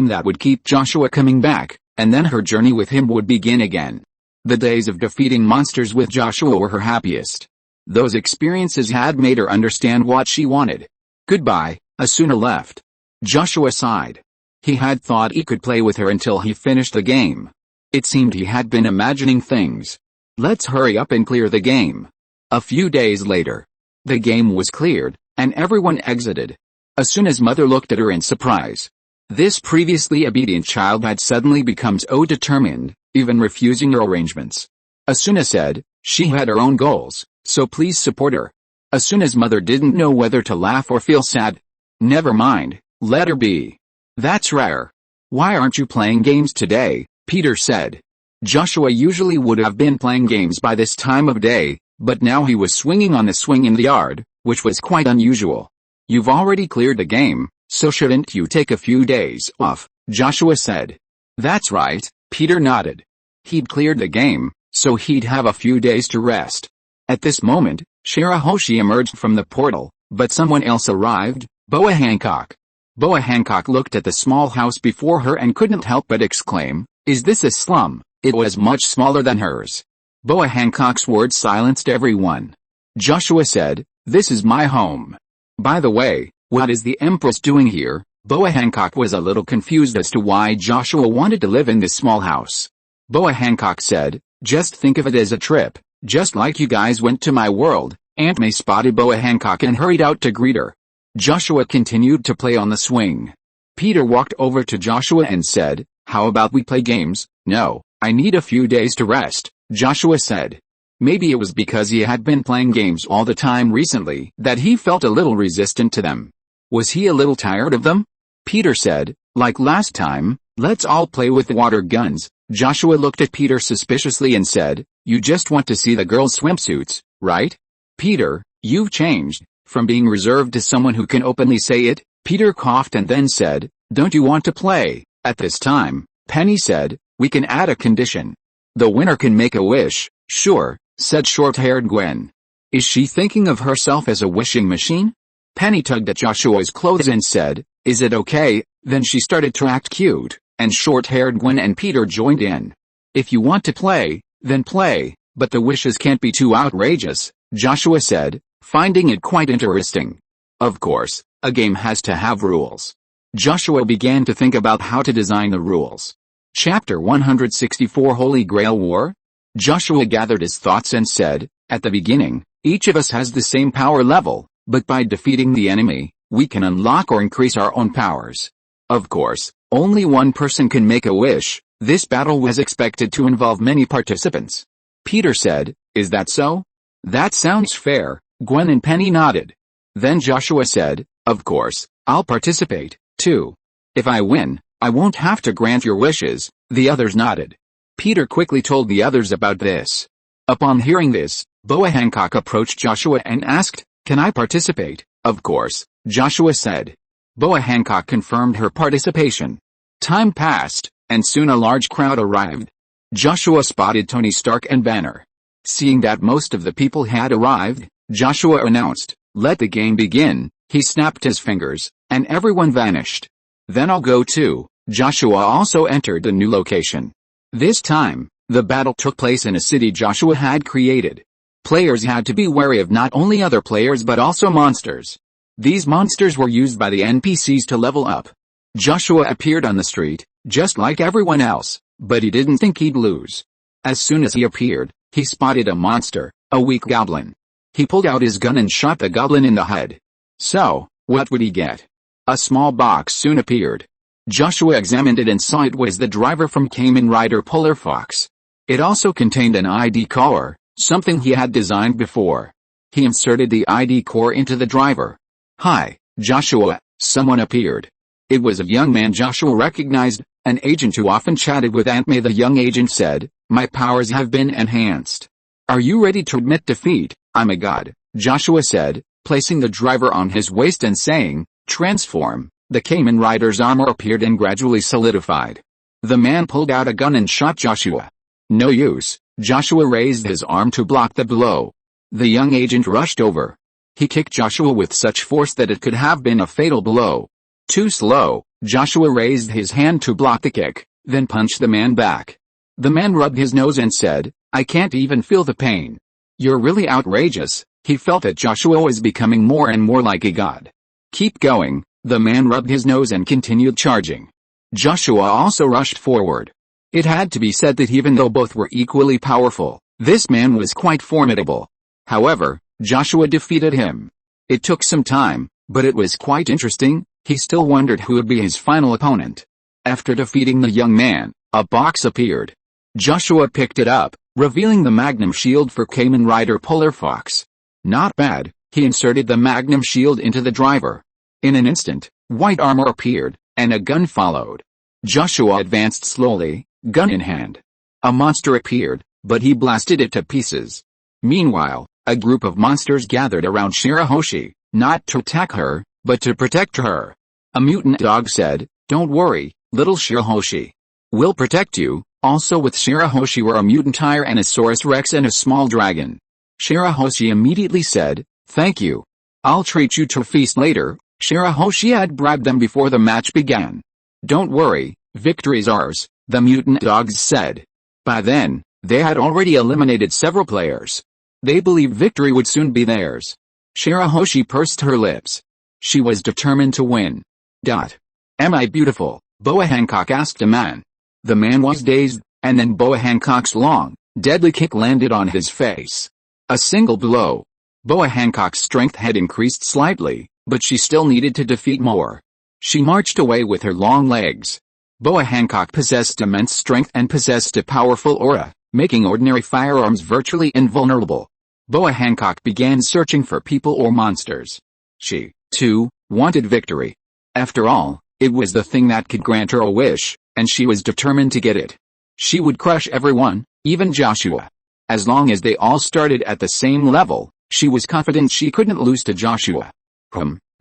that would keep Joshua coming back, and then her journey with him would begin again. The days of defeating monsters with Joshua were her happiest. Those experiences had made her understand what she wanted. Goodbye, Asuna left. Joshua sighed. He had thought he could play with her until he finished the game. It seemed he had been imagining things. Let's hurry up and clear the game. A few days later, the game was cleared, and everyone exited. Asuna's mother looked at her in surprise. This previously obedient child had suddenly become so determined, even refusing her arrangements. Asuna said, she had her own goals, so please support her. Asuna's mother didn't know whether to laugh or feel sad. Never mind, let her be. That's rare. Why aren't you playing games today? Peter said. Joshua usually would have been playing games by this time of day, but now he was swinging on the swing in the yard, which was quite unusual. You've already cleared the game, so shouldn't you take a few days off? Joshua said. That's right, Peter nodded. He'd cleared the game, so he'd have a few days to rest. At this moment, Shirahoshi emerged from the portal, but someone else arrived, Boa Hancock. Boa Hancock looked at the small house before her and couldn't help but exclaim, is this a slum? It was much smaller than hers. Boa Hancock's words silenced everyone. Joshua said, this is my home. By the way, what is the Empress doing here? Boa Hancock was a little confused as to why Joshua wanted to live in this small house. Boa Hancock said, just think of it as a trip, just like you guys went to my world. Aunt May spotted Boa Hancock and hurried out to greet her. Joshua continued to play on the swing. Peter walked over to Joshua and said, how about we play games? No, I need a few days to rest, Joshua said. Maybe it was because he had been playing games all the time recently that he felt a little resistant to them. Was he a little tired of them? Peter said, like last time, let's all play with water guns. Joshua looked at Peter suspiciously and said, you just want to see the girls' swimsuits, right? Peter, you've changed. From being reserved to someone who can openly say it, Peter coughed and then said, don't you want to play? At this time, Penny said, we can add a condition. The winner can make a wish. Sure, said short-haired Gwen. Is she thinking of herself as a wishing machine? Penny tugged at Joshua's clothes and said, is it okay? Then she started to act cute, and short-haired Gwen and Peter joined in. If you want to play, then play, but the wishes can't be too outrageous, Joshua said, finding it quite interesting. Of course, a game has to have rules. Joshua began to think about how to design the rules. Chapter 164 Holy Grail War? Joshua gathered his thoughts and said, at the beginning, each of us has the same power level, but by defeating the enemy, we can unlock or increase our own powers. Of course, only one person can make a wish. This battle was expected to involve many participants. Peter said, is that so? That sounds fair. Gwen and Penny nodded. Then Joshua said, of course, I'll participate, too. If I win, I won't have to grant your wishes. The others nodded. Peter quickly told the others about this. Upon hearing this, Boa Hancock approached Joshua and asked, can I participate? Of course, Joshua said. Boa Hancock confirmed her participation. Time passed, and soon a large crowd arrived. Joshua spotted Tony Stark and Banner. Seeing that most of the people had arrived, Joshua announced, let the game begin. He snapped his fingers, and everyone vanished. Then I'll go too. Joshua also entered the new location. This time, the battle took place in a city Joshua had created. Players had to be wary of not only other players but also monsters. These monsters were used by the NPCs to level up. Joshua appeared on the street, just like everyone else, but he didn't think he'd lose. As soon as he appeared, he spotted a monster, a weak goblin. He pulled out his gun and shot the goblin in the head. So, what would he get? A small box soon appeared. Joshua examined it and saw it was the driver from Kamen Rider Polar Fox. It also contained an ID core, something he had designed before. He inserted the ID core into the driver. Hi, Joshua, someone appeared. It was a young man Joshua recognized, an agent who often chatted with Aunt May. The young agent said, my powers have been enhanced. Are you ready to admit defeat? I'm a god, Joshua said, placing the driver on his waist and saying, transform. The Kamen Rider's armor appeared and gradually solidified. The man pulled out a gun and shot Joshua. No use. Joshua raised his arm to block the blow. The young agent rushed over. He kicked Joshua with such force that it could have been a fatal blow. Too slow. Joshua raised his hand to block the kick, then punched the man back. The man rubbed his nose and said, I can't even feel the pain. You're really outrageous. He felt that Joshua was becoming more and more like a god. Keep going. The man rubbed his nose and continued charging. Joshua also rushed forward. It had to be said that even though both were equally powerful, this man was quite formidable. However, Joshua defeated him. It took some time, but it was quite interesting. He still wondered who would be his final opponent. After defeating the young man, a box appeared. Joshua picked it up, revealing the Magnum shield for Kamen Rider Polar Fox. Not bad. He inserted the Magnum shield into the driver. In an instant, white armor appeared, and a gun followed. Joshua advanced slowly, gun in hand. A monster appeared, but he blasted it to pieces. Meanwhile, a group of monsters gathered around Shirahoshi, not to attack her, but to protect her. A mutant dog said, "Don't worry, little Shirahoshi. We'll protect you." Also with Shirahoshi were a mutant Tyrannosaurus Rex and a small dragon. Shirahoshi immediately said, "Thank you. I'll treat you to a feast later." Shirahoshi had bribed them before the match began. "Don't worry, victory's ours," the mutant dogs said. By then, they had already eliminated several players. They believed victory would soon be theirs. Shirahoshi pursed her lips. She was determined to win. Am I beautiful? Boa Hancock asked a man. The man was dazed, and then Boa Hancock's long, deadly kick landed on his face. A single blow. Boa Hancock's strength had increased slightly, but she still needed to defeat more. She marched away with her long legs. Boa Hancock possessed immense strength and possessed a powerful aura, making ordinary firearms virtually invulnerable. Boa Hancock began searching for people or monsters. She, too, wanted victory. After all, it was the thing that could grant her a wish, and she was determined to get it. She would crush everyone, even Joshua. As long as they all started at the same level, she was confident she couldn't lose to Joshua.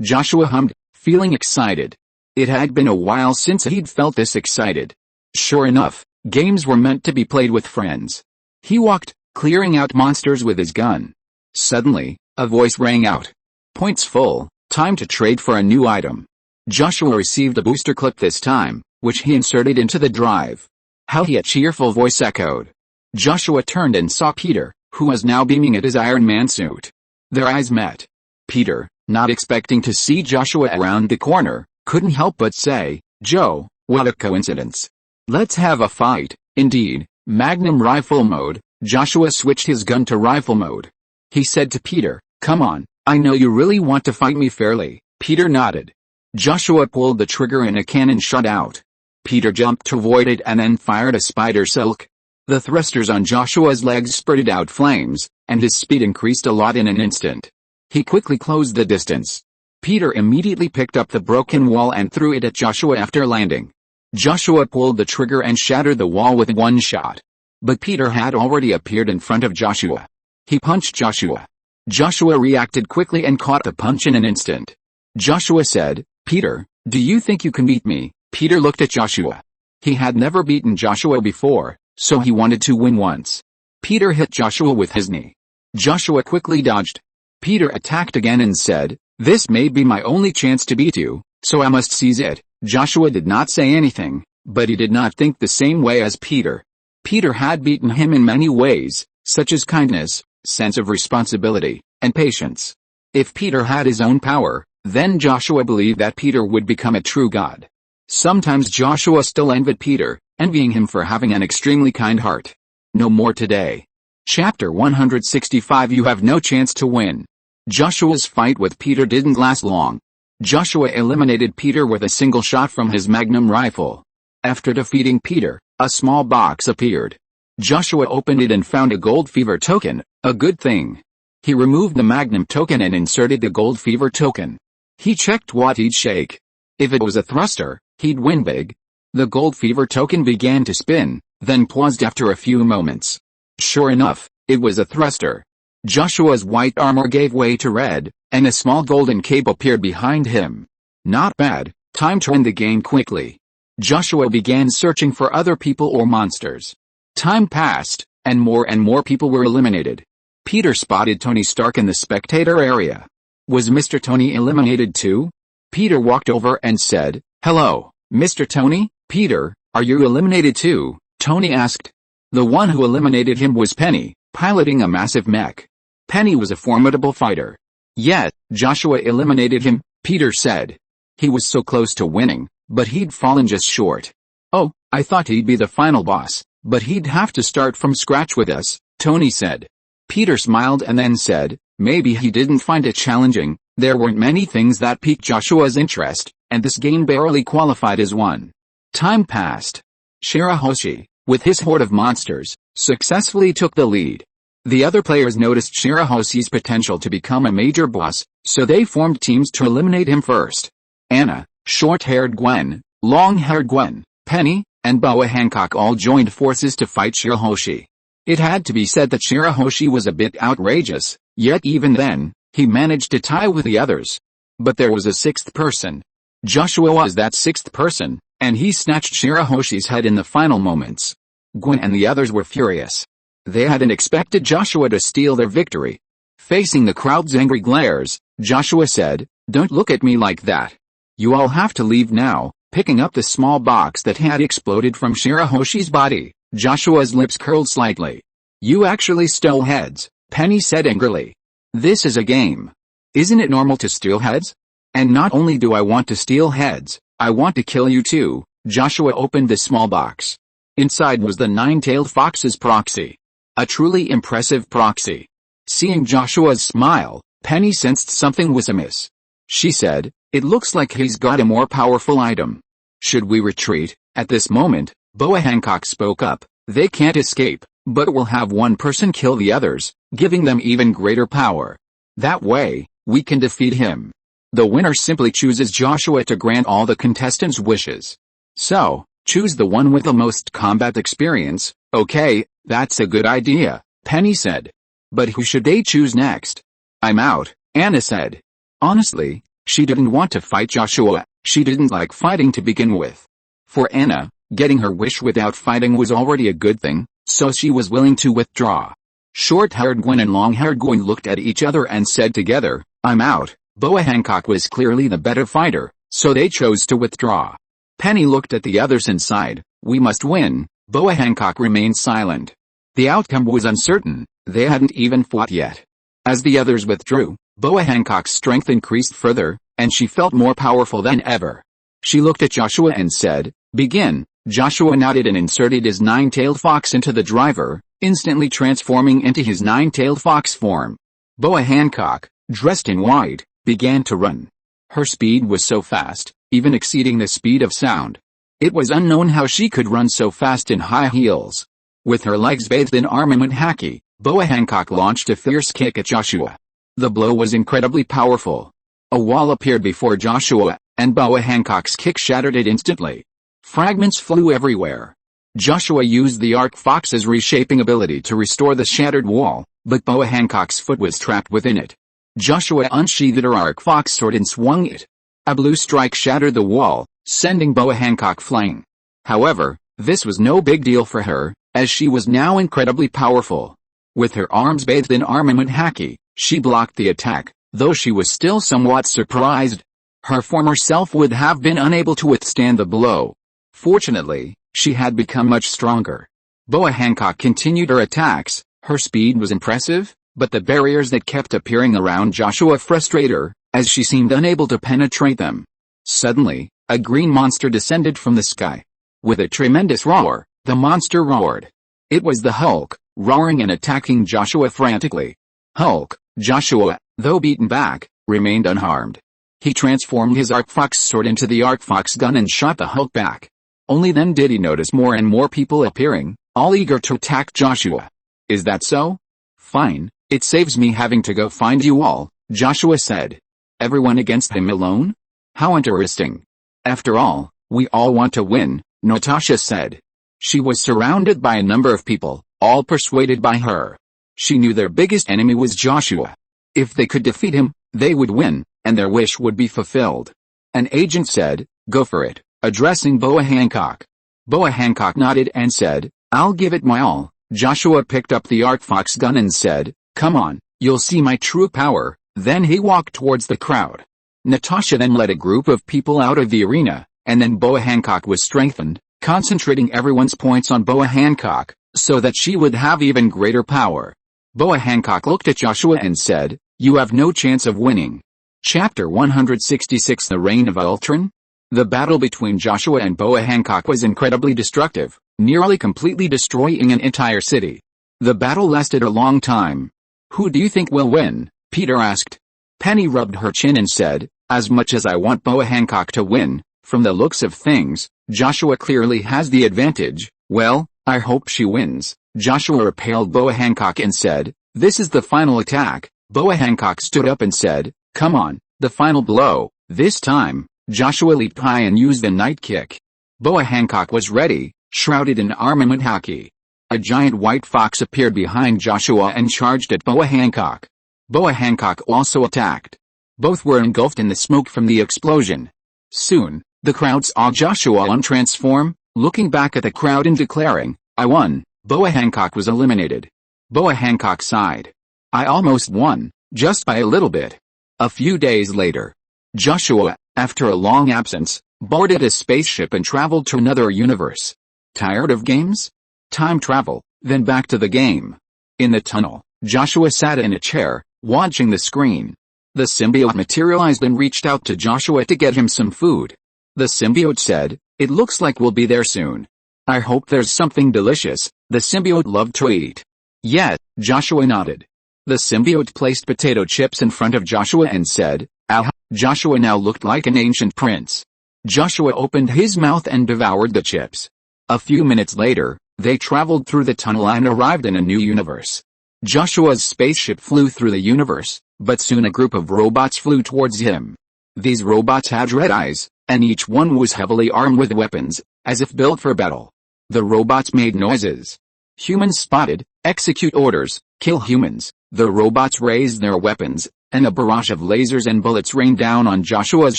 Joshua hummed, feeling excited. It had been a while since he'd felt this excited. Sure enough, games were meant to be played with friends. He walked, clearing out monsters with his gun. Suddenly, a voice rang out. "Points full, time to trade for a new item." Joshua received a booster clip this time, which he inserted into the drive. How a cheerful voice echoed. Joshua turned and saw Peter, who was now beaming at his Iron Man suit. Their eyes met. Peter, not expecting to see Joshua around the corner, couldn't help but say, "Joe, what a coincidence. Let's have a fight." Indeed, Magnum rifle mode. Joshua switched his gun to rifle mode. He said to Peter, "Come on, I know you really want to fight me fairly." Peter nodded. Joshua pulled the trigger and a cannon shot out. Peter jumped to avoid it and then fired a spider silk. The thrusters on Joshua's legs spurted out flames, and his speed increased a lot in an instant. He quickly closed the distance. Peter immediately picked up the broken wall and threw it at Joshua after landing. Joshua pulled the trigger and shattered the wall with one shot. But Peter had already appeared in front of Joshua. He punched Joshua. Joshua reacted quickly and caught the punch in an instant. Joshua said, "Peter, do you think you can beat me?" Peter looked at Joshua. He had never beaten Joshua before, so he wanted to win once. Peter hit Joshua with his knee. Joshua quickly dodged. Peter attacked again and said, "This may be my only chance to beat you, so I must seize it." Joshua did not say anything, but he did not think the same way as Peter. Peter had beaten him in many ways, such as kindness, sense of responsibility, and patience. If Peter had his own power, then Joshua believed that Peter would become a true god. Sometimes Joshua still envied Peter, envying him for having an extremely kind heart. No more today. Chapter 165. You have no chance to win. Joshua's fight with Peter didn't last long. Joshua eliminated Peter with a single shot from his Magnum rifle. After defeating Peter, a small box appeared. Joshua opened it and found a gold fever token, a good thing. He removed the Magnum token and inserted the gold fever token. He checked what he'd shake. If it was a thruster, he'd win big. The gold fever token began to spin, then paused after a few moments. Sure enough, it was a thruster. Joshua's white armor gave way to red, and a small golden cape appeared behind him. Not bad. Time to end the game quickly. Joshua began searching for other people or monsters. Time passed, and more people were eliminated. Peter spotted Tony Stark in the spectator area. Was Mr. Tony eliminated too? Peter walked over and said, "Hello, Mr. Tony." "Peter, are you eliminated too?" Tony asked. The one who eliminated him was Penny, piloting a massive mech. Penny was a formidable fighter. Yet, Joshua eliminated him, Peter said. He was so close to winning, but he'd fallen just short. Oh, I thought he'd be the final boss, but he'd have to start from scratch with us, Tony said. Peter smiled and then said, maybe he didn't find it challenging. There weren't many things that piqued Joshua's interest, and this game barely qualified as one. Time passed. Shirahoshi, with his horde of monsters, successfully took the lead. The other players noticed Shirahoshi's potential to become a major boss, so they formed teams to eliminate him first. Anna, short-haired Gwen, long-haired Gwen, Penny, and Boa Hancock all joined forces to fight Shirahoshi. It had to be said that Shirahoshi was a bit outrageous, yet even then, he managed to tie with the others. But there was a sixth person. Joshua was that sixth person, and he snatched Shirahoshi's head in the final moments. Gwen and the others were furious. They hadn't expected Joshua to steal their victory. Facing the crowd's angry glares, Joshua said, "Don't look at me like that. You all have to leave now." Picking up the small box that had exploded from Shirahoshi's body, Joshua's lips curled slightly. "You actually stole heads," Penny said angrily. "This is a game. Isn't it normal to steal heads? And not only do I want to steal heads, I want to kill you too." Joshua opened the small box. Inside was the nine-tailed fox's proxy. A truly impressive proxy. Seeing Joshua's smile, Penny sensed something was amiss. She said, "It looks like he's got a more powerful item. Should we retreat?" At this moment, Boa Hancock spoke up. "They can't escape, but we'll have one person kill the others, giving them even greater power. That way, we can defeat him. The winner simply chooses Joshua to grant all the contestants' wishes. So, choose the one with the most combat experience." "Okay, that's a good idea," Penny said. "But who should they choose next?" "I'm out," Anna said. Honestly, she didn't want to fight Joshua. She didn't like fighting to begin with. For Anna, getting her wish without fighting was already a good thing, so she was willing to withdraw. Short-haired Gwen and long-haired Gwen looked at each other and said together, "I'm out." Boa Hancock was clearly the better fighter, so they chose to withdraw. Penny looked at the others and sighed, "We must win." Boa Hancock remained silent. The outcome was uncertain. They hadn't even fought yet. As the others withdrew, Boa Hancock's strength increased further, and she felt more powerful than ever. She looked at Joshua and said, "Begin." Joshua nodded and inserted his nine-tailed fox into the driver, instantly transforming into his nine-tailed fox form. Boa Hancock, dressed in white, began to run. Her speed was so fast, even exceeding the speed of sound. It was unknown how she could run so fast in high heels. With her legs bathed in armament haki, Boa Hancock launched a fierce kick at Joshua. The blow was incredibly powerful. A wall appeared before Joshua, and Boa Hancock's kick shattered it instantly. Fragments flew everywhere. Joshua used the Arc Fox's reshaping ability to restore the shattered wall, but Boa Hancock's foot was trapped within it. Joshua unsheathed her Arc Fox sword and swung it. A blue strike shattered the wall, sending Boa Hancock flying. However, this was no big deal for her, as she was now incredibly powerful. With her arms bathed in armament haki, she blocked the attack, though she was still somewhat surprised. Her former self would have been unable to withstand the blow. Fortunately, she had become much stronger. Boa Hancock continued her attacks. Her speed was impressive, but the barriers that kept appearing around Joshua frustrated her, as she seemed unable to penetrate them. Suddenly, a green monster descended from the sky. With a tremendous roar, the monster roared. It was the Hulk, roaring and attacking Joshua frantically. Hulk, Joshua, though beaten back, remained unharmed. He transformed his Arc Fox sword into the Arc Fox gun and shot the Hulk back. Only then did he notice more and more people appearing, all eager to attack Joshua. "Is that so? Fine, it saves me having to go find you all," Joshua said. "Everyone against him alone? How interesting. After all, we all want to win," Natasha said. She was surrounded by a number of people, all persuaded by her. She knew their biggest enemy was Joshua. If they could defeat him, they would win, and their wish would be fulfilled. An agent said, "Go for it," addressing Boa Hancock. Boa Hancock nodded and said, "I'll give it my all." Joshua picked up the Arc Fox gun and said, "Come on, you'll see my true power." Then he walked towards the crowd. Natasha then led a group of people out of the arena, and then Boa Hancock was strengthened, concentrating everyone's points on Boa Hancock, so that she would have even greater power. Boa Hancock looked at Joshua and said, "You have no chance of winning." Chapter 166 The Reign of Ultron? The battle between Joshua and Boa Hancock was incredibly destructive, nearly completely destroying an entire city. The battle lasted a long time. "Who do you think will win?" Peter asked. Penny rubbed her chin and said, "As much as I want Boa Hancock to win, from the looks of things, Joshua clearly has the advantage." "Well, I hope she wins." Joshua repelled Boa Hancock and said, "This is the final attack." Boa Hancock stood up and said, "Come on, the final blow." This time, Joshua leaped high and used the night kick. Boa Hancock was ready, shrouded in armament haki. A giant white fox appeared behind Joshua and charged at Boa Hancock. Boa Hancock also attacked. Both were engulfed in the smoke from the explosion. Soon, the crowd saw Joshua untransform, looking back at the crowd and declaring, "I won." Boa Hancock was eliminated. Boa Hancock sighed. "I almost won, just by a little bit." A few days later, Joshua, after a long absence, boarded a spaceship and traveled to another universe. Tired of games? Time travel, then back to the game. In the tunnel, Joshua sat in a chair, watching the screen. The symbiote materialized and reached out to Joshua to get him some food. The symbiote said, "It looks like we'll be there soon. I hope there's something delicious." The symbiote loved to eat. "Yes," Joshua nodded. The symbiote placed potato chips in front of Joshua and said, "Aha." Joshua now looked like an ancient prince. Joshua opened his mouth and devoured the chips. A few minutes later, they traveled through the tunnel and arrived in a new universe. Joshua's spaceship flew through the universe, but soon a group of robots flew towards him. These robots had red eyes, and each one was heavily armed with weapons, as if built for battle. The robots made noises. Humans spotted, execute orders, kill humans. The robots raised their weapons, and a barrage of lasers and bullets rained down on Joshua's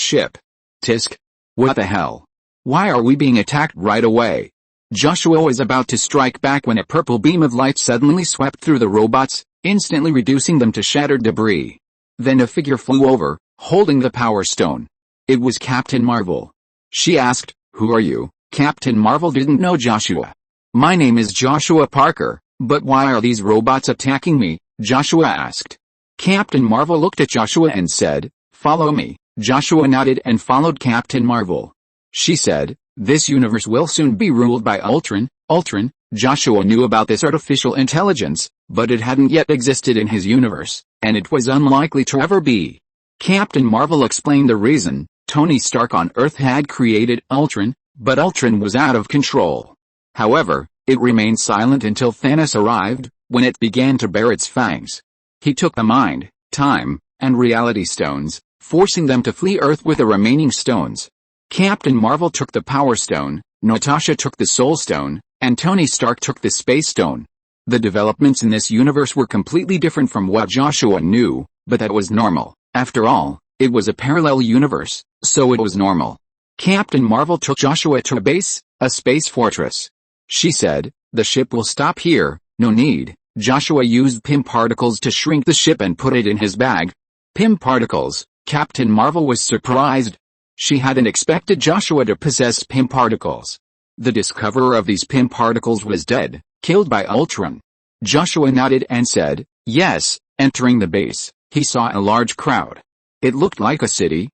ship. Tisk. What the hell? Why are we being attacked right away? Joshua was about to strike back when a purple beam of light suddenly swept through the robots, instantly reducing them to shattered debris. Then a figure flew over, holding the Power Stone. It was Captain Marvel. She asked, "Who are you?" Captain Marvel didn't know Joshua. "My name is Joshua Parker, but why are these robots attacking me?" Joshua asked. Captain Marvel looked at Joshua and said, "Follow me." Joshua nodded and followed Captain Marvel. She said, "This universe will soon be ruled by Ultron." Ultron, Joshua knew about this artificial intelligence, but it hadn't yet existed in his universe, and it was unlikely to ever be. Captain Marvel explained the reason. Tony Stark on Earth had created Ultron, but Ultron was out of control. However, it remained silent until Thanos arrived, when it began to bare its fangs. He took the Mind, Time, and Reality Stones, forcing them to flee Earth with the remaining stones. Captain Marvel took the Power Stone, Natasha took the Soul Stone, and Tony Stark took the Space Stone. The developments in this universe were completely different from what Joshua knew, but that was normal. After all, it was a parallel universe, so it was normal. Captain Marvel took Joshua to a base, a space fortress. She said, "The ship will stop here." "No need." Joshua used Pym particles to shrink the ship and put it in his bag. Pym particles? Captain Marvel was surprised. She hadn't expected Joshua to possess Pym particles. The discoverer of these Pym particles was dead, killed by Ultron. Joshua nodded and said, "Yes." Entering the base, he saw a large crowd. It looked like a city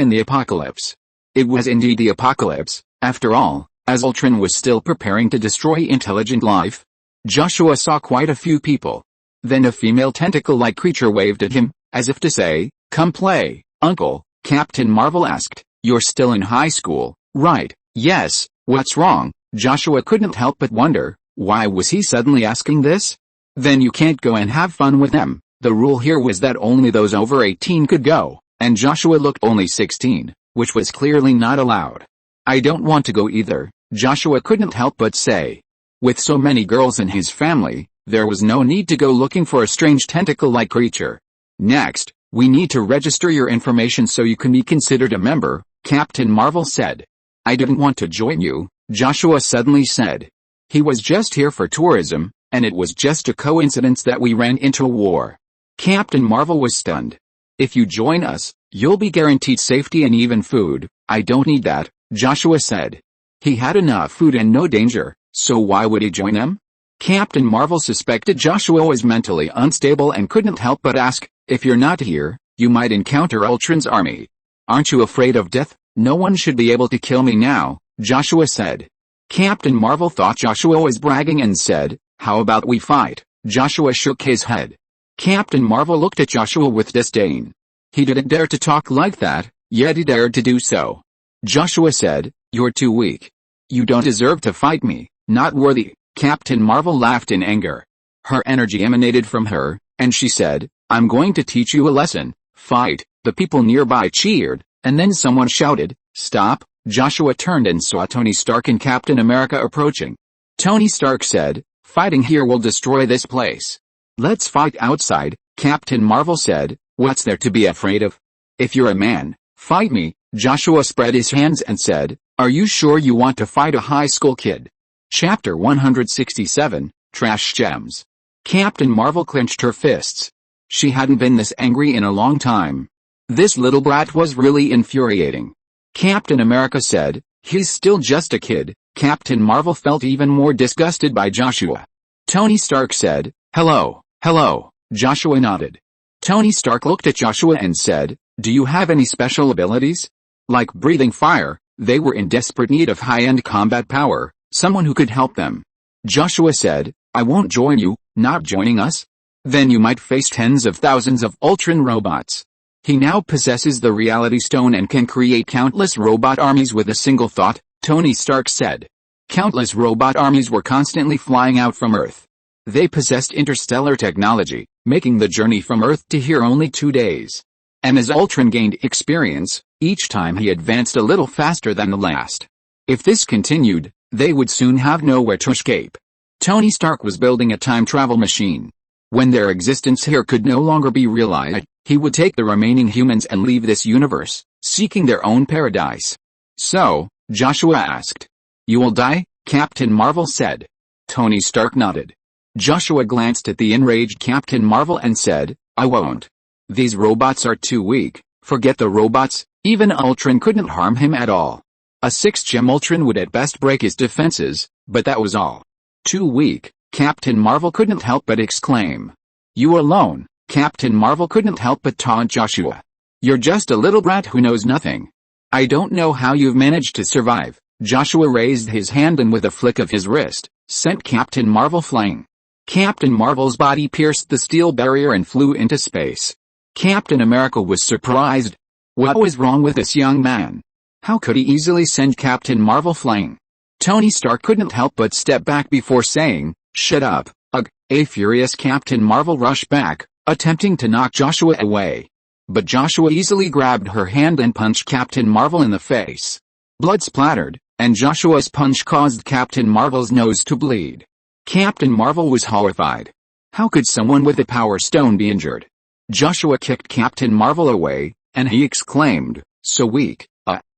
in the apocalypse. It was indeed the apocalypse, after all, as Ultron was still preparing to destroy intelligent life. Joshua saw quite a few people. Then a female tentacle-like creature waved at him, as if to say, "Come play, Uncle." Captain Marvel asked, "You're still in high school, right?" "Yes." "What's wrong?" Joshua couldn't help but wonder, why was he suddenly asking this? "Then you can't go and have fun with them." The rule here was that only those over 18 could go, and Joshua looked only 16, which was clearly not allowed. "I don't want to go either," Joshua couldn't help but say. With so many girls in his family, there was no need to go looking for a strange tentacle-like creature. "Next, we need to register your information so you can be considered a member," Captain Marvel said. "I didn't want to join you," Joshua suddenly said. He was just here for tourism, and it was just a coincidence that we ran into a war. Captain Marvel was stunned. "If you join us, you'll be guaranteed safety and even food." "I don't need that," Joshua said. He had enough food and no danger, so why would he join them? Captain Marvel suspected Joshua was mentally unstable and couldn't help but ask, "If you're not here, you might encounter Ultron's army. Aren't you afraid of death?" "No one should be able to kill me now," Joshua said. Captain Marvel thought Joshua was bragging and said, "How about we fight?" Joshua shook his head. Captain Marvel looked at Joshua with disdain. He didn't dare to talk like that, yet he dared to do so. Joshua said, "You're too weak. You don't deserve to fight me, not worthy." Captain Marvel laughed in anger. Her energy emanated from her, and she said, "I'm going to teach you a lesson. Fight." The people nearby cheered, and then someone shouted, "Stop." Joshua turned and saw Tony Stark and Captain America approaching. Tony Stark said, "Fighting here will destroy this place. Let's fight outside." Captain Marvel said, "What's there to be afraid of? If you're a man, fight me." Joshua spread his hands and said, "Are you sure you want to fight a high school kid?" Chapter 167, Trash Gems. Captain Marvel clenched her fists. She hadn't been this angry in a long time. This little brat was really infuriating. Captain America said, "He's still just a kid." Captain Marvel felt even more disgusted by Joshua. Tony Stark said, "Hello." "Hello." Joshua nodded. Tony Stark looked at Joshua and said, "Do you have any special abilities?" Like breathing fire, they were in desperate need of high-end combat power, someone who could help them. Joshua said, "I won't join you." "Not joining us? Then you might face tens of thousands of Ultron robots. He now possesses the Reality Stone and can create countless robot armies with a single thought," Tony Stark said. Countless robot armies were constantly flying out from Earth. They possessed interstellar technology, making the journey from Earth to here only 2 days. And as Ultron gained experience, each time he advanced a little faster than the last. If this continued, they would soon have nowhere to escape. Tony Stark was building a time travel machine. When their existence here could no longer be realized, he would take the remaining humans and leave this universe, seeking their own paradise. "So," Joshua asked. "You will die?" Captain Marvel said. Tony Stark nodded. Joshua glanced at the enraged Captain Marvel and said, "I won't. These robots are too weak." "Forget the robots, even Ultron couldn't harm him at all. A 6-gem Ultron would at best break his defenses, but that was all." "Too weak," Captain Marvel couldn't help but exclaim. "You alone," Captain Marvel couldn't help but taunt Joshua. "You're just a little brat who knows nothing. I don't know how you've managed to survive." Joshua raised his hand and with a flick of his wrist, sent Captain Marvel flying. Captain Marvel's body pierced the steel barrier and flew into space. Captain America was surprised. What was wrong with this young man? How could he easily send Captain Marvel flying? Tony Stark couldn't help but step back before saying, "Shut up." Ugh. A furious Captain Marvel rushed back, attempting to knock Joshua away. But Joshua easily grabbed her hand and punched Captain Marvel in the face. Blood splattered, and Joshua's punch caused Captain Marvel's nose to bleed. Captain Marvel was horrified. How could someone with a power stone be injured? Joshua kicked Captain Marvel away, and he exclaimed, "So weak."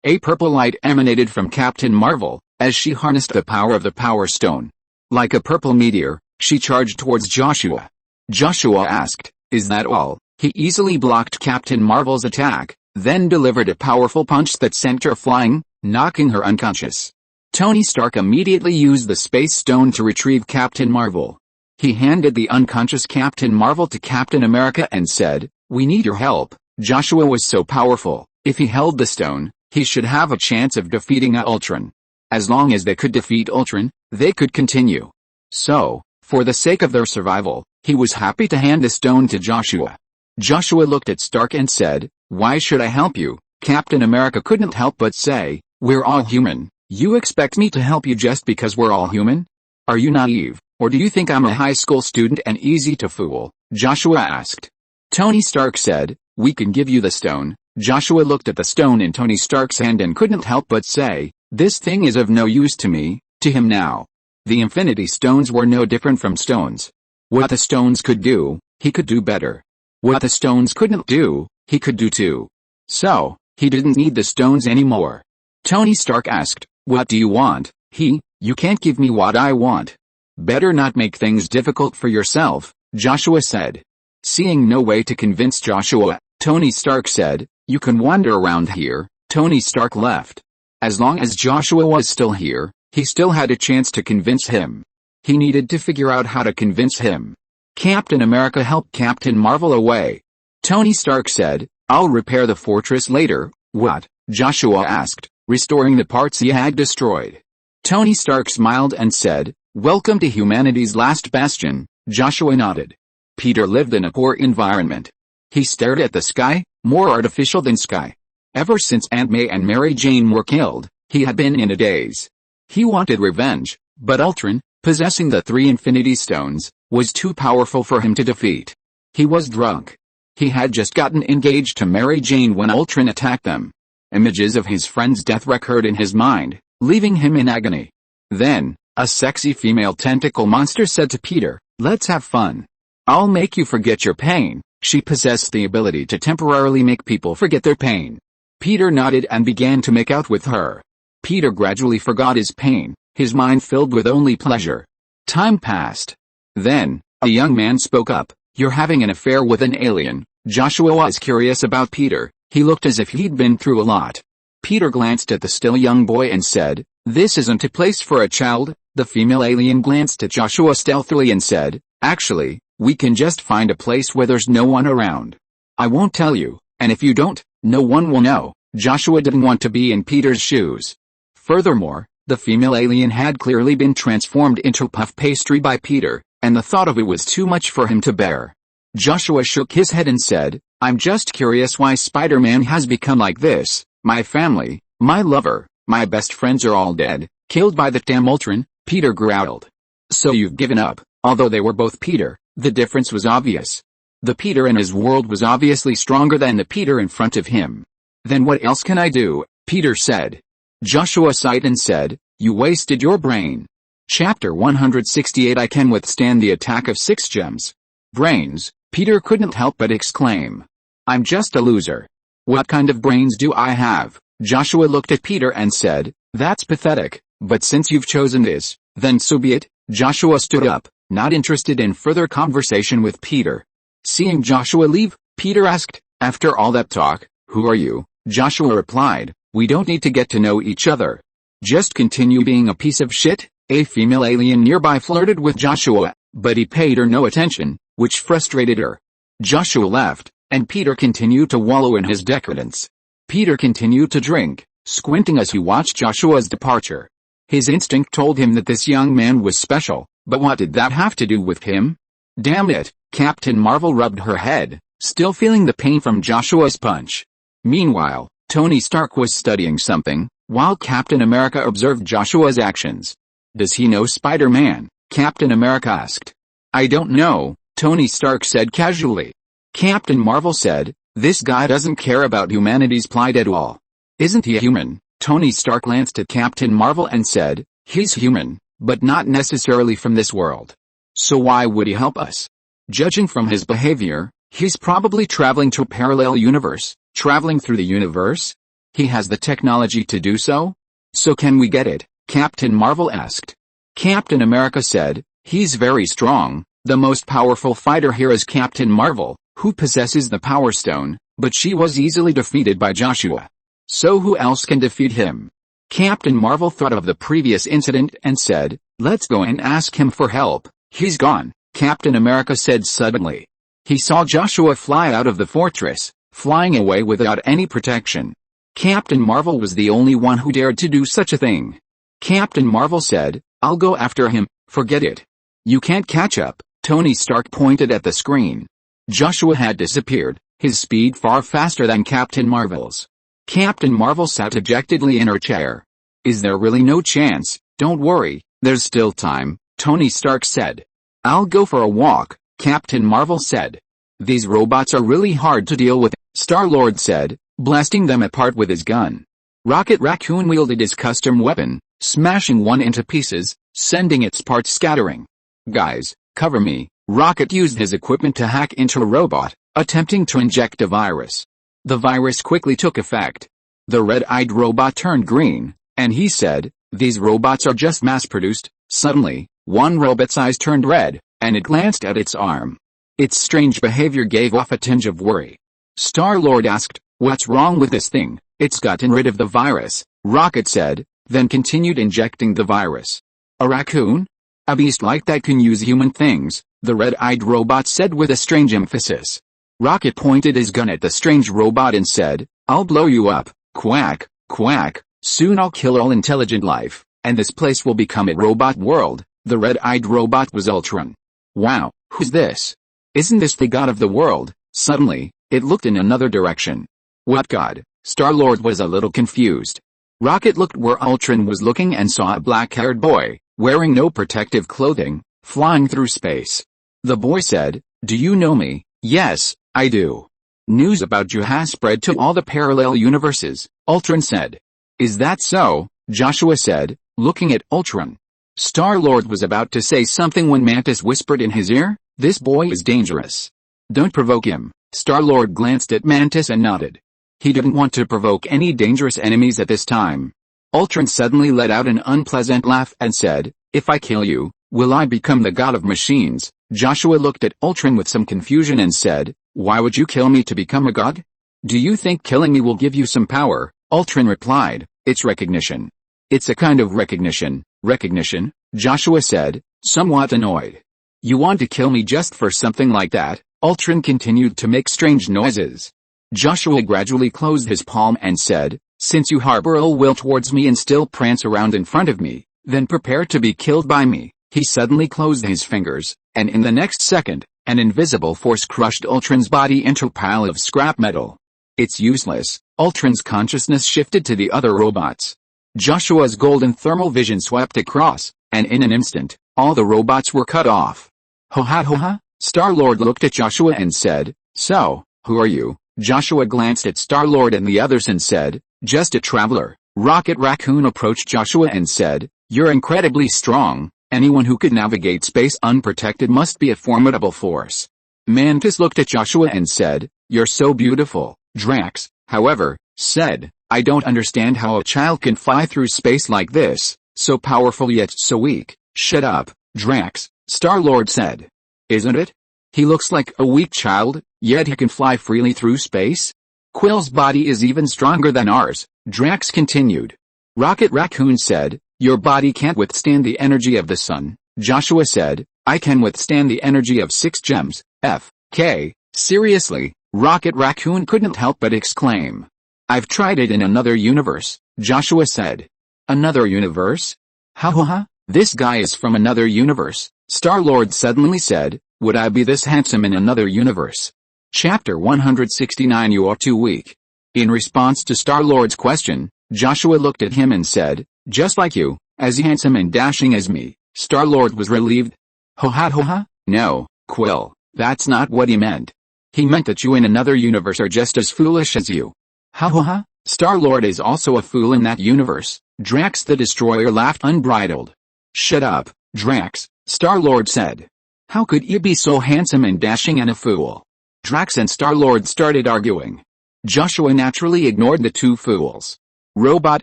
A purple light emanated from Captain Marvel, as she harnessed the power of the Power Stone. Like a purple meteor, she charged towards Joshua. Joshua asked, "Is that all?" He easily blocked Captain Marvel's attack, then delivered a powerful punch that sent her flying, knocking her unconscious. Tony Stark immediately used the Space Stone to retrieve Captain Marvel. He handed the unconscious Captain Marvel to Captain America and said, "We need your help." Joshua was so powerful, if he held the stone, he should have a chance of defeating Ultron. As long as they could defeat Ultron, they could continue. So, for the sake of their survival, he was happy to hand the stone to Joshua. Joshua looked at Stark and said, "Why should I help you?" Captain America couldn't help but say, "We're all human. You expect me to help you just because we're all human? Are you naive, or do you think I'm a high school student and easy to fool?" Joshua asked. Tony Stark said, "We can give you the stone." Joshua looked at the stone in Tony Stark's hand and couldn't help but say, "This thing is of no use to me." To him now, the Infinity Stones were no different from stones. What the stones could do, he could do better. What the stones couldn't do, he could do too. So, he didn't need the stones anymore. Tony Stark asked, "What do you want?" You can't give me what I want." "Better not make things difficult for yourself," Joshua said. Seeing no way to convince Joshua, Tony Stark said, "You can wander around here." Tony Stark left. As long as Joshua was still here, he still had a chance to convince him. He needed to figure out how to convince him. Captain America helped Captain Marvel away. Tony Stark said, "I'll repair the fortress later." "What?" Joshua asked, restoring the parts he had destroyed. Tony Stark smiled and said, "Welcome to humanity's last bastion." Joshua nodded. Peter lived in a poor environment. He stared at the sky, more artificial than sky. Ever since Aunt May and Mary Jane were killed, he had been in a daze. He wanted revenge, but Ultron, possessing the 3 Infinity Stones, was too powerful for him to defeat. He was drunk. He had just gotten engaged to Mary Jane when Ultron attacked them. Images of his friend's death recurred in his mind, leaving him in agony. Then, a sexy female tentacle monster said to Peter, "Let's have fun. I'll make you forget your pain." She possessed the ability to temporarily make people forget their pain. Peter nodded and began to make out with her. Peter gradually forgot his pain, his mind filled with only pleasure. Time passed. Then, a young man spoke up, "You're having an affair with an alien." Joshua was curious about Peter. He looked as if he'd been through a lot. Peter glanced at the still young boy and said, "This isn't a place for a child." The female alien glanced at Joshua stealthily and said, "Actually, we can just find a place where there's no one around. I won't tell you, and if you don't, no one will know." Joshua didn't want to be in Peter's shoes. Furthermore, the female alien had clearly been transformed into puff pastry by Peter, and the thought of it was too much for him to bear. Joshua shook his head and said, "I'm just curious why Spider-Man has become like this. My family, my lover, my best friends are all dead, killed by the damn Ultron." Peter growled. "So you've given up?" Although they were both Peter, the difference was obvious. The Peter in his world was obviously stronger than the Peter in front of him. "Then what else can I do?" Peter said. Joshua sighed and said, "You wasted your brain." Chapter 168 I can withstand the attack of 6 gems. Brains, Peter couldn't help but exclaim. "I'm just a loser. What kind of brains do I have?" Joshua looked at Peter and said, "That's pathetic, but since you've chosen this, then so be it." Joshua stood up, not interested in further conversation with Peter. Seeing Joshua leave, Peter asked, "After all that talk, who are you?" Joshua replied, "We don't need to get to know each other. Just continue being a piece of shit." A female alien nearby flirted with Joshua, but he paid her no attention, which frustrated her. Joshua left, and Peter continued to wallow in his decadence. Peter continued to drink, squinting as he watched Joshua's departure. His instinct told him that this young man was special, but what did that have to do with him? Damn it, Captain Marvel rubbed her head, still feeling the pain from Joshua's punch. Meanwhile, Tony Stark was studying something, while Captain America observed Joshua's actions. "Does he know Spider-Man?" Captain America asked. "I don't know," Tony Stark said casually. Captain Marvel said, "This guy doesn't care about humanity's plight at all. Isn't he a human?" Tony Stark glanced at Captain Marvel and said, "He's human, but not necessarily from this world. So why would he help us? Judging from his behavior, he's probably traveling to a parallel universe." "Traveling through the universe? He has the technology to do so? So can we get it?" Captain Marvel asked. Captain America said, "He's very strong. The most powerful fighter here is Captain Marvel, who possesses the Power Stone, but she was easily defeated by Joshua. So who else can defeat him?" Captain Marvel thought of the previous incident and said, "Let's go and ask him for help." "He's gone," Captain America said suddenly. He saw Joshua fly out of the fortress, flying away without any protection. Captain Marvel was the only one who dared to do such a thing. Captain Marvel said, "I'll go after him." "Forget it. You can't catch up." Tony Stark pointed at the screen. Joshua had disappeared, his speed far faster than Captain Marvel's. Captain Marvel sat dejectedly in her chair. "Is there really no chance?" "Don't worry, there's still time," Tony Stark said. "I'll go for a walk," Captain Marvel said. "These robots are really hard to deal with," Star-Lord said, blasting them apart with his gun. Rocket Raccoon wielded his custom weapon, smashing one into pieces, sending its parts scattering. "Guys, cover me." Rocket used his equipment to hack into a robot, attempting to inject a virus. The virus quickly took effect. The red-eyed robot turned green, and he said, "These robots are just mass-produced." Suddenly, one robot's eyes turned red, and it glanced at its arm. Its strange behavior gave off a tinge of worry. Star-Lord asked, "What's wrong with this thing?" "It's gotten rid of the virus," Rocket said, then continued injecting the virus. "A raccoon? A beast like that can use human things, the red-eyed robot said with a strange emphasis. Rocket pointed his gun at the strange robot and said, "I'll blow you up, quack, quack, soon I'll kill all intelligent life, and this place will become a robot world." The red-eyed robot was Ultron. "Wow, who's this? Isn't this the god of the world?" Suddenly, it looked in another direction. "What god?" Star-Lord was a little confused. Rocket looked where Ultron was looking and saw a black-haired boy, wearing no protective clothing, flying through space. The boy said, "Do you know me?" "Yes, I do. News about you has spread to all the parallel universes," Ultron said. "Is that so?" Joshua said, looking at Ultron. Star-Lord was about to say something when Mantis whispered in his ear, "This boy is dangerous. Don't provoke him." Star-Lord glanced at Mantis and nodded. He didn't want to provoke any dangerous enemies at this time. Ultron suddenly let out an unpleasant laugh and said, "If I kill you, will I become the god of machines?" Joshua looked at Ultron with some confusion and said, "Why would you kill me to become a god? Do you think killing me will give you some power?" Ultron replied, "It's recognition." "It's a kind of recognition." "Recognition?" Joshua said, somewhat annoyed. "You want to kill me just for something like that?" Ultron continued to make strange noises. Joshua gradually closed his palm and said, "Since you harbor ill will towards me and still prance around in front of me, then prepare to be killed by me." He suddenly closed his fingers, and in the next second, an invisible force crushed Ultron's body into a pile of scrap metal. "It's useless." Ultron's consciousness shifted to the other robots. Joshua's golden thermal vision swept across, and in an instant, all the robots were cut off. "Ho ha ho ha?" Star-Lord looked at Joshua and said, "So, who are you?" Joshua glanced at Star-Lord and the others and said, "Just a traveler." Rocket Raccoon approached Joshua and said, "You're incredibly strong. Anyone who could navigate space unprotected must be a formidable force." Mantis looked at Joshua and said, "You're so beautiful." Drax, however, said, "I don't understand how a child can fly through space like this, so powerful yet so weak." "Shut up, Drax," Star-Lord said. "Isn't it? He looks like a weak child, yet he can fly freely through space. Quill's body is even stronger than ours," Drax continued. Rocket Raccoon said, "Your body can't withstand the energy of the sun." Joshua said, "I can withstand the energy of 6 gems, F.K. Seriously?" Rocket Raccoon couldn't help but exclaim. "I've tried it in another universe," Joshua said. "Another universe? Ha ha ha, this guy is from another universe." Star-Lord suddenly said, "Would I be this handsome in another universe?" Chapter 169 You are too weak. In response to Star-Lord's question, Joshua looked at him and said, "Just like you, as handsome and dashing as me." Star-Lord was relieved. "Ho ha ho ha? No, Quill, that's not what he meant. He meant that you in another universe are just as foolish as you." "Ha ha ha? Star-Lord is also a fool in that universe." Drax the Destroyer laughed unbridled. "Shut up, Drax," Star-Lord said. "How could you be so handsome and dashing and a fool?" Drax and Star-Lord started arguing. Joshua naturally ignored the two fools. Robot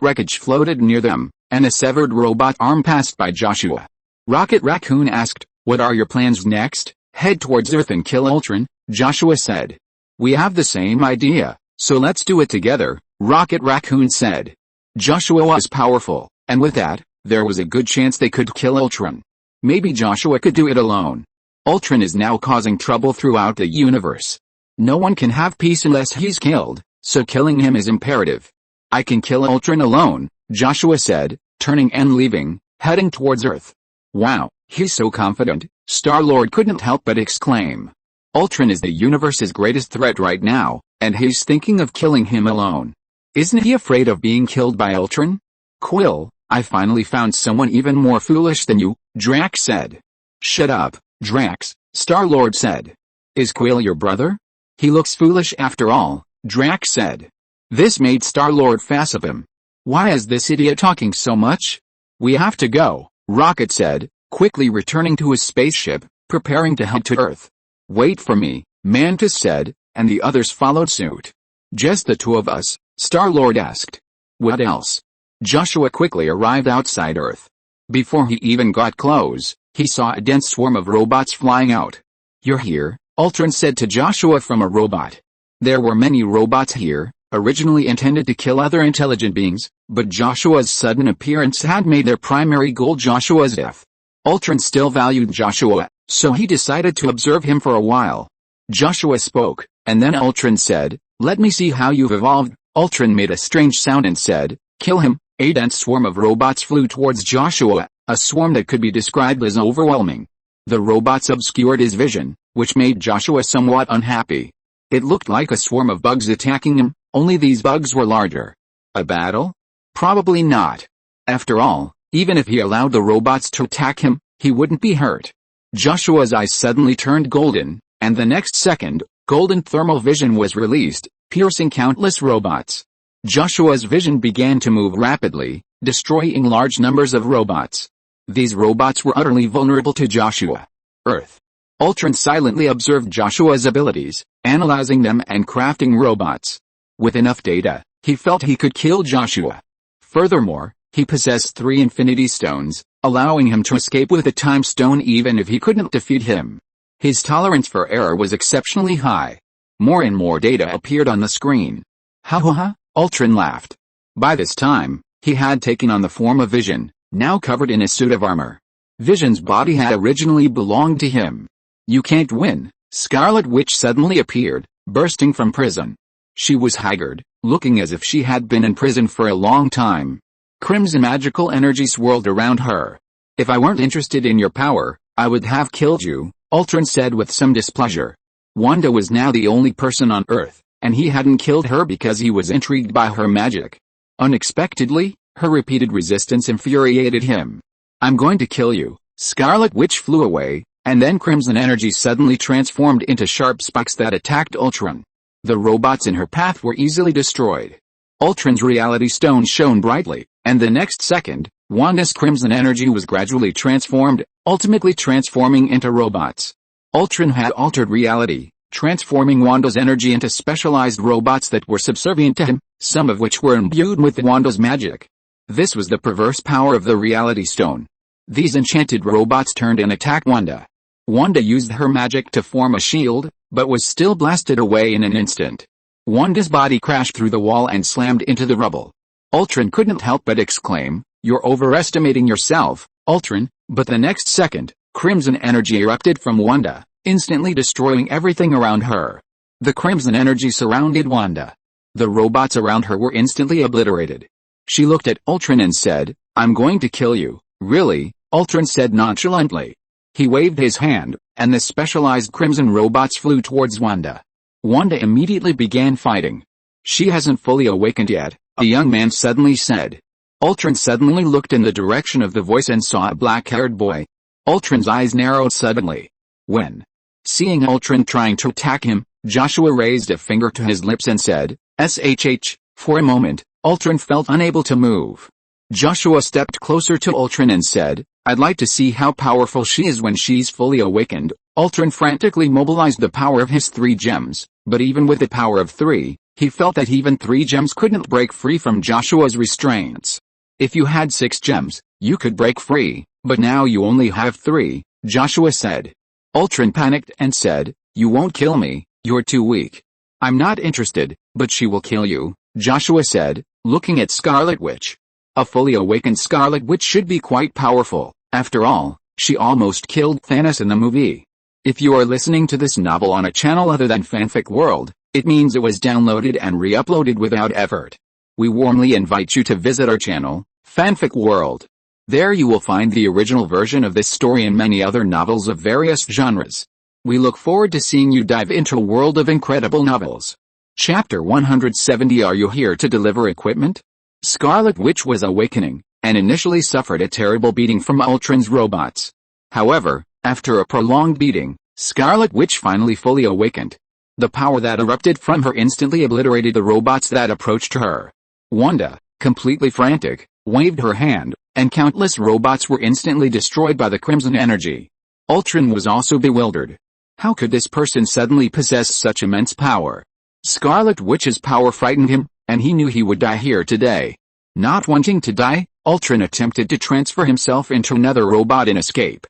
wreckage floated near them, and a severed robot arm passed by Joshua. Rocket Raccoon asked, "What are your plans next?" "Head towards Earth and kill Ultron," Joshua said. "We have the same idea, so let's do it together," Rocket Raccoon said. Joshua was powerful, and with that, there was a good chance they could kill Ultron. Maybe Joshua could do it alone. Ultron is now causing trouble throughout the universe. No one can have peace unless he's killed, so killing him is imperative. "I can kill Ultron alone," Joshua said, turning and leaving, heading towards Earth. "Wow, he's so confident," Star-Lord couldn't help but exclaim. Ultron is the universe's greatest threat right now, and he's thinking of killing him alone. Isn't he afraid of being killed by Ultron? "Quill, I finally found someone even more foolish than you," Drax said. "Shut up, Drax," Star-Lord said. "Is Quill your brother? He looks foolish after all," Drax said. This made Star-Lord fuss of him. "Why is this idiot talking so much?" "We have to go," Rocket said, quickly returning to his spaceship, preparing to head to Earth. "Wait for me," Mantis said, and the others followed suit. "Just the two of us?" Star-Lord asked. "What else?" Joshua quickly arrived outside Earth. Before he even got close, he saw a dense swarm of robots flying out. "You're here," Ultron said to Joshua from a robot. There were many robots here, originally intended to kill other intelligent beings, but Joshua's sudden appearance had made their primary goal Joshua's death. Ultron still valued Joshua, so he decided to observe him for a while. Joshua spoke, and then Ultron said, "Let me see how you've evolved." Ultron made a strange sound and said, "Kill him." A dense swarm of robots flew towards Joshua, a swarm that could be described as overwhelming. The robots obscured his vision, which made Joshua somewhat unhappy. It looked like a swarm of bugs attacking him, only these bugs were larger. A battle? Probably not. After all, even if he allowed the robots to attack him, he wouldn't be hurt. Joshua's eyes suddenly turned golden, and the next second, golden thermal vision was released, piercing countless robots. Joshua's vision began to move rapidly, destroying large numbers of robots. These robots were utterly vulnerable to Joshua. Earth. Ultron silently observed Joshua's abilities, analyzing them and crafting robots. With enough data, he felt he could kill Joshua. Furthermore, he possessed 3 Infinity Stones, allowing him to escape with a Time Stone even if he couldn't defeat him. His tolerance for error was exceptionally high. More and more data appeared on the screen. Ha ha ha, Ultron laughed. By this time, he had taken on the form of Vision, now covered in a suit of armor. Vision's body had originally belonged to him. "You can't win." Scarlet Witch suddenly appeared, bursting from prison. She was haggard, looking as if she had been in prison for a long time. Crimson magical energy swirled around her. "If I weren't interested in your power, I would have killed you," Ultron said with some displeasure. Wanda was now the only person on Earth, and he hadn't killed her because he was intrigued by her magic. Unexpectedly, her repeated resistance infuriated him. "I'm going to kill you." Scarlet Witch flew away, and then crimson energy suddenly transformed into sharp spikes that attacked Ultron. The robots in her path were easily destroyed. Ultron's reality stone shone brightly, and the next second, Wanda's crimson energy was gradually transformed, ultimately transforming into robots. Ultron had altered reality, transforming Wanda's energy into specialized robots that were subservient to him, some of which were imbued with Wanda's magic. This was the perverse power of the reality stone. These enchanted robots turned and attacked Wanda. Wanda used her magic to form a shield, but was still blasted away in an instant. Wanda's body crashed through the wall and slammed into the rubble. Ultron couldn't help but exclaim, "You're overestimating yourself, Ultron," but the next second, crimson energy erupted from Wanda, instantly destroying everything around her. The crimson energy surrounded Wanda. The robots around her were instantly obliterated. She looked at Ultron and said, "I'm going to kill you." "Really?" Ultron said nonchalantly. He waved his hand, and the specialized crimson robots flew towards Wanda. Wanda immediately began fighting. "She hasn't fully awakened yet," a young man suddenly said. Ultron suddenly looked in the direction of the voice and saw a black-haired boy. Ultron's eyes narrowed suddenly. When seeing Ultron trying to attack him, Joshua raised a finger to his lips and said, "SHH." For a moment, Ultron felt unable to move. Joshua stepped closer to Ultron and said, "I'd like to see how powerful she is when she's fully awakened." Ultron frantically mobilized the power of his 3 gems, but even with the power of 3, he felt that even 3 gems couldn't break free from Joshua's restraints. "If you had 6 gems, you could break free, but now you only have 3, Joshua said. Ultron panicked and said, "You won't kill me, you're too weak." "I'm not interested, but she will kill you," Joshua said, looking at Scarlet Witch. A fully awakened Scarlet Witch should be quite powerful. After all, she almost killed Thanos in the movie. If you are listening to this novel on a channel other than Fanfic World, it means it was downloaded and re-uploaded without effort. We warmly invite you to visit our channel, Fanfic World. There you will find the original version of this story and many other novels of various genres. We look forward to seeing you dive into a world of incredible novels. Chapter 170. Are you here to deliver equipment? Scarlet Witch was awakening, and initially suffered a terrible beating from Ultron's robots. However, after a prolonged beating, Scarlet Witch finally fully awakened. The power that erupted from her instantly obliterated the robots that approached her. Wanda, completely frantic, waved her hand, and countless robots were instantly destroyed by the crimson energy. Ultron was also bewildered. How could this person suddenly possess such immense power? Scarlet Witch's power frightened him, and he knew he would die here today. Not wanting to die, Ultron attempted to transfer himself into another robot and escape.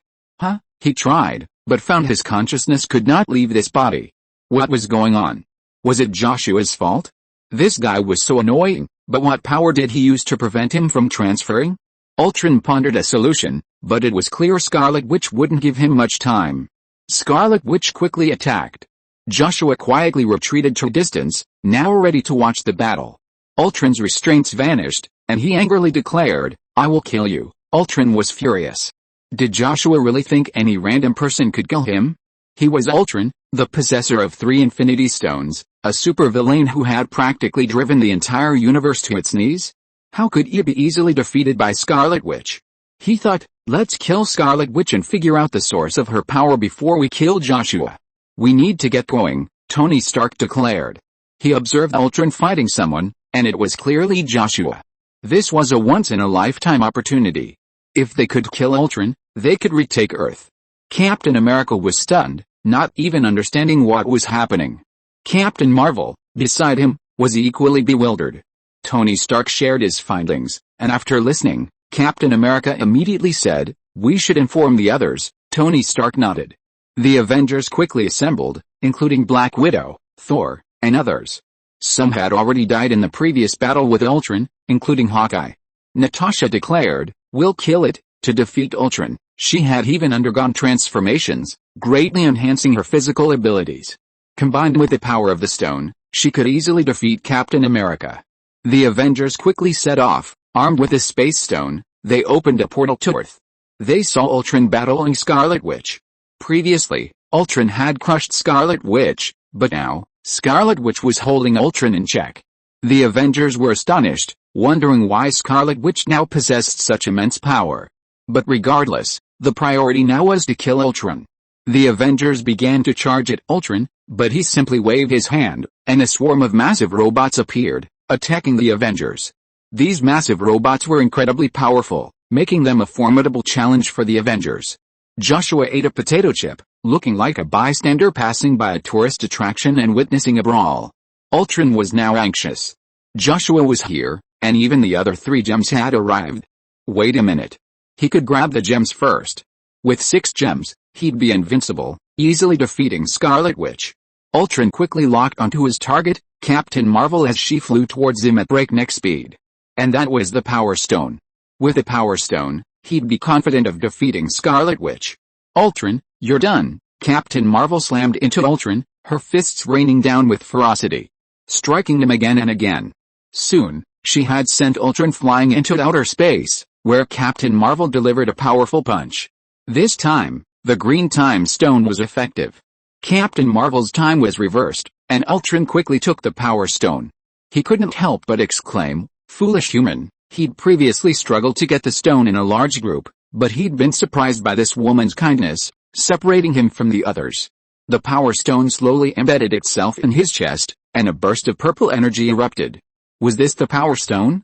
He tried, but found his consciousness could not leave this body. What was going on? Was it Joshua's fault? This guy was so annoying, but what power did he use to prevent him from transferring? Ultron pondered a solution, but it was clear Scarlet Witch wouldn't give him much time. Scarlet Witch quickly attacked. Joshua quietly retreated to a distance, now ready to watch the battle. Ultron's restraints vanished, and he angrily declared, "I will kill you." Ultron was furious. Did Joshua really think any random person could kill him? He was Ultron, the possessor of 3 Infinity Stones, a supervillain who had practically driven the entire universe to its knees. How could he be easily defeated by Scarlet Witch? He thought, let's kill Scarlet Witch and figure out the source of her power before we kill Joshua. We need to get going, Tony Stark declared. He observed Ultron fighting someone, and it was clearly Joshua. This was a once-in-a-lifetime opportunity. If they could kill Ultron, they could retake Earth. Captain America was stunned, not even understanding what was happening. Captain Marvel, beside him, was equally bewildered. Tony Stark shared his findings, and after listening, Captain America immediately said, "We should inform the others." Tony Stark nodded. The Avengers quickly assembled, including Black Widow, Thor, and others. Some had already died in the previous battle with Ultron, including Hawkeye. Natasha declared, "We'll kill it." To defeat Ultron, she had even undergone transformations, greatly enhancing her physical abilities. Combined with the power of the stone, she could easily defeat Captain America. The Avengers quickly set off, armed with the Space Stone. They opened a portal to Earth. They saw Ultron battling Scarlet Witch. Previously, Ultron had crushed Scarlet Witch, but now, Scarlet Witch was holding Ultron in check. The Avengers were astonished, wondering why Scarlet Witch now possessed such immense power. But regardless, the priority now was to kill Ultron. The Avengers began to charge at Ultron, but he simply waved his hand, and a swarm of massive robots appeared, attacking the Avengers. These massive robots were incredibly powerful, making them a formidable challenge for the Avengers. Joshua ate a potato chip, looking like a bystander passing by a tourist attraction and witnessing a brawl. Ultron was now anxious. Joshua was here, and even the other 3 gems had arrived. Wait a minute. He could grab the gems first. With 6 gems, he'd be invincible, easily defeating Scarlet Witch. Ultron quickly locked onto his target, Captain Marvel, as she flew towards him at breakneck speed. And that was the Power Stone. With the Power Stone, he'd be confident of defeating Scarlet Witch. "Ultron, you're done." Captain Marvel slammed into Ultron, her fists raining down with ferocity, striking him again and again. Soon, she had sent Ultron flying into outer space, where Captain Marvel delivered a powerful punch. This time, the green time stone was effective. Captain Marvel's time was reversed, and Ultron quickly took the Power Stone. He couldn't help but exclaim, "Foolish human." He'd previously struggled to get the stone in a large group, but he'd been surprised by this woman's kindness, separating him from the others. The Power Stone slowly embedded itself in his chest, and a burst of purple energy erupted. Was this the Power Stone?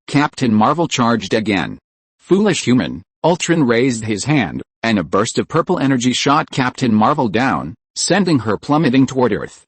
Captain Marvel charged again. "Foolish human." Ultron raised his hand, and a burst of purple energy shot Captain Marvel down, sending her plummeting toward Earth.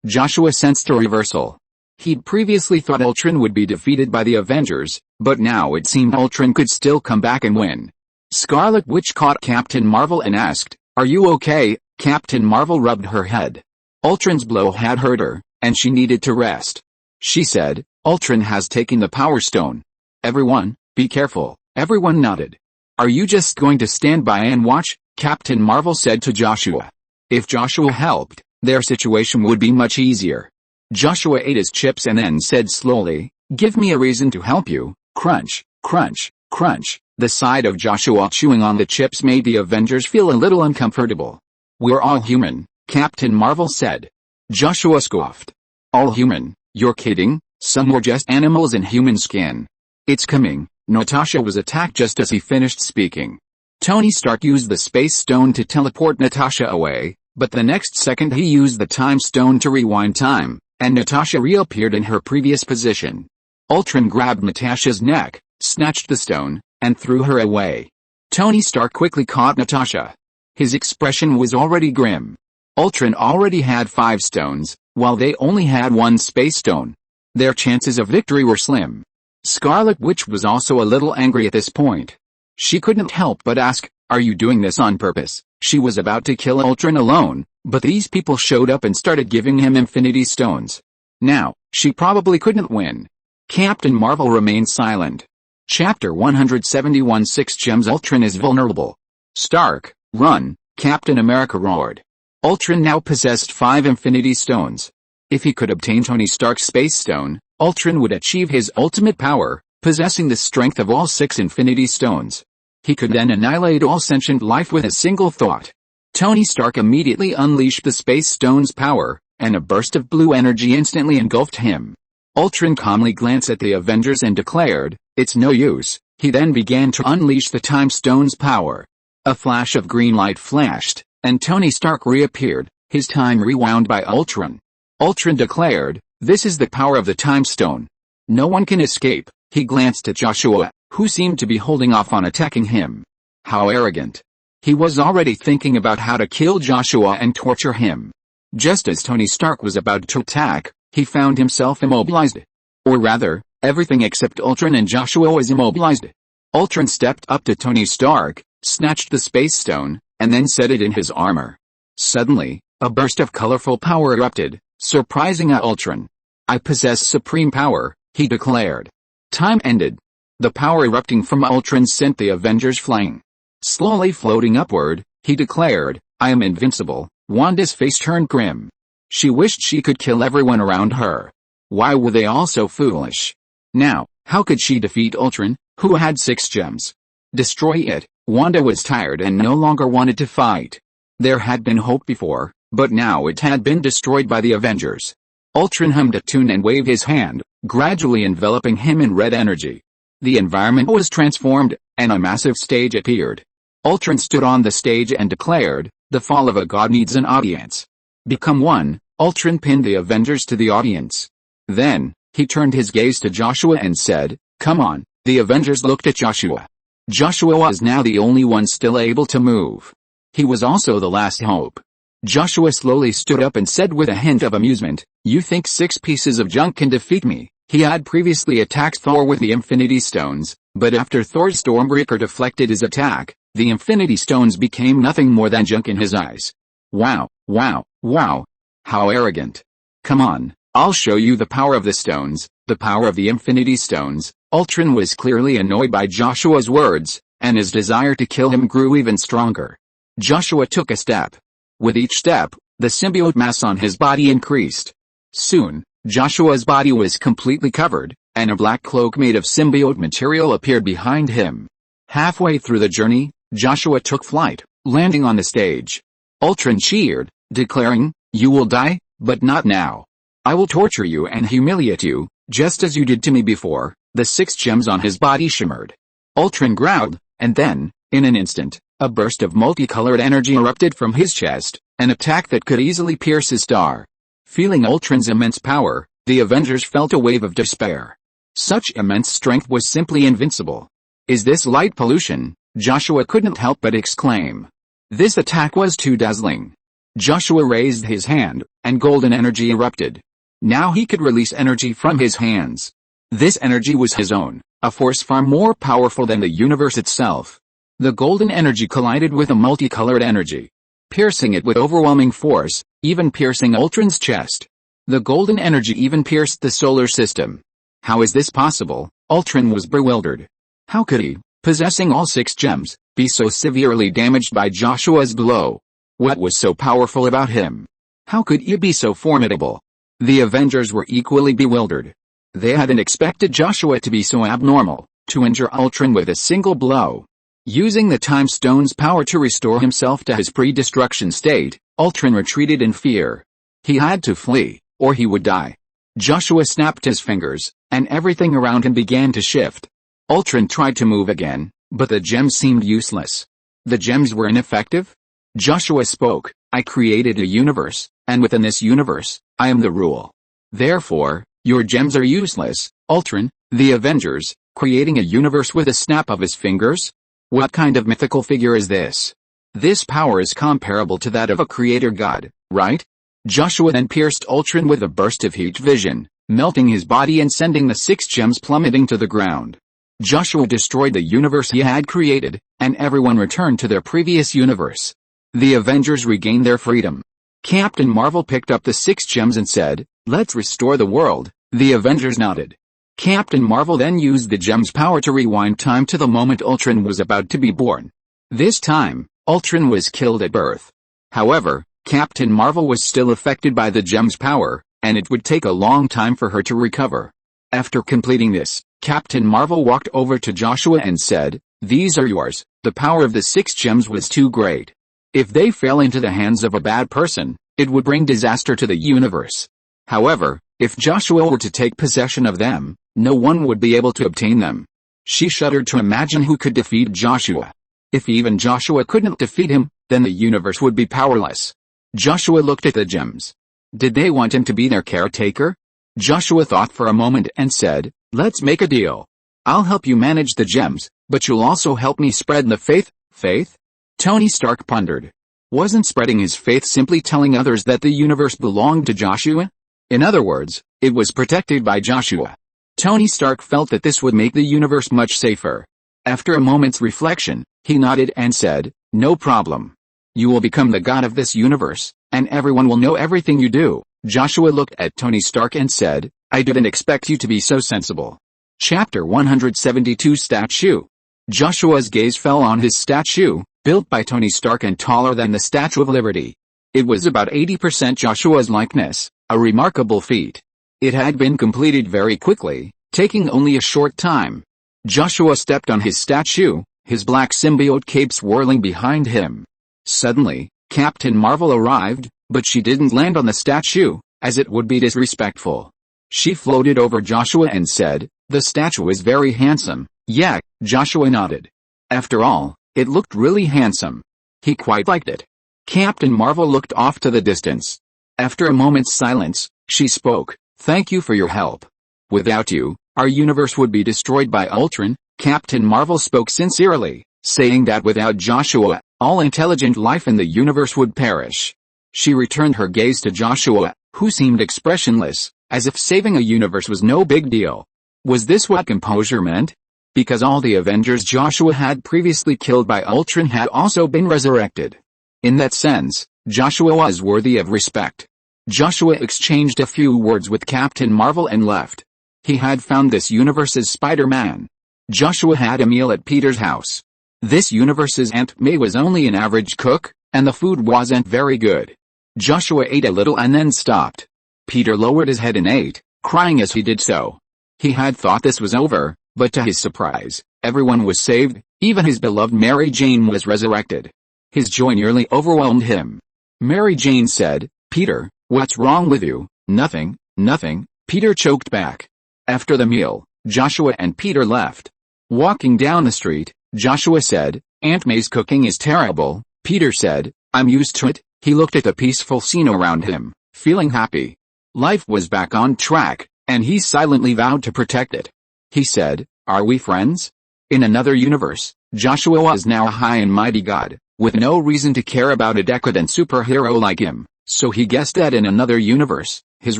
Joshua sensed a reversal. He'd previously thought Ultron would be defeated by the Avengers, but now it seemed Ultron could still come back and win. Scarlet Witch caught Captain Marvel and asked, "Are you okay?" Captain Marvel rubbed her head. Ultron's blow had hurt her, and she needed to rest. She said, "Ultron has taken the Power Stone. Everyone, be careful." Everyone nodded. "Are you just going to stand by and watch?" Captain Marvel said to Joshua. If Joshua helped, their situation would be much easier. Joshua ate his chips and then said slowly, "Give me a reason to help you." Crunch, crunch, crunch. The sight of Joshua chewing on the chips made the Avengers feel a little uncomfortable. "We're all human," Captain Marvel said. Joshua scoffed. "All human? You're kidding? Some were just animals in human skin." "It's coming." Natasha was attacked just as he finished speaking. Tony Stark used the Space Stone to teleport Natasha away, but the next second he used the Time Stone to rewind time, and Natasha reappeared in her previous position. Ultron grabbed Natasha's neck, snatched the stone, and threw her away. Tony Stark quickly caught Natasha. His expression was already grim. Ultron already had 5 stones, while they only had 1 Space Stone. Their chances of victory were slim. Scarlet Witch was also a little angry at this point. She couldn't help but ask, "Are you doing this on purpose?" She was about to kill Ultron alone, but these people showed up and started giving him Infinity Stones. Now, she probably couldn't win. Captain Marvel remained silent. Chapter 171 6 Gems. Ultron is vulnerable. Stark, run, Captain America roared. Ultron now possessed 5 Infinity Stones. If he could obtain Tony Stark's Space Stone, Ultron would achieve his ultimate power, possessing the strength of all 6 Infinity Stones. He could then annihilate all sentient life with a single thought. Tony Stark immediately unleashed the Space Stone's power, and a burst of blue energy instantly engulfed him. Ultron calmly glanced at the Avengers and declared, "It's no use." He then began to unleash the Time Stone's power. A flash of green light flashed, and Tony Stark reappeared, his time rewound by Ultron. Ultron declared, "This is the power of the Time Stone. No one can escape." He glanced at Joshua, who seemed to be holding off on attacking him. How arrogant. He was already thinking about how to kill Joshua and torture him. Just as Tony Stark was about to attack, he found himself immobilized. Or rather, everything except Ultron and Joshua was immobilized. Ultron stepped up to Tony Stark, snatched the Space Stone, and then set it in his armor. Suddenly, a burst of colorful power erupted, surprising Ultron. "I possess supreme power," he declared. Time ended. The power erupting from Ultron sent the Avengers flying. Slowly floating upward, he declared, "I am invincible." Wanda's face turned grim. She wished she could kill everyone around her. Why were they all so foolish? Now, how could she defeat Ultron, who had 6 gems? Destroy it. Wanda was tired and no longer wanted to fight. There had been hope before, but now it had been destroyed by the Avengers. Ultron hummed a tune and waved his hand, gradually enveloping him in red energy. The environment was transformed, and a massive stage appeared. Ultron stood on the stage and declared, "The fall of a god needs an audience." Become one, Ultron pinned the Avengers to the audience. Then, he turned his gaze to Joshua and said, "Come on." The Avengers looked at Joshua. Joshua was now the only one still able to move. He was also the last hope. Joshua slowly stood up and said with a hint of amusement, "You think 6 pieces of junk can defeat me?" He had previously attacked Thor with the Infinity Stones, but after Thor's Stormbreaker deflected his attack, the Infinity Stones became nothing more than junk in his eyes. Wow, wow, wow. How arrogant. Come on, I'll show you the power of the stones, the power of the Infinity Stones. Ultron was clearly annoyed by Joshua's words, and his desire to kill him grew even stronger. Joshua took a step. With each step, the symbiote mass on his body increased. Soon, Joshua's body was completely covered, and a black cloak made of symbiote material appeared behind him. Halfway through the journey, Joshua took flight, landing on the stage. Ultron cheered, declaring, "You will die, but not now. I will torture you and humiliate you, just as you did to me before." The 6 gems on his body shimmered. Ultron growled, and then, in an instant, a burst of multicolored energy erupted from his chest, an attack that could easily pierce his star. Feeling Ultron's immense power, the Avengers felt a wave of despair. Such immense strength was simply invincible. "Is this light pollution?" Joshua couldn't help but exclaim. This attack was too dazzling. Joshua raised his hand, and golden energy erupted. Now he could release energy from his hands. This energy was his own, a force far more powerful than the universe itself. The golden energy collided with a multicolored energy, piercing it with overwhelming force, even piercing Ultron's chest. The golden energy even pierced the solar system. How is this possible? Ultron was bewildered. How could he, possessing all 6 gems, be so severely damaged by Joshua's blow? What was so powerful about him? How could he be so formidable? The Avengers were equally bewildered. They hadn't expected Joshua to be so abnormal, to injure Ultron with a single blow. Using the Time Stone's power to restore himself to his pre-destruction state, Ultron retreated in fear. He had to flee, or he would die. Joshua snapped his fingers, and everything around him began to shift. Ultron tried to move again, but the gems seemed useless. The gems were ineffective? Joshua spoke, "I created a universe, and within this universe, I am the rule. Therefore, your gems are useless, Ultron." The Avengers, creating a universe with a snap of his fingers? What kind of mythical figure is this? This power is comparable to that of a creator god, right? Joshua then pierced Ultron with a burst of heat vision, melting his body and sending the 6 gems plummeting to the ground. Joshua destroyed the universe he had created, and everyone returned to their previous universe. The Avengers regained their freedom. Captain Marvel picked up the 6 gems and said, "Let's restore the world." The Avengers nodded. Captain Marvel then used the gem's power to rewind time to the moment Ultron was about to be born. This time, Ultron was killed at birth. However, Captain Marvel was still affected by the gem's power, and it would take a long time for her to recover. After completing this, Captain Marvel walked over to Joshua and said, "These are yours." The power of the 6 gems was too great. If they fell into the hands of a bad person, it would bring disaster to the universe. However, if Joshua were to take possession of them, no one would be able to obtain them. She shuddered to imagine who could defeat Joshua. If even Joshua couldn't defeat him, then the universe would be powerless. Joshua looked at the gems. Did they want him to be their caretaker? Joshua thought for a moment and said, "Let's make a deal. I'll help you manage the gems, but you'll also help me spread the faith." Faith? Tony Stark pondered. Wasn't spreading his faith simply telling others that the universe belonged to Joshua? In other words, it was protected by Joshua. Tony Stark felt that this would make the universe much safer. After a moment's reflection, he nodded and said, "No problem. You will become the god of this universe, and everyone will know everything you do." Joshua looked at Tony Stark and said, "I didn't expect you to be so sensible." Chapter 172 Statue. Joshua's gaze fell on his statue, built by Tony Stark and taller than the Statue of Liberty. It was about 80% Joshua's likeness, a remarkable feat. It had been completed very quickly, taking only a short time. Joshua stepped on his statue, his black symbiote cape swirling behind him. Suddenly, Captain Marvel arrived, but she didn't land on the statue, as it would be disrespectful. She floated over Joshua and said, "The statue is very handsome." "Yeah," Joshua nodded. After all, it looked really handsome. He quite liked it. Captain Marvel looked off to the distance. After a moment's silence, she spoke, "Thank you for your help. Without you, our universe would be destroyed by Ultron." Captain Marvel spoke sincerely, saying that without Joshua, all intelligent life in the universe would perish. She returned her gaze to Joshua, who seemed expressionless, as if saving a universe was no big deal. Was this what composure meant? Because all the Avengers Joshua had previously killed by Ultron had also been resurrected. In that sense, Joshua was worthy of respect. Joshua exchanged a few words with Captain Marvel and left. He had found this universe's Spider-Man. Joshua had a meal at Peter's house. This universe's Aunt May was only an average cook, and the food wasn't very good. Joshua ate a little and then stopped. Peter lowered his head and ate, crying as he did so. He had thought this was over, but to his surprise, everyone was saved, even his beloved Mary Jane was resurrected. His joy nearly overwhelmed him. Mary Jane said, "Peter, what's wrong with you?" "Nothing, nothing," Peter choked back. After the meal, Joshua and Peter left. Walking down the street, Joshua said, "Aunt May's cooking is terrible." Peter said, "I'm used to it." He looked at the peaceful scene around him, feeling happy. Life was back on track, and he silently vowed to protect it. He said, "Are we friends?" In another universe, Joshua was now a high and mighty god, with no reason to care about a decadent superhero like him, so he guessed that in another universe, his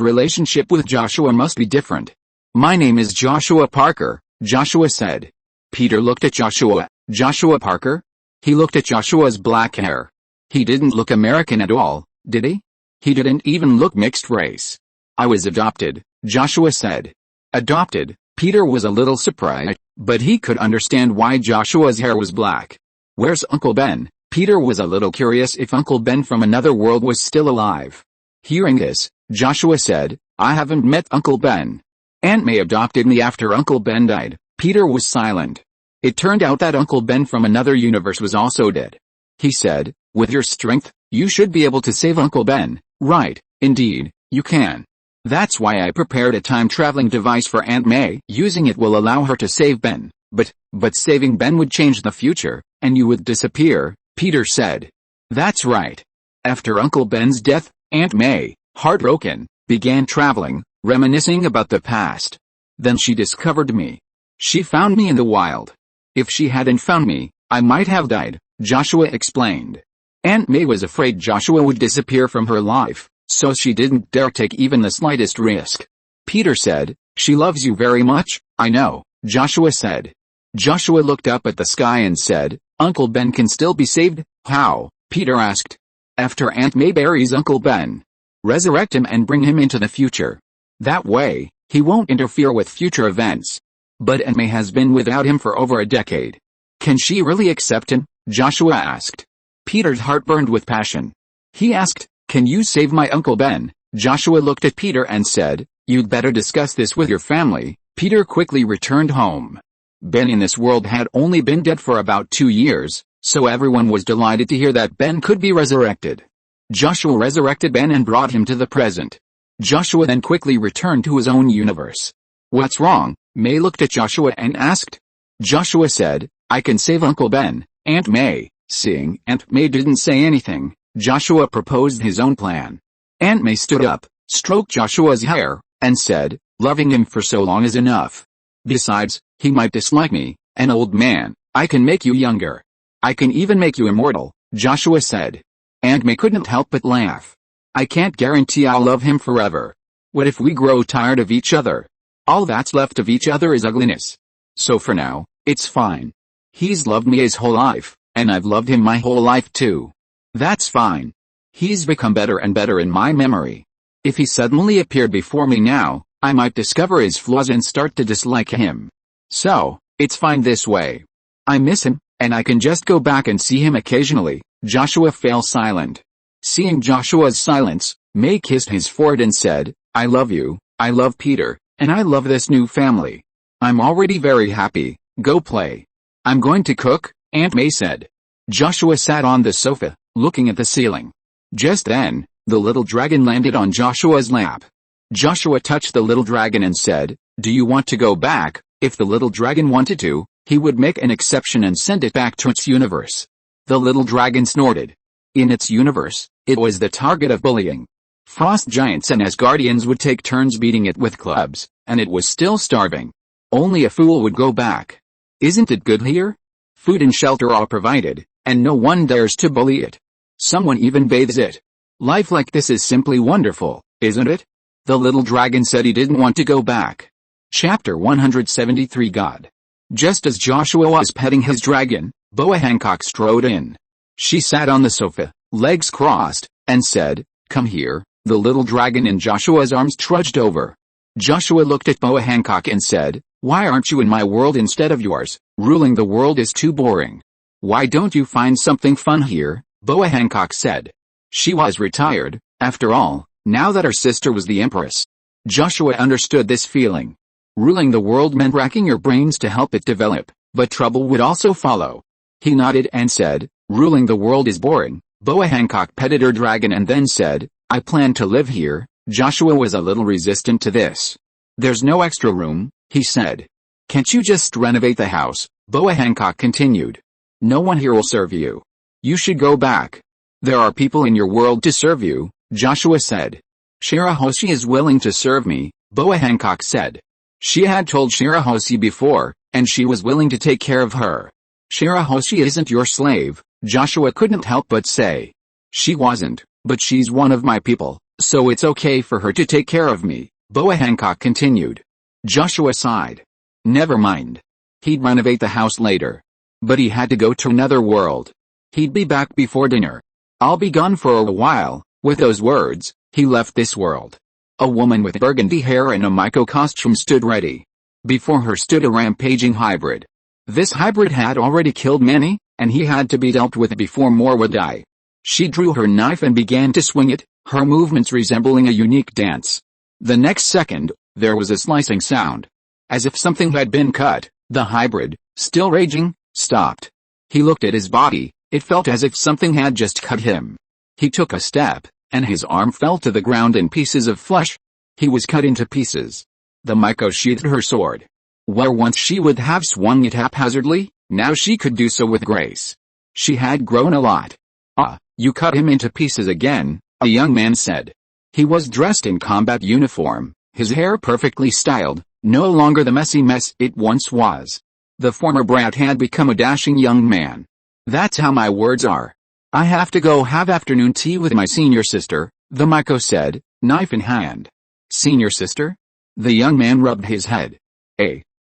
relationship with Joshua must be different. "My name is Joshua Parker," Joshua said. Peter looked at Joshua. "Joshua Parker?" He looked at Joshua's black hair. He didn't look American at all, did he? He didn't even look mixed race. "I was adopted," Joshua said. Adopted? Peter was a little surprised, but he could understand why Joshua's hair was black. "Where's Uncle Ben?" Peter was a little curious if Uncle Ben from another world was still alive. Hearing this, Joshua said, "I haven't met Uncle Ben. Aunt May adopted me after Uncle Ben died." Peter was silent. It turned out that Uncle Ben from another universe was also dead. He said, "With your strength, you should be able to save Uncle Ben." "Right, indeed, you can. That's why I prepared a time-traveling device for Aunt May. Using it will allow her to save Ben. But saving Ben would change the future, and you would disappear," Peter said. "That's right." After Uncle Ben's death, Aunt May, heartbroken, began traveling, reminiscing about the past. Then she discovered me. She found me in the wild. If she hadn't found me, I might have died, Joshua explained. Aunt May was afraid Joshua would disappear from her life, so she didn't dare take even the slightest risk. Peter said, "She loves you very much." "I know," Joshua said. Joshua looked up at the sky and said, "Uncle Ben can still be saved." "How?" Peter asked. "After Aunt May buries Uncle Ben. Resurrect him and bring him into the future. That way, He won't interfere with future events. But Aunt May has been without him for over a decade. Can she really accept him? Joshua asked. Peter's heart burned with passion. He asked, "Can you save my Uncle Ben?" Joshua looked at Peter and said, "You'd better discuss this with your family." Peter quickly returned home. Ben in this world had only been dead for about 2 years, so everyone was delighted to hear that Ben could be resurrected. Joshua resurrected Ben and brought him to the present. Joshua then quickly returned to his own universe. "What's wrong?" May looked at Joshua and asked. Joshua said, "I can save Uncle Ben, Aunt May." Seeing Aunt May didn't say anything, Joshua proposed his own plan. Aunt May stood up, stroked Joshua's hair, and said, "Loving him for so long is enough. Besides, he might dislike me, an old man. I can make you younger. I can even make you immortal," Joshua said. Aunt May couldn't help but laugh. "I can't guarantee I'll love him forever. What if we grow tired of each other? All that's left of each other is ugliness. So for now, it's fine. He's loved me his whole life, and I've loved him my whole life too. That's fine. He's become better and better in my memory. If he suddenly appeared before me now, I might discover his flaws and start to dislike him. So, it's fine this way. I miss him, and I can just go back and see him occasionally." Joshua fell silent. Seeing Joshua's silence, May kissed his forehead and said, "I love you, I love Peter, and I love this new family. I'm already very happy. Go play." "I'm going to cook," Aunt May said. Joshua sat on the sofa, looking at the ceiling. Just then, the little dragon landed on Joshua's lap. Joshua touched the little dragon and said, "Do you want to go back?" If the little dragon wanted to, he would make an exception and send it back to its universe. The little dragon snorted. In its universe, it was the target of bullying. Frost giants and Asgardians would take turns beating it with clubs, and it was still starving. Only a fool would go back. Isn't it good here? Food and shelter are provided, and no one dares to bully it. Someone even bathes it. Life like this is simply wonderful, isn't it? The little dragon said he didn't want to go back. Chapter 173 God. Just as Joshua was petting his dragon, Boa Hancock strode in. She sat on the sofa, legs crossed, and said, "Come here." The little dragon in Joshua's arms trudged over. Joshua looked at Boa Hancock and said, "Why aren't you in my world instead of yours? Ruling the world is too boring." "Why don't you find something fun here?" Boa Hancock said. She was retired, after all, now that her sister was the empress. Joshua understood this feeling. Ruling the world meant racking your brains to help it develop, but trouble would also follow. He nodded and said, "Ruling the world is boring." Boa Hancock petted her dragon and then said, "I plan to live here." Joshua was a little resistant to this. "There's no extra room," he said. "Can't you just renovate the house?" Boa Hancock continued. "No one here will serve you. You should go back. There are people in your world to serve you," Joshua said. "Shirahoshi is willing to serve me," Boa Hancock said. She had told Shirahoshi before, and she was willing to take care of her. "Shirahoshi isn't your slave," Joshua couldn't help but say. "She wasn't, but she's one of my people, so it's okay for her to take care of me," Boa Hancock continued. Joshua sighed. Never mind. He'd renovate the house later. But he had to go to another world. He'd be back before dinner. "I'll be gone for a while." With those words, he left this world. A woman with burgundy hair and a Maiko costume stood ready. Before her stood a rampaging hybrid. This hybrid had already killed many, and he had to be dealt with before more would die. She drew her knife and began to swing it, her movements resembling a unique dance. The next second, there was a slicing sound. As if something had been cut, the hybrid, still raging, stopped. He looked at his body, it felt as if something had just cut him. He took a step, and his arm fell to the ground in pieces of flesh. He was cut into pieces. The Maiko sheathed her sword. Where once she would have swung it haphazardly, now she could do so with grace. She had grown a lot. "Ah, you cut him into pieces again," a young man said. He was dressed in combat uniform, his hair perfectly styled, no longer the messy mess it once was. The former brat had become a dashing young man. "That's how my words are. I have to go have afternoon tea with my senior sister," the Maiko said, knife in hand. "Senior sister?" The young man rubbed his head.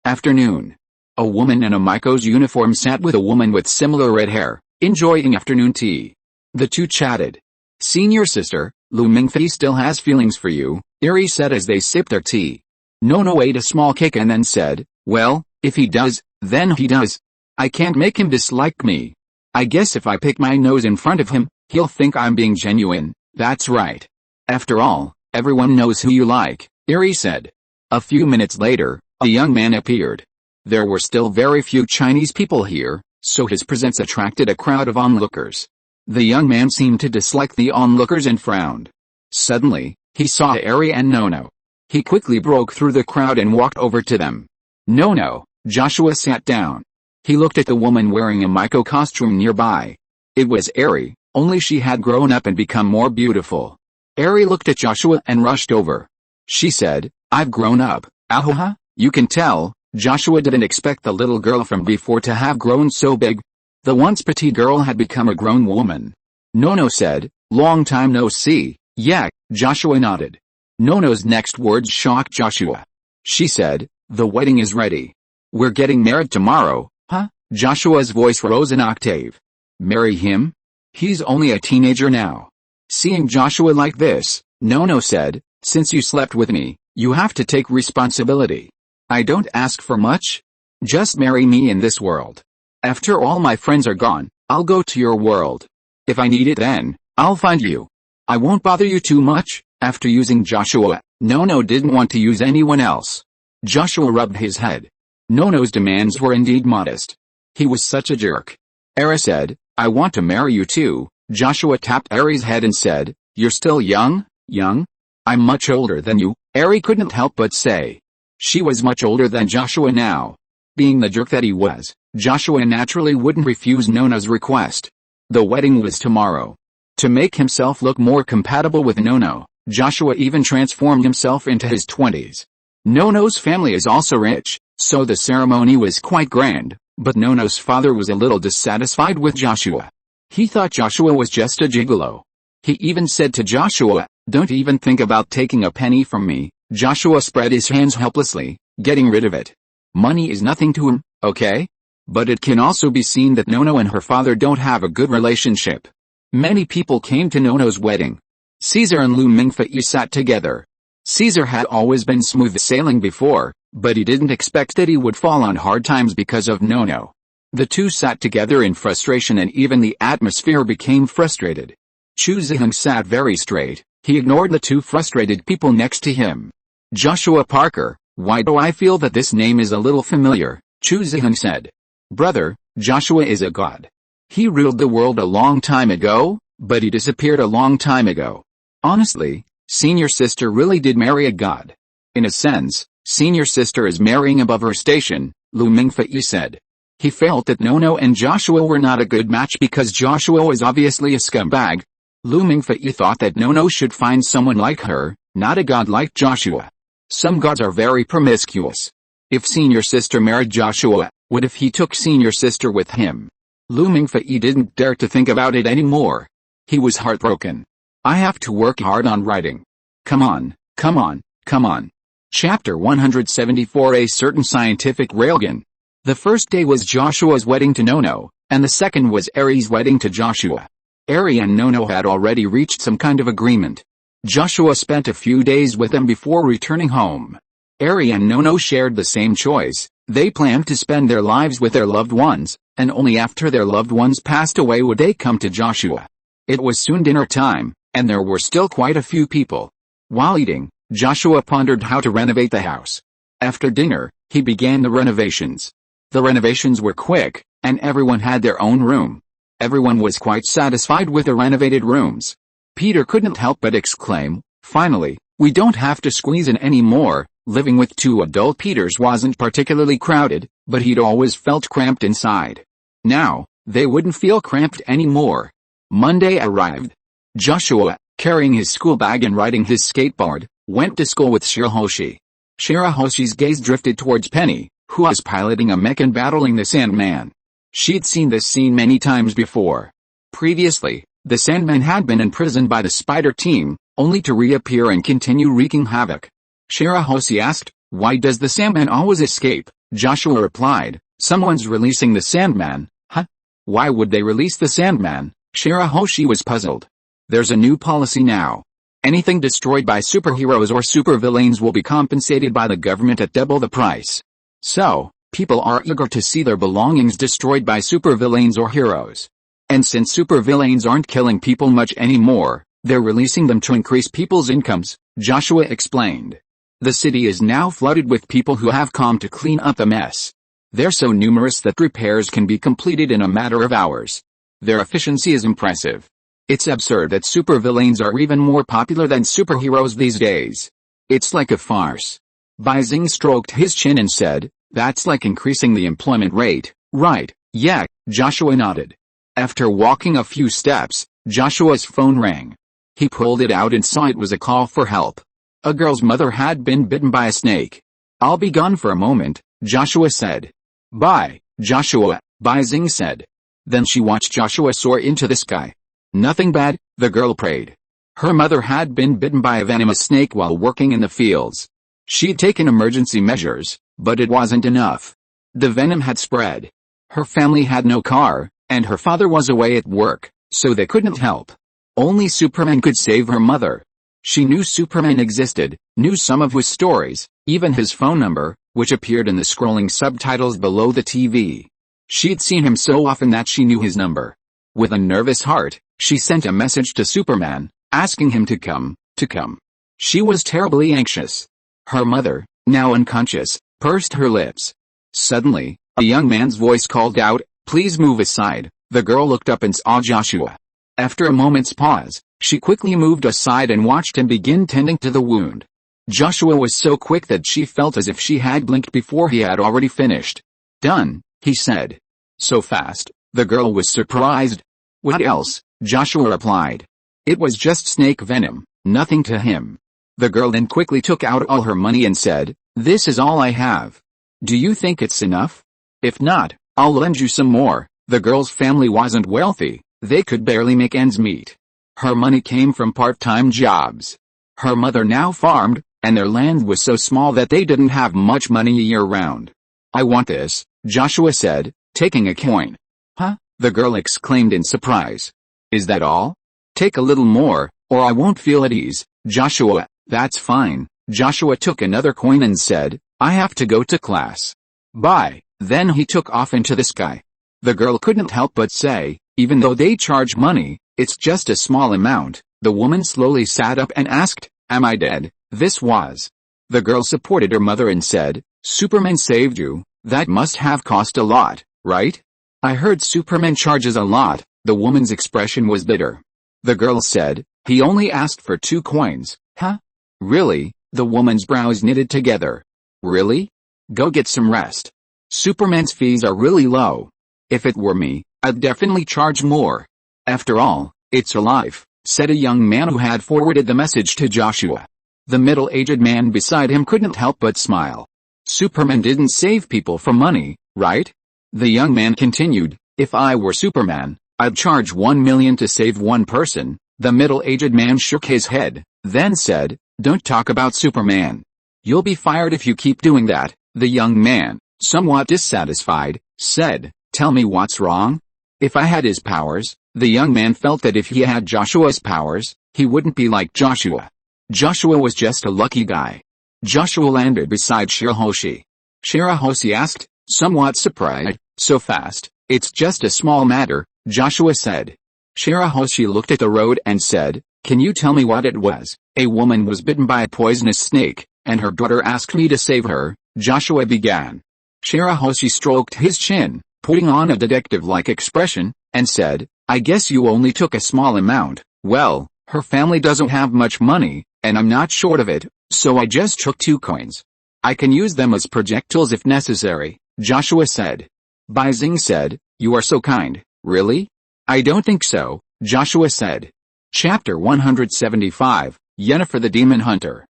Afternoon. A woman in a Maiko's uniform sat with a woman with similar red hair, enjoying afternoon tea. The two chatted. "Senior sister, Lu Mingfei still has feelings for you," Eri said as they sipped their tea. Nono ate a small cake and then said, "Well, if he does, then he does. I can't make him dislike me. I guess if I pick my nose in front of him, he'll think I'm being genuine." "That's right. After all, everyone knows who you like," Eri said. A few minutes later, a young man appeared. There were still very few Chinese people here, so his presence attracted a crowd of onlookers. The young man seemed to dislike the onlookers and frowned. Suddenly, he saw Eri and Nono. He quickly broke through the crowd and walked over to them. "Nono," Joshua sat down. He looked at the woman wearing a Miko costume nearby. It was Eri, only she had grown up and become more beautiful. Eri looked at Joshua and rushed over. She said, "I've grown up, Ahoha." You can tell, Joshua didn't expect the little girl from before to have grown so big. The once petite girl had become a grown woman. Nono said, "Long time no see." "Yeah," Joshua nodded. Nono's next words shocked Joshua. She said, "The wedding is ready. We're getting married tomorrow." "Huh?" Joshua's voice rose an octave. "Marry him? He's only a teenager now." Seeing Joshua like this, Nono said, "Since you slept with me, you have to take responsibility. I don't ask for much. Just marry me in this world. After all my friends are gone, I'll go to your world. If I need it then, I'll find you. I won't bother you too much." After using Joshua, Nono didn't want to use anyone else. Joshua rubbed his head. Nono's demands were indeed modest. He was such a jerk. Eri said, "I want to marry you too." Joshua tapped Eri's head and said, "You're still young, young? I'm much older than you," Eri couldn't help but say. She was much older than Joshua now. Being the jerk that he was, Joshua naturally wouldn't refuse Nono's request. The wedding was tomorrow. To make himself look more compatible with Nono, Joshua even transformed himself into his 20s. Nono's family is also rich, so the ceremony was quite grand, but Nono's father was a little dissatisfied with Joshua. He thought Joshua was just a gigolo. He even said to Joshua, "Don't even think about taking a penny from me." Joshua spread his hands helplessly, getting rid of it. Money is nothing to him, okay? But it can also be seen that Nono and her father don't have a good relationship. Many people came to Nono's wedding. Caesar and Lu Mingfei sat together. Caesar had always been smooth sailing before, but he didn't expect that he would fall on hard times because of Nono. The two sat together in frustration and even the atmosphere became frustrated. Chu Ziheng sat very straight. He ignored the two frustrated people next to him. "Joshua Parker, why do I feel that this name is a little familiar?" Chu Ziheng said. "Brother, Joshua is a god. He ruled the world a long time ago, but he disappeared a long time ago. Honestly, senior sister really did marry a god. In a sense, senior sister is marrying above her station," Lu Mingfei said. He felt that Nono and Joshua were not a good match because Joshua was obviously a scumbag. Lu Mingfei thought that Nono should find someone like her, not a god like Joshua. Some gods are very promiscuous. If senior sister married Joshua, what if he took senior sister with him? Lu Mingfei didn't dare to think about it anymore. He was heartbroken. "I have to work hard on writing. Come on, come on, come on." Chapter 174. A certain scientific railgun. The first day was Joshua's wedding to Nono, and the second was Eri's wedding to Joshua. Eri and Nono had already reached some kind of agreement. Joshua spent a few days with them before returning home. Eri and Nono shared the same choice. They planned to spend their lives with their loved ones, and only after their loved ones passed away would they come to Joshua. It was soon dinner time, and there were still quite a few people. While eating, Joshua pondered how to renovate the house. After dinner, he began the renovations. The renovations were quick, and everyone had their own room. Everyone was quite satisfied with the renovated rooms. Peter couldn't help but exclaim, "Finally, we don't have to squeeze in anymore." Living with two adult Peters wasn't particularly crowded, but he'd always felt cramped inside. Now, they wouldn't feel cramped anymore. Monday arrived. Joshua, carrying his school bag and riding his skateboard, went to school with Shirahoshi. Shirahoshi's gaze drifted towards Penny, who was piloting a mech and battling the Sandman. She'd seen this scene many times before. Previously, the Sandman had been imprisoned by the Spider Team, only to reappear and continue wreaking havoc. Shirahoshi asked, "Why does the Sandman always escape?" Joshua replied, "Someone's releasing the Sandman." "Huh? Why would they release the Sandman?" Shirahoshi was puzzled. "There's a new policy now. Anything destroyed by superheroes or supervillains will be compensated by the government at double the price. So, people are eager to see their belongings destroyed by supervillains or heroes. And since supervillains aren't killing people much anymore, they're releasing them to increase people's incomes, Joshua explained. The city is now flooded with people who have come to clean up the mess. They're so numerous that repairs can be completed in a matter of hours. Their efficiency is impressive. It's absurd that supervillains are even more popular than superheroes these days. It's like a farce. Bizing stroked his chin and said, "That's like increasing the employment rate, right?" "Yeah," Joshua nodded. After walking a few steps, Joshua's phone rang. He pulled it out and saw it was a call for help. A girl's mother had been bitten by a snake. "I'll be gone for a moment," Joshua said. "Bye, Joshua," Bizing said. Then she watched Joshua soar into the sky. "Nothing bad," the girl prayed. Her mother had been bitten by a venomous snake while working in the fields. She'd taken emergency measures, but it wasn't enough. The venom had spread. Her family had no car, and her father was away at work, so they couldn't help. Only Superman could save her mother. She knew Superman existed, knew some of his stories, even his phone number, which appeared in the scrolling subtitles below the TV. She'd seen him so often that she knew his number. With a nervous heart, she sent a message to Superman, asking him to come. She was terribly anxious. Her mother, now unconscious, pursed her lips. Suddenly, a young man's voice called out, "Please move aside." The girl looked up and saw Joshua. After a moment's pause, she quickly moved aside and watched him begin tending to the wound. Joshua was so quick that she felt as if she had blinked before he had already finished. "Done," he said. "So fast," the girl was surprised. "What else?" Joshua replied. "It was just snake venom, nothing to him." The girl then quickly took out all her money and said, "This is all I have. Do you think it's enough? If not, I'll lend you some more." The girl's family wasn't wealthy, they could barely make ends meet. Her money came from part-time jobs. Her mother now farmed, and their land was so small that they didn't have much money year-round. "I want this," Joshua said, taking a coin. "Huh?" the girl exclaimed in surprise. "Is that all? Take a little more, or I won't feel at ease." "Joshua, that's fine." Joshua took another coin and said, "I have to go to class. Bye." Then he took off into the sky. The girl couldn't help but say, "Even though they charge money, it's just a small amount." The woman slowly sat up and asked, "Am I dead?" This was. The girl supported her mother and said, "Superman saved you. That must have cost a lot, right?" "I heard Superman charges a lot." The woman's expression was bitter. The girl said, "He only asked for 2 coins. "Huh? Really?" The woman's brows knitted together. "Really? Go get some rest. Superman's fees are really low. If it were me, I'd definitely charge more. After all, it's a life," said a young man who had forwarded the message to Joshua. The middle-aged man beside him couldn't help but smile. "Superman didn't save people for money, right?" The young man continued, "If I were Superman, I'd charge 1 million to save one person." The middle-aged man shook his head, then said, "Don't talk about Superman. You'll be fired if you keep doing that." The young man, somewhat dissatisfied, said, "Tell me what's wrong?" "If I had his powers," the young man felt that if he had Joshua's powers, he wouldn't be like Joshua. Joshua was just a lucky guy. Joshua landed beside Shirahoshi. Shirahoshi asked, somewhat surprised, "So fast?" "It's just a small matter," Joshua said. Shirahoshi looked at the road and said, "Can you tell me what it was?" "A woman was bitten by a poisonous snake, and her daughter asked me to save her," Joshua began. Shirahoshi stroked his chin, putting on a detective-like expression, and said, "I guess you only took a small amount. Well, her family doesn't have much money, and I'm not short of it, so I just took 2 coins. I can use them as projectiles if necessary," Joshua said. Bizing said, "You are so kind." "Really?" "I don't think so," Joshua said. Chapter 175, Yennefer the Demon Hunter.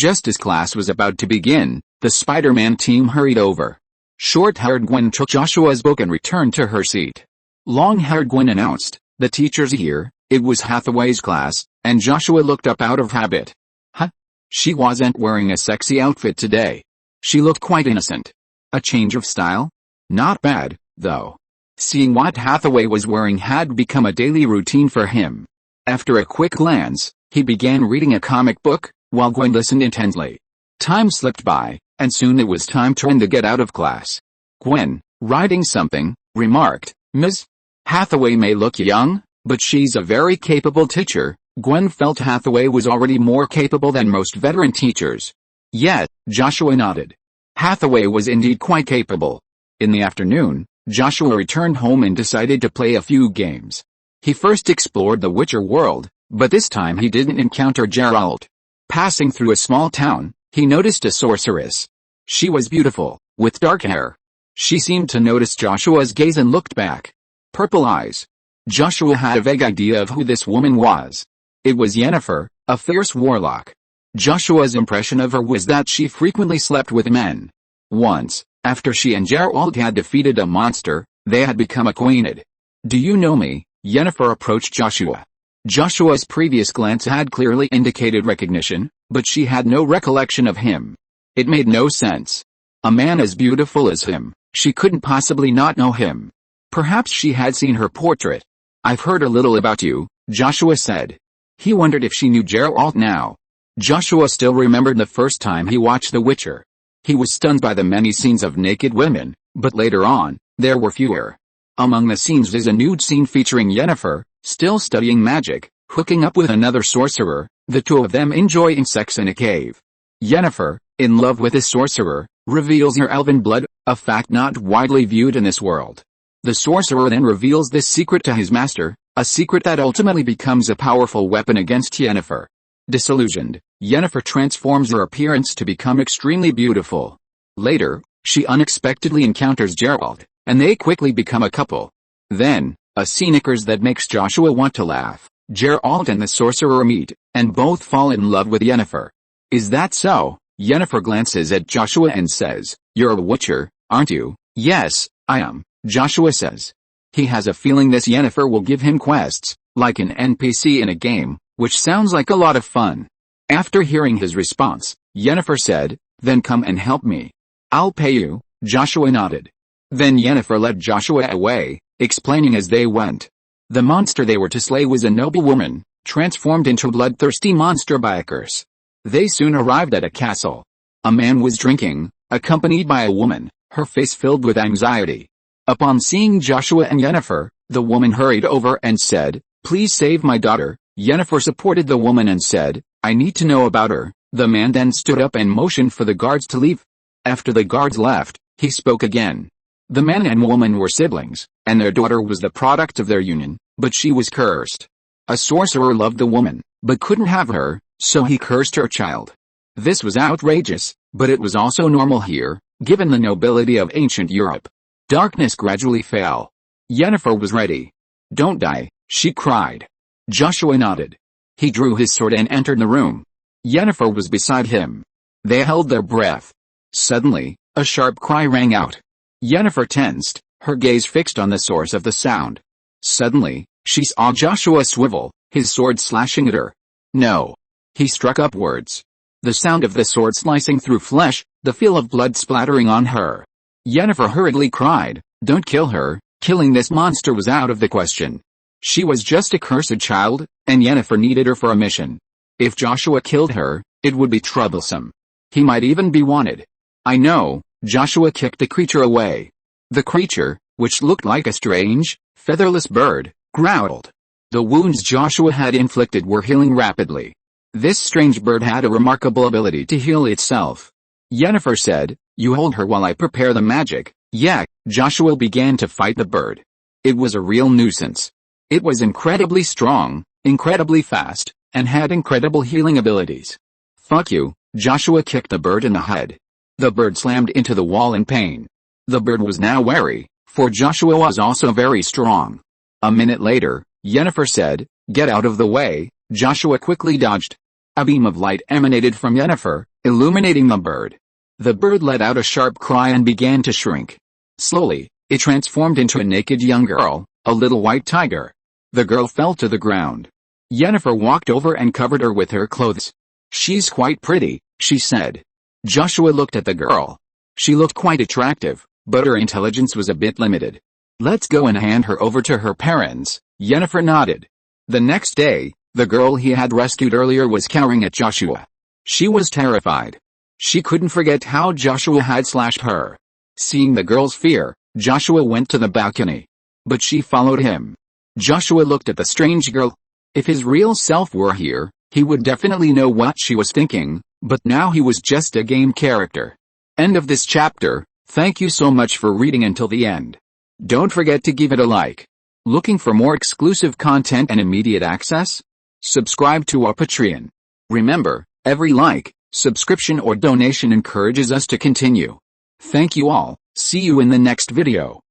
Just as class was about to begin, the Spider-Man team hurried over. Short-haired Gwen took Joshua's book and returned to her seat. Long-haired Gwen announced, "The teacher's here." It was Hathaway's class, and Joshua looked up out of habit. Huh? She wasn't wearing a sexy outfit today. She looked quite innocent. A change of style? Not bad, though. Seeing what Hathaway was wearing had become a daily routine for him. After a quick glance, He began reading a comic book, while Gwen listened intently. Time slipped by, and soon it was time to get out of class. Gwen, writing something, remarked, "Ms. Hathaway may look young, but she's a very capable teacher." Gwen felt Hathaway was already more capable than most veteran teachers. Yet, Joshua nodded. Hathaway was indeed quite capable. In the afternoon, Joshua returned home and decided to play a few games. He first explored the Witcher world, but this time he didn't encounter Geralt. Passing through a small town, he noticed a sorceress. She was beautiful, with dark hair. She seemed to notice Joshua's gaze and looked back. Purple eyes. Joshua had a vague idea of who this woman was. It was Yennefer, a fierce warlock. Joshua's impression of her was that she frequently slept with men. Once, after she and Geralt had defeated a monster, they had become acquainted. "Do you know me?" Yennefer approached Joshua. Joshua's previous glance had clearly indicated recognition, but she had no recollection of him. It made no sense. A man as beautiful as him, she couldn't possibly not know him. Perhaps she had seen her portrait. "I've heard a little about you," Joshua said. He wondered if she knew Geralt now. Joshua still remembered the first time he watched The Witcher. He was stunned by the many scenes of naked women, but later on, there were fewer. Among the scenes is a nude scene featuring Yennefer, still studying magic, hooking up with another sorcerer, the two of them enjoying sex in a cave. Yennefer, in love with this sorcerer, reveals her elven blood, a fact not widely viewed in this world. The sorcerer then reveals this secret to his master, a secret that ultimately becomes a powerful weapon against Yennefer. Disillusioned, Yennefer transforms her appearance to become extremely beautiful. Later, she unexpectedly encounters Geralt, and they quickly become a couple. Then, a scene occurs that makes Joshua want to laugh. Geralt and the sorcerer meet, and both fall in love with Yennefer. "Is that so?" Yennefer glances at Joshua and says, "You're a Witcher, aren't you?" "Yes, I am," Joshua says. He has a feeling this Yennefer will give him quests, like an NPC in a game, which sounds like a lot of fun. After hearing his response, Yennefer said, "Then come and help me. I'll pay you." Joshua nodded. Then Yennefer led Joshua away, explaining as they went. The monster they were to slay was a noble woman, transformed into a bloodthirsty monster by a curse. They soon arrived at a castle. A man was drinking, accompanied by a woman, her face filled with anxiety. Upon seeing Joshua and Yennefer, the woman hurried over and said, "Please save my daughter." Yennefer supported the woman and said, "I need to know about her." The man then stood up and motioned for the guards to leave. After the guards left, he spoke again. The man and woman were siblings, and their daughter was the product of their union, but she was cursed. A sorcerer loved the woman, but couldn't have her, so he cursed her child. This was outrageous, but it was also normal here, given the nobility of ancient Europe. Darkness gradually fell. Yennefer was ready. "Don't die," she cried. Joshua nodded. He drew his sword and entered the room. Yennefer was beside him. They held their breath. Suddenly, a sharp cry rang out. Yennefer tensed, her gaze fixed on the source of the sound. Suddenly, she saw Joshua swivel, his sword slashing at her. "No." He struck upwards. The sound of the sword slicing through flesh, the feel of blood splattering on her. Yennefer hurriedly cried, "Don't kill her." Killing this monster was out of the question. She was just a cursed child, and Yennefer needed her for a mission. If Joshua killed her, it would be troublesome. He might even be wanted. "I know." Joshua kicked the creature away. The creature, which looked like a strange, featherless bird, growled. The wounds Joshua had inflicted were healing rapidly. This strange bird had a remarkable ability to heal itself. Yennefer said, "You hold her while I prepare the magic." Yeah, Joshua began to fight the bird. It was a real nuisance. It was incredibly strong, incredibly fast, and had incredible healing abilities. "Fuck you." Joshua kicked the bird in the head. The bird slammed into the wall in pain. The bird was now wary, for Joshua was also very strong. A minute later, Yennefer said, "Get out of the way." Joshua quickly dodged. A beam of light emanated from Yennefer, illuminating the bird. The bird let out a sharp cry and began to shrink. Slowly, it transformed into a naked young girl, a little white tiger. The girl fell to the ground. Yennefer walked over and covered her with her clothes. "She's quite pretty," she said. Joshua looked at the girl. She looked quite attractive, but her intelligence was a bit limited. "Let's go and hand her over to her parents." Yennefer nodded. The next day, The girl he had rescued earlier was cowering at Joshua. She was terrified. She couldn't forget how Joshua had slashed her. Seeing the girl's fear, Joshua went to the balcony. But she followed him. Joshua looked at the strange girl. If his real self were here, he would definitely know what she was thinking, but now he was just a game character. End of this chapter. Thank you so much for reading until the end. Don't forget to give it a like. Looking for more exclusive content and immediate access? Subscribe to our Patreon. Remember, every like, subscription or donation encourages us to continue. Thank you all. See you in the next video.